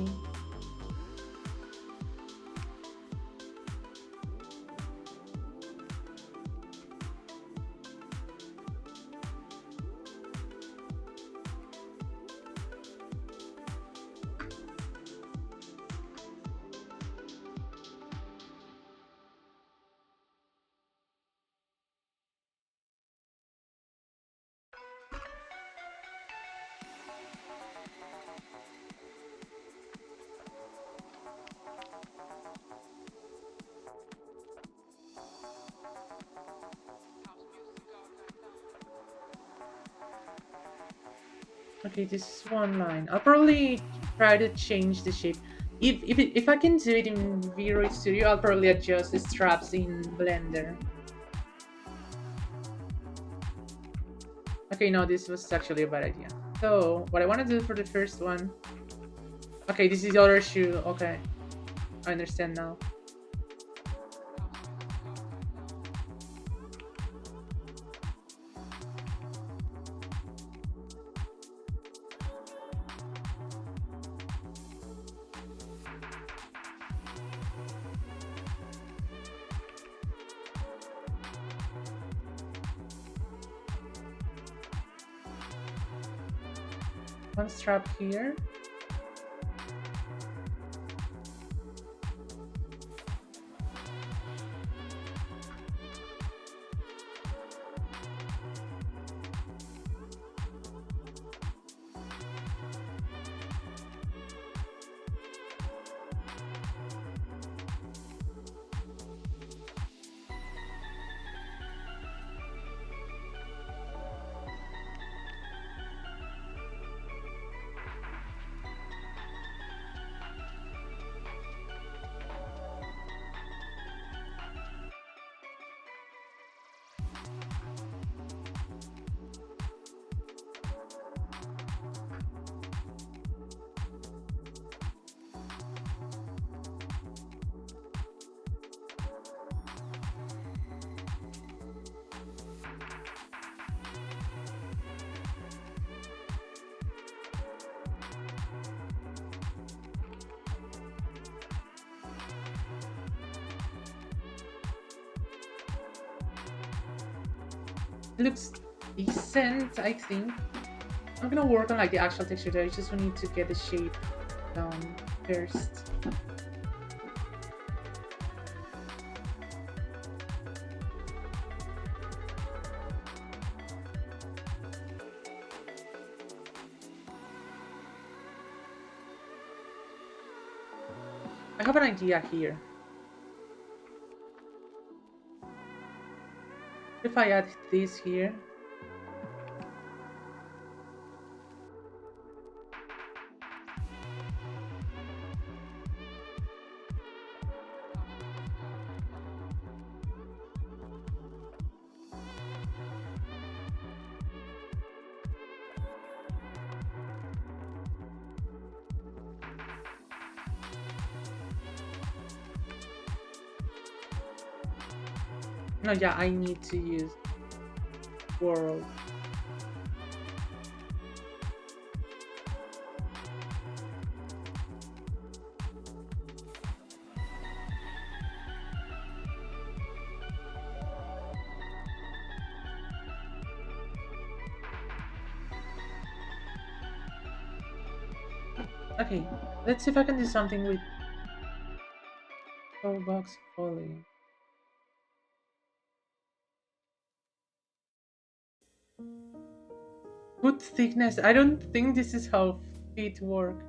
Okay, this is one line. I'll probably try to change the shape. If I can do it in V-Ray Studio, I'll probably adjust the straps in Blender. Okay, no, this was actually a bad idea. So what I want to do for the first one, Okay, this is the other shoe. Okay, I understand now. One strap here. It looks decent, I think. I'm gonna work on like the actual texture there. I just need to get the shape down first. I have an idea here. If I add this here, no, yeah, I need to use world. Okay, let's see if I can do something with box poly. Good thickness. I don't think this is how feet work.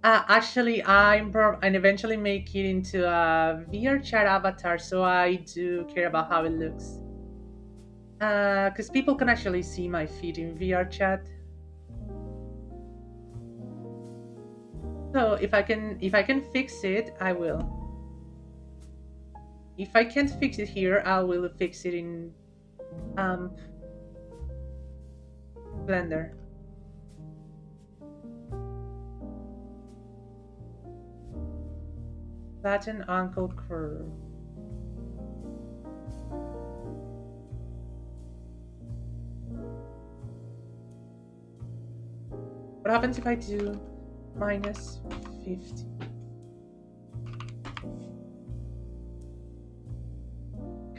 Actually, and eventually make it into a VR chat avatar, so I do care about how it looks. Because people can actually see my feet in VR chat. So if I can fix it, I will. If I can't fix it here, I will fix it in um, Blender. Flatten ankle curve. What happens if I do minus 50?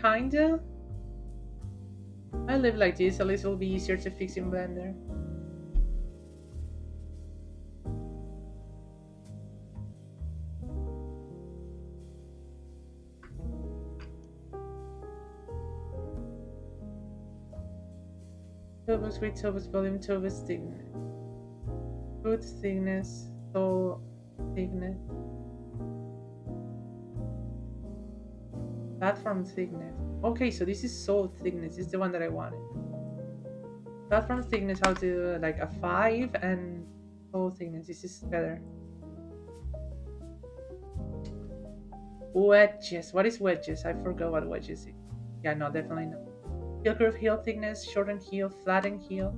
Kinda. I live like this, at least it'll be easier to fix in Blender. Tobus, great Tobus, volume, Tobus, thickness. Foot thickness, sole thickness. Platform thickness. Okay, so this is sole thickness. This is the one that I wanted. Platform thickness, I'll do like a 5, and sole thickness. This is better. Wedges. What is wedges? I forgot what wedges is. Yeah, no, definitely not. Heel curve, heel thickness, shorten heel, flatten heel.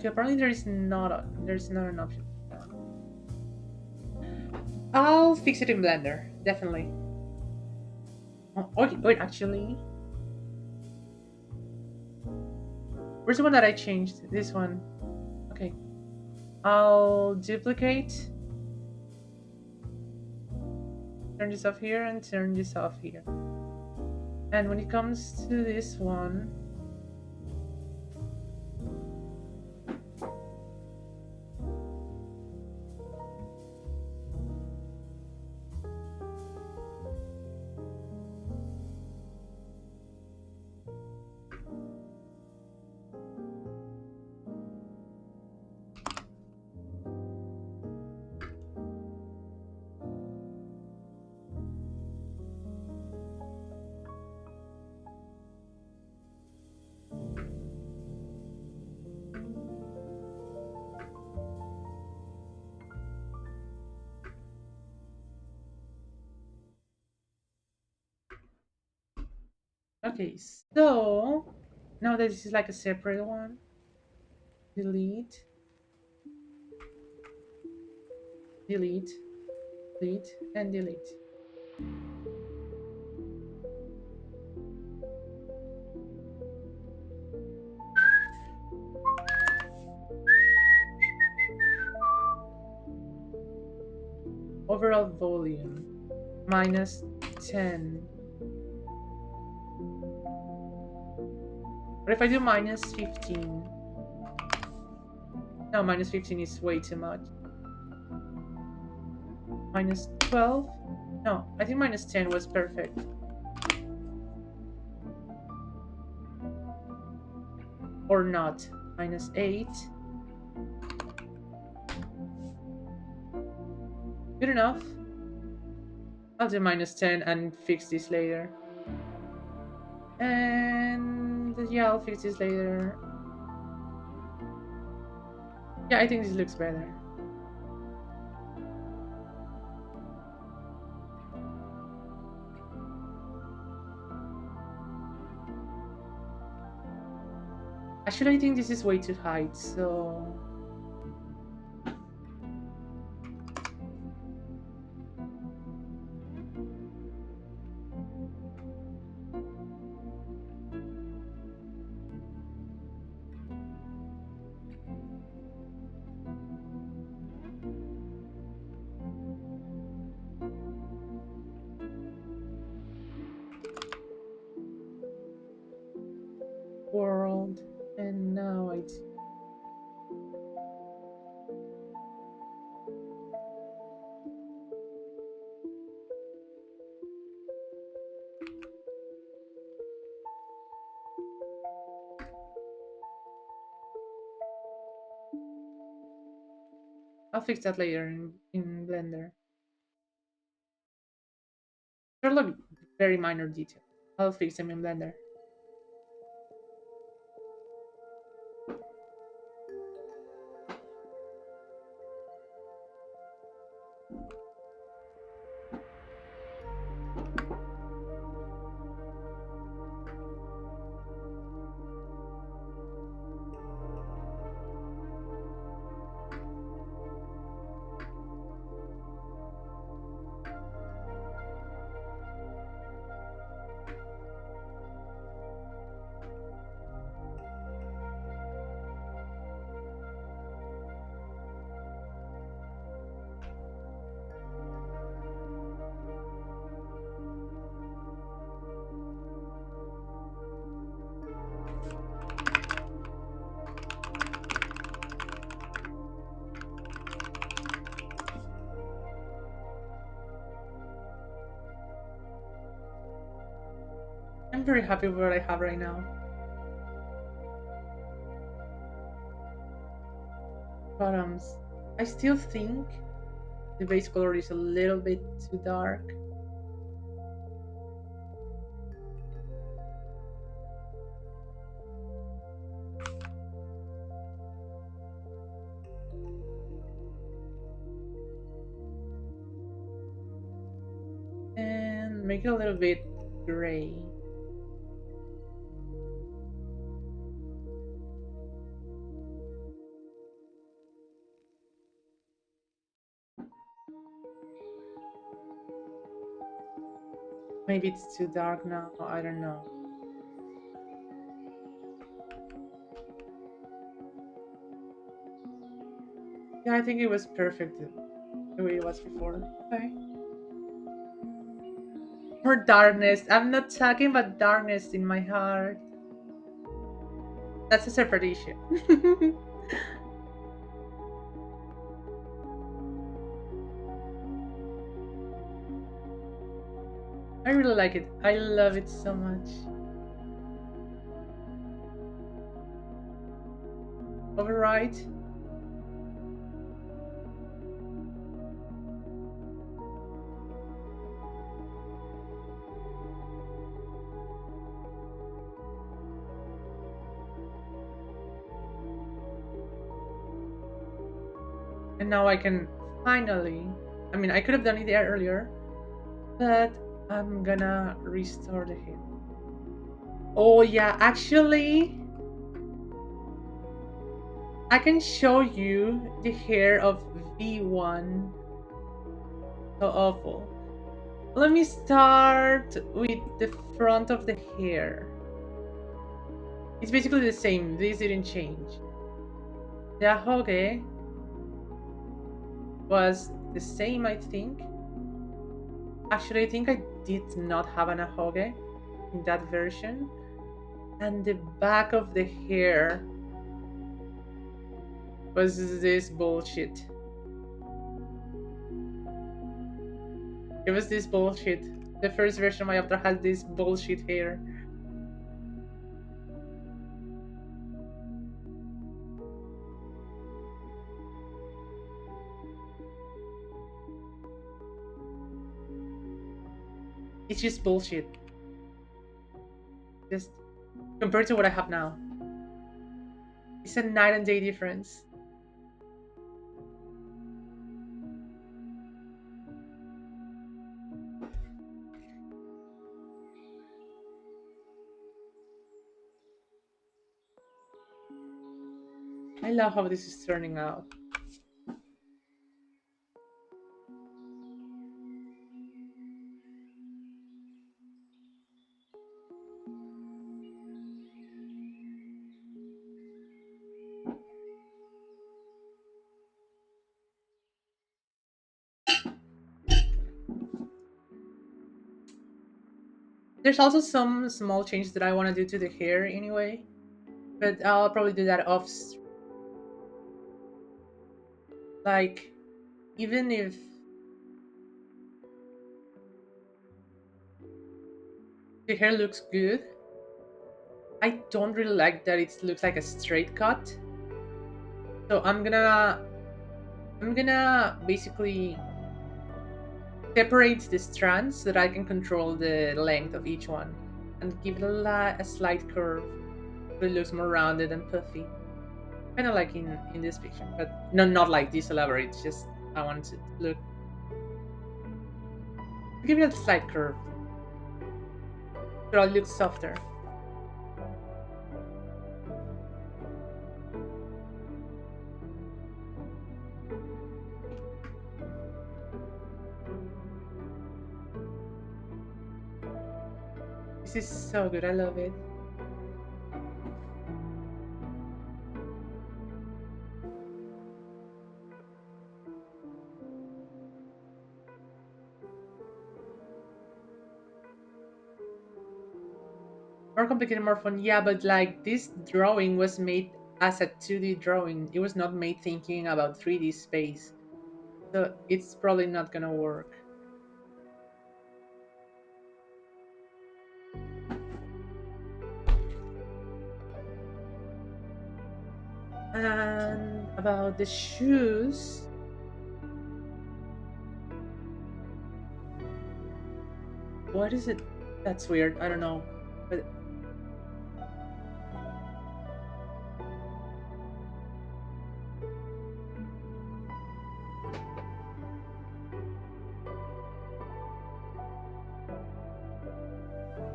Okay, apparently there is not an option. I'll fix it in Blender, definitely. Oh, okay, wait, actually, where's the one that I changed? This one. Okay, I'll duplicate, turn this off here, and turn this off here. And when it comes to this one, okay, so now this is like a separate one. Delete, delete, delete, and delete. Overall volume minus 10. What if I do minus 15? No, minus 15 is way too much. Minus 12? No, I think minus 10 was perfect. Or not. Minus 8. Good enough. I'll do minus 10 and fix this later. And yeah, I'll fix this later. Yeah, I think this looks better. Actually, I think this is way too high, so... World. And now I'll fix that later in Blender. They're like very minor detail. I'll fix them in Blender. I'm very happy with what I have right now. But I still think the base color is a little bit too dark. And make it a little bit gray. Maybe it's too dark now. I don't know. Yeah, I think it was perfect the way it was before. Okay. Or darkness. I'm not talking about darkness in my heart. That's a separate issue. I really like it. I love it so much. Override. And now I can finally. I mean, I could have done it there earlier, but I'm gonna restore the hit. Oh, yeah, actually, I can show you the hair of V1. So awful. Let me start with the front of the hair. It's basically the same. This didn't change. The ahoge was the same, I think. Actually, I think I did not have an ahoge in that version. And the back of the hair was this bullshit. It was this bullshit. The first version of my avatar had this bullshit hair. It's just bullshit. Just compared to what I have now. It's a night and day difference. I love how this is turning out. There's also some small changes that I want to do to the hair anyway, but I'll probably do that off. Like, even if the hair looks good, I don't really like that it looks like a straight cut. So I'm gonna basically separate the strands so that I can control the length of each one and give it a slight curve so it looks more rounded and puffy. Kind of like in this picture, but no, not like this elaborate. It's just I want it to look give it a slight curve so it looks softer. This is so good. I love it. More complicated, more fun. Yeah, but like this drawing was made as a 2D drawing. It was not made thinking about 3D space. So it's probably not gonna work. And about the shoes, what is it? That's weird. I don't know. But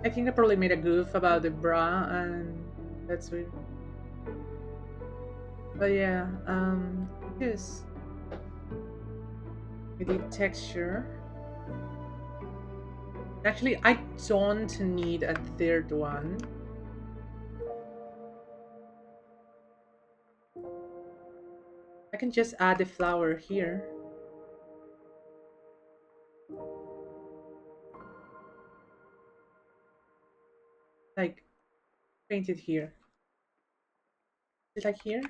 I think I probably made a goof about the bra, and that's weird. But yeah, yes, with the texture, Actually, I don't need a third one. I can just add the flower here. Like, paint it here. Is it like here?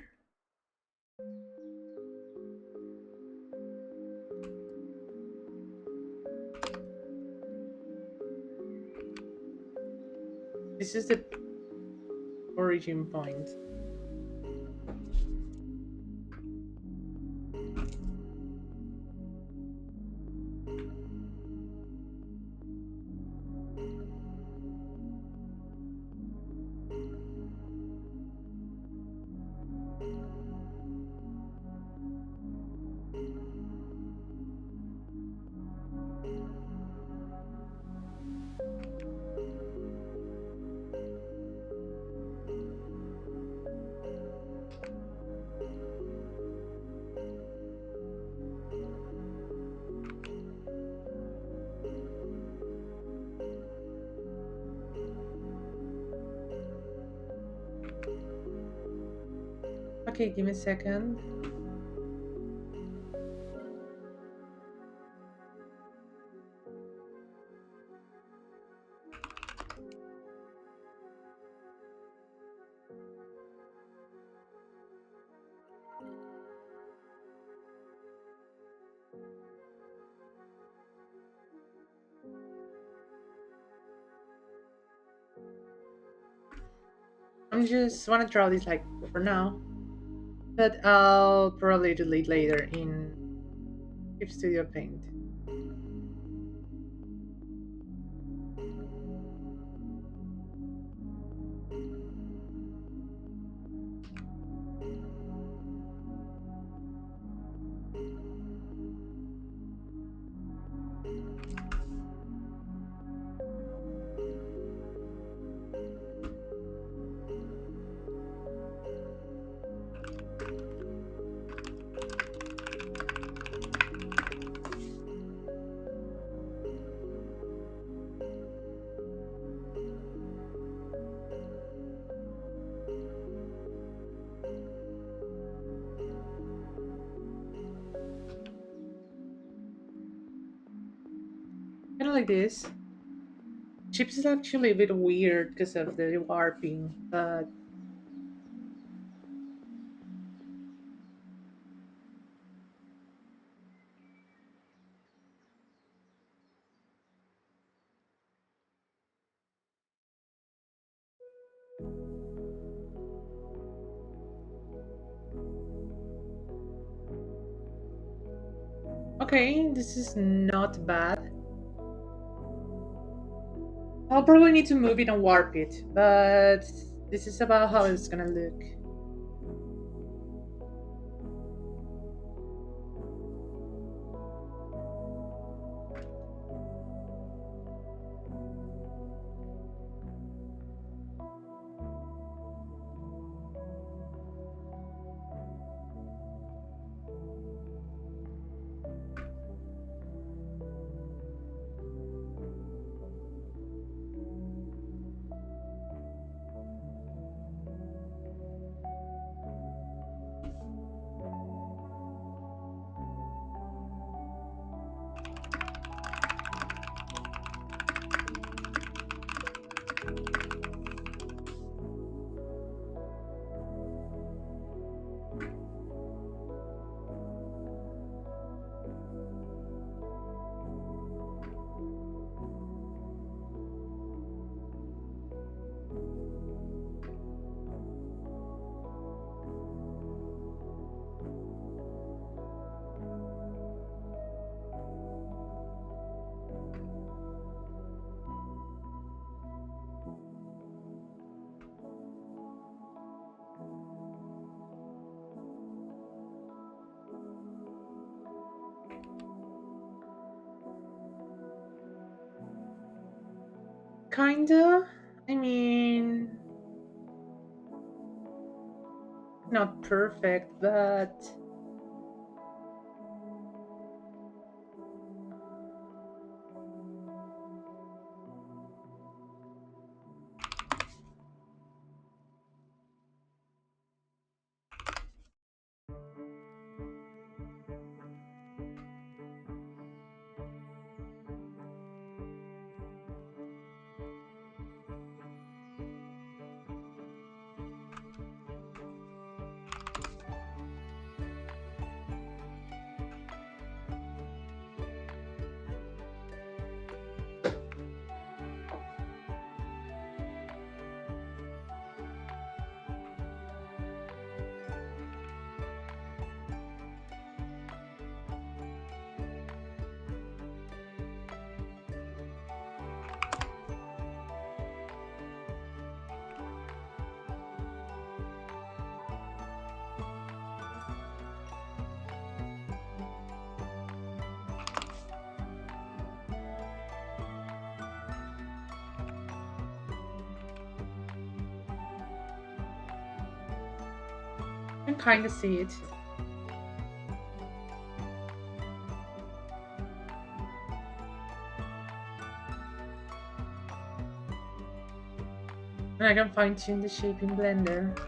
This is the origin point. Okay, give me a second. I'm just wanna draw this like for now, but I'll probably delete later in Keep Studio Paint. Kind of like this. Chips is actually a bit weird because of the warping, but okay, this is not bad. I'll probably need to move it and warp it, but this is about how it's gonna look. Kinda. I mean, not perfect, but I can kind of see it. And I can fine tune the shape in Blender.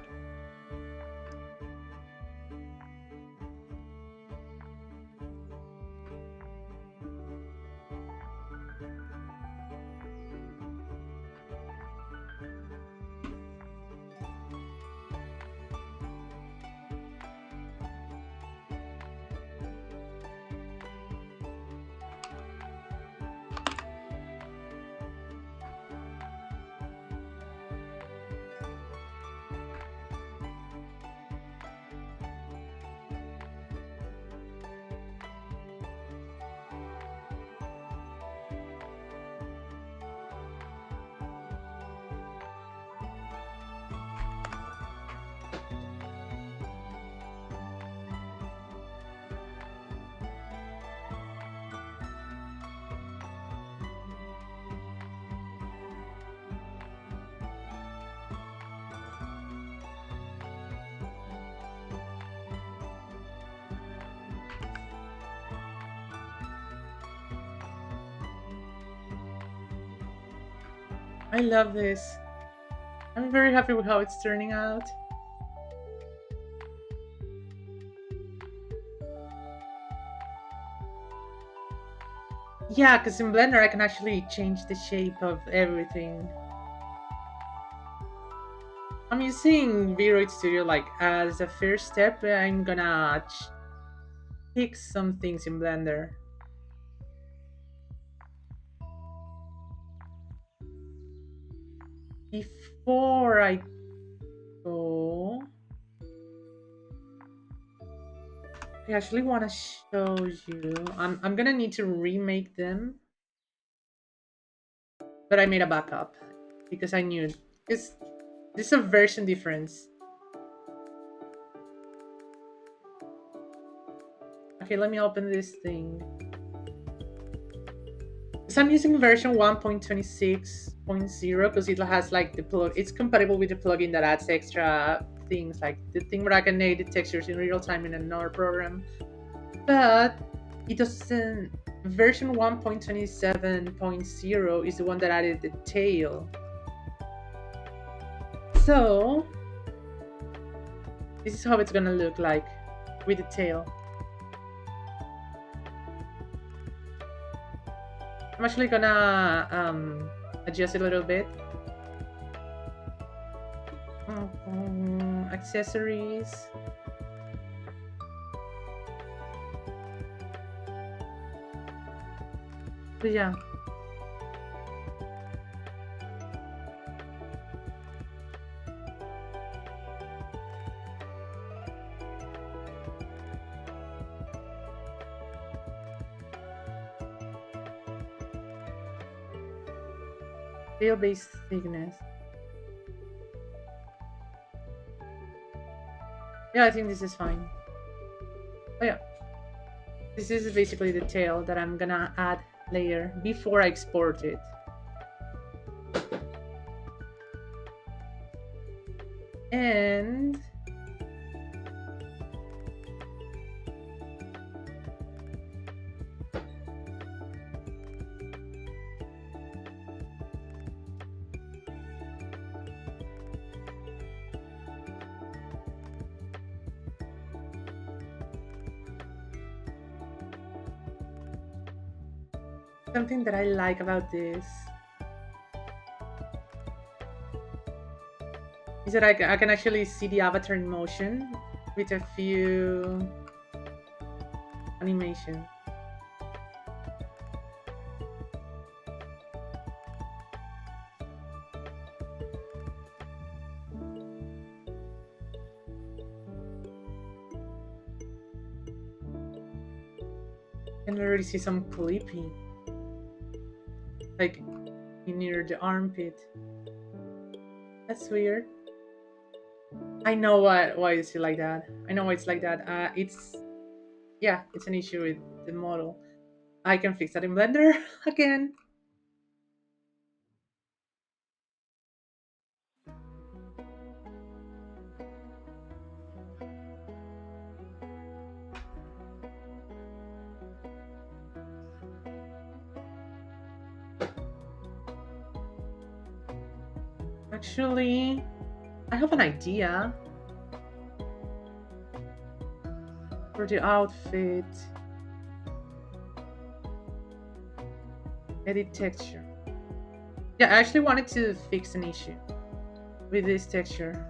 I love this. I'm very happy with how it's turning out. Yeah, because in Blender I can actually change the shape of everything. I'm using Vroid Studio like as a first step. I'm gonna fix some things in Blender. Before I go, I actually want to show you. I'm gonna need to remake them, but I made a backup because I knew this. This is a version difference. Okay, let me open this thing. So I'm using version 1.26.0 because it has like the plug. It's compatible with the plugin that adds extra things like the thing where I can edit textures in real time in another program. But it doesn't. Version 1.27.0 is the one that added the tail. So this is how it's gonna look like with the tail. I'm actually gonna adjust it a little bit. Accessories. So yeah. Tail-based thickness. Yeah, I think this is fine. Oh yeah. This is basically the tail that I'm gonna add later before I export it. And something that I like about this is that I can actually see the avatar in motion with a few animation. I can already see some clipping, like near the armpit. That's weird. I know why it's like that. I know why it's like that. It's yeah, it's an issue with the model. I can fix that in Blender again. Actually, I have an idea for the outfit. Edit texture. Yeah, I actually wanted to fix an issue with this texture.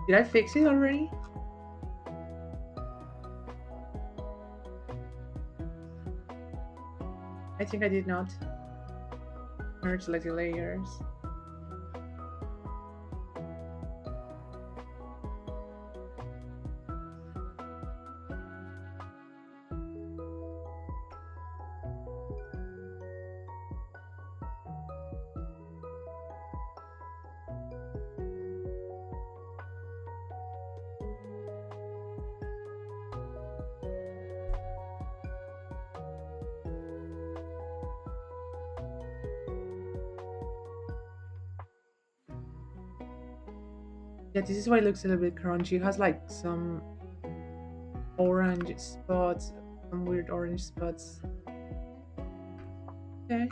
Did I fix it already? I think I did not. Merge like the layers. Yeah, this is why it looks a little bit crunchy. It has like some orange spots, some weird orange spots. Okay.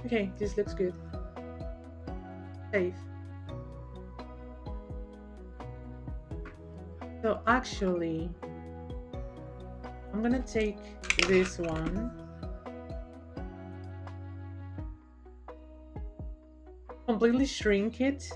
Okay, this looks good. Safe. So actually, I'm gonna take this one, completely shrink it.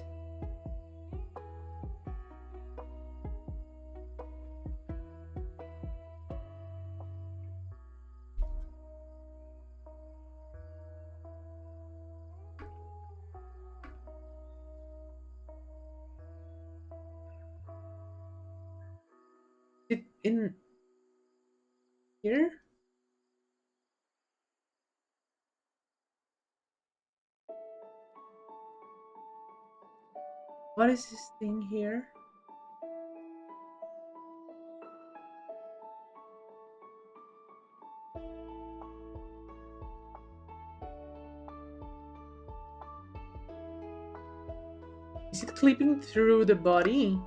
It in here. What is this thing here? Is it clipping through the body?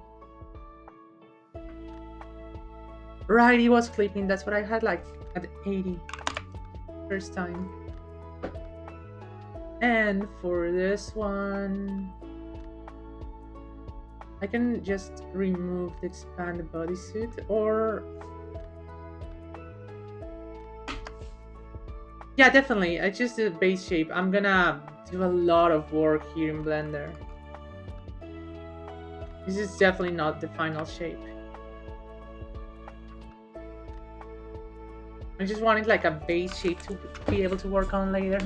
Right, it was clipping. That's what I had like at 80 first time. And for this one, I can just remove the expand bodysuit, or yeah, definitely. I just did base shape. I'm gonna do a lot of work here in Blender. This is definitely not the final shape. I just wanted like a base shape to be able to work on later.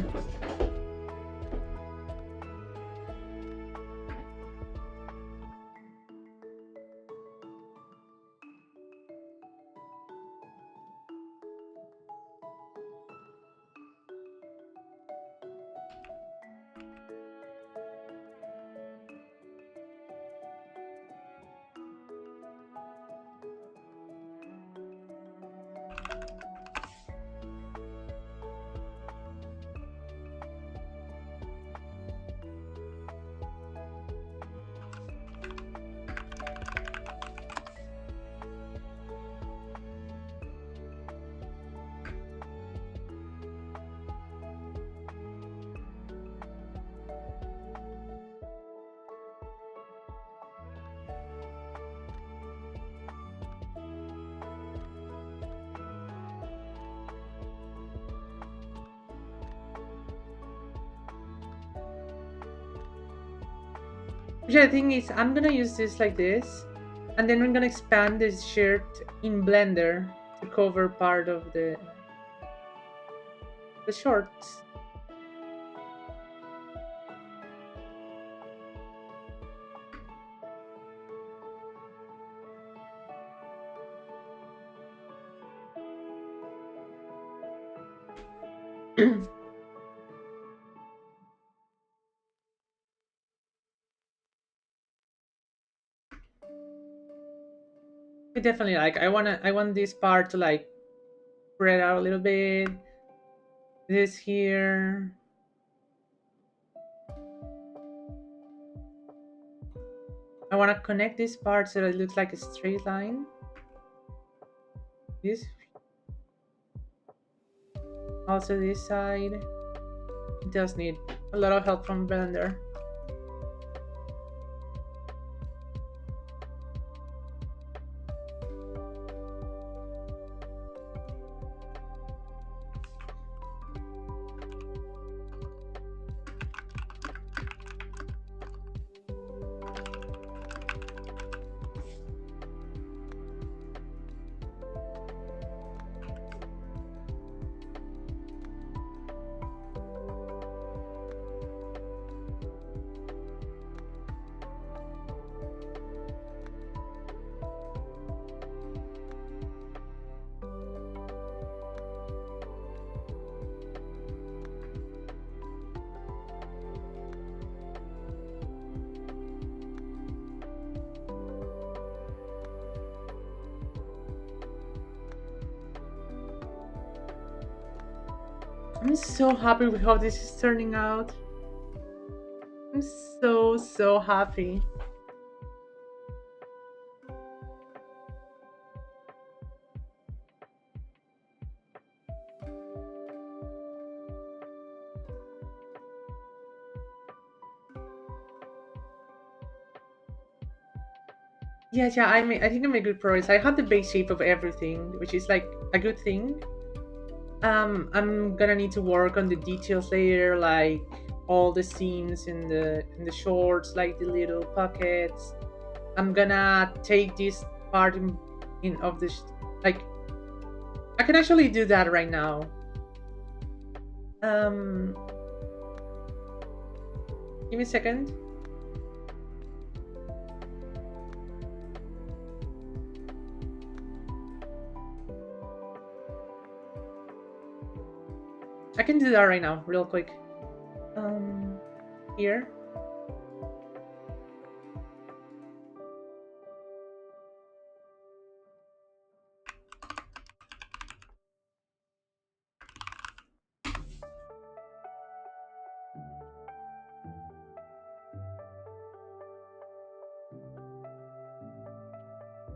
Which the thing is, I'm gonna use this like this, and then I'm gonna expand this shirt in Blender to cover part of the shorts. I definitely like. I want this part to like spread out a little bit. This here. I want to connect this part so that it looks like a straight line. This, also this side. It does need a lot of help from Blender. I'm so happy with how this is turning out. I'm so happy. Yeah, yeah, I think I made good progress. I have the base shape of everything, which is like a good thing. I'm gonna need to work on the details later, like all the scenes in the shorts, like the little pockets. I'm gonna take this part in of this, like I can actually do that right now. Um, Give me a second. I can do that right now, real quick. Um, Here.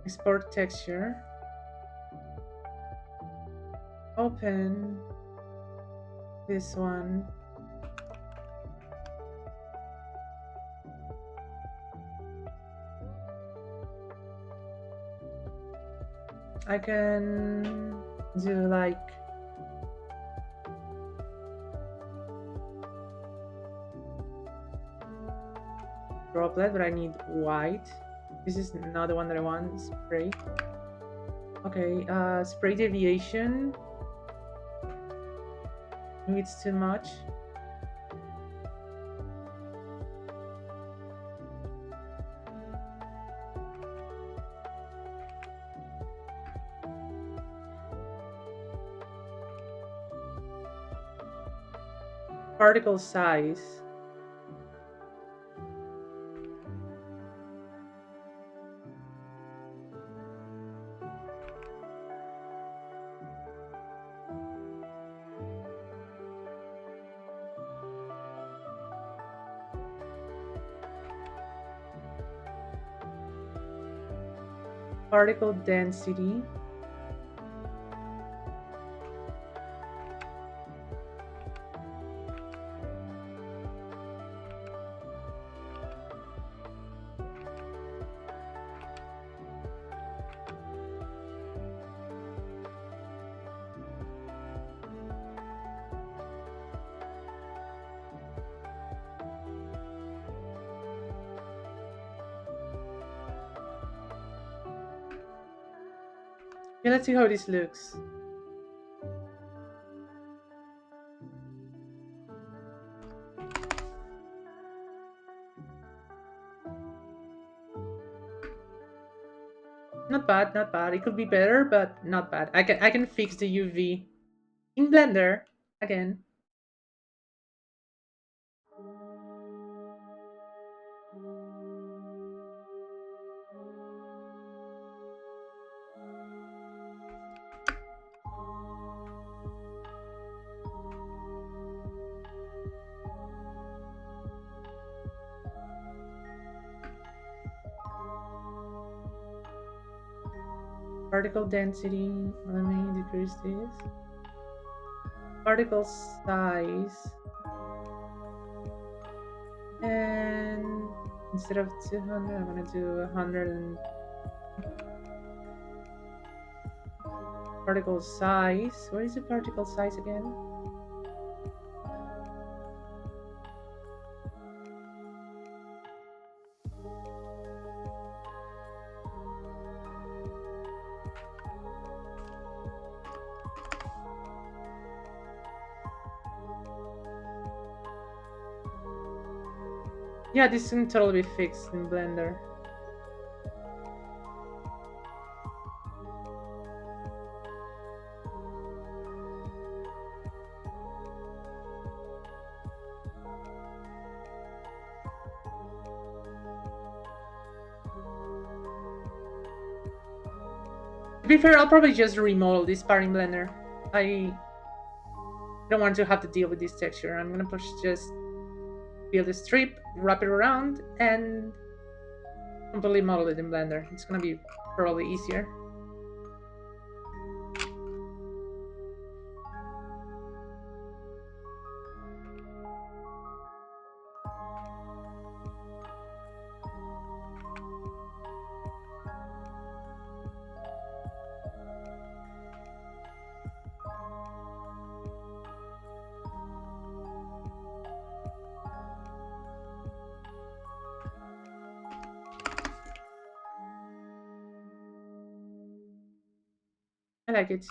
Export texture. Open this one. I can do like droplet, but I need white. This is not the one that I want. Spray. Okay, spray deviation. Maybe it's too much. Particle size. Particle density. Okay, let's see how this looks. Not bad, not bad. It could be better, but not bad. I can fix the UV in Blender again. Particle density. Let me decrease this. Particle size. And instead of 200, I'm gonna do 100 and particle size. What is the particle size again? Yeah, this can totally be fixed in Blender. To be fair, I'll probably just remodel this part in Blender. I don't want to have to deal with this texture. I'm gonna push just build a strip, wrap it around, and completely model it in Blender. It's gonna be probably easier. I like it.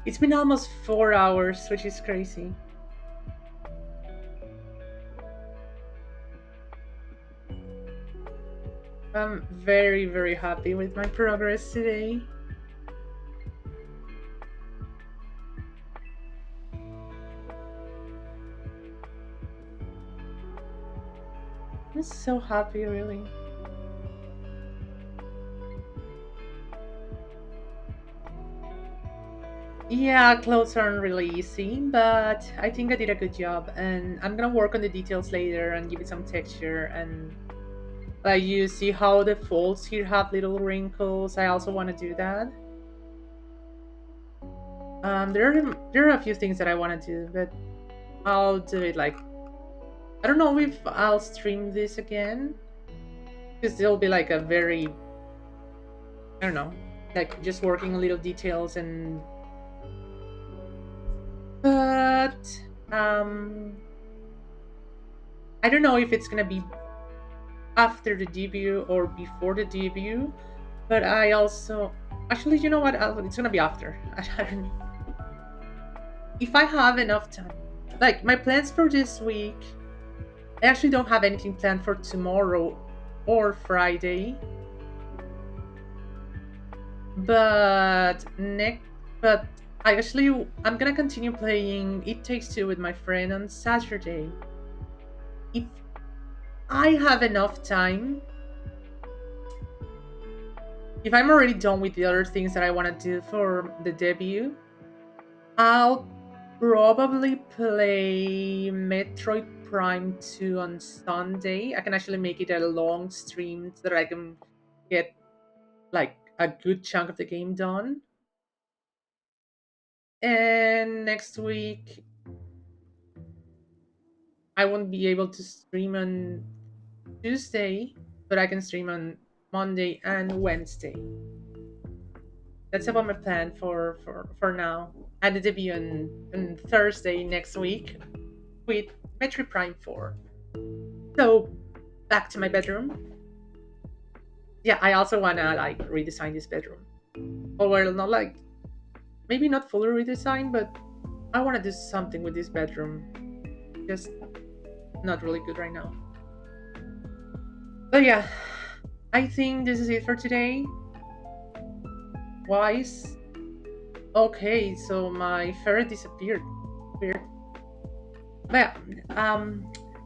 It's been almost 4 hours, which is crazy. I'm very, very happy with my progress today. I'm so happy, really. Yeah, clothes aren't really easy, but I think I did a good job, and I'm gonna work on the details later and give it some texture. And like you see how the folds here have little wrinkles. I also want to do that. There are a few things that I want to do, but I'll do it like I don't know if I'll stream this again because it'll be like a very I don't know, like just working on little details and but I don't know if it's gonna be after the debut or before the debut, but I also actually you know what it's gonna be after. I don't know if I have enough time. Like my plans for this week, I actually don't have anything planned for tomorrow or Friday, but next but I'm gonna continue playing It Takes Two with my friend on Saturday. If I have enough time, if I'm already done with the other things that I want to do for the debut, I'll probably play Metroid Prime 2 on Sunday. I can actually make it a long stream so that I can get like a good chunk of the game done. And next week, I won't be able to stream on Tuesday, but I can stream on Monday and Wednesday. That's about my plan for now. And the debut on Thursday next week with Metroid Prime 4. So back to my bedroom. Yeah, I also wanna like redesign this bedroom. Or well, not like maybe not fully redesign, but I wanna do something with this bedroom. Just not really good right now. But yeah, I think this is it for today. Wise. Okay, so my ferret disappeared. Weird. But yeah,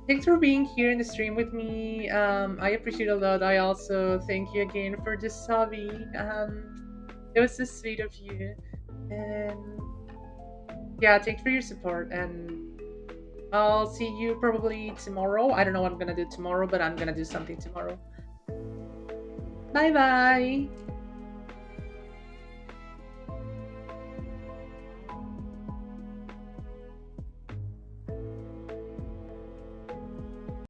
thanks for being here in the stream with me. I appreciate it a lot. I also thank you again for the hobby. It was so sweet of you. And yeah, thanks for your support. And I'll see you probably tomorrow. I don't know what I'm gonna do tomorrow, but I'm gonna do something tomorrow. Bye bye.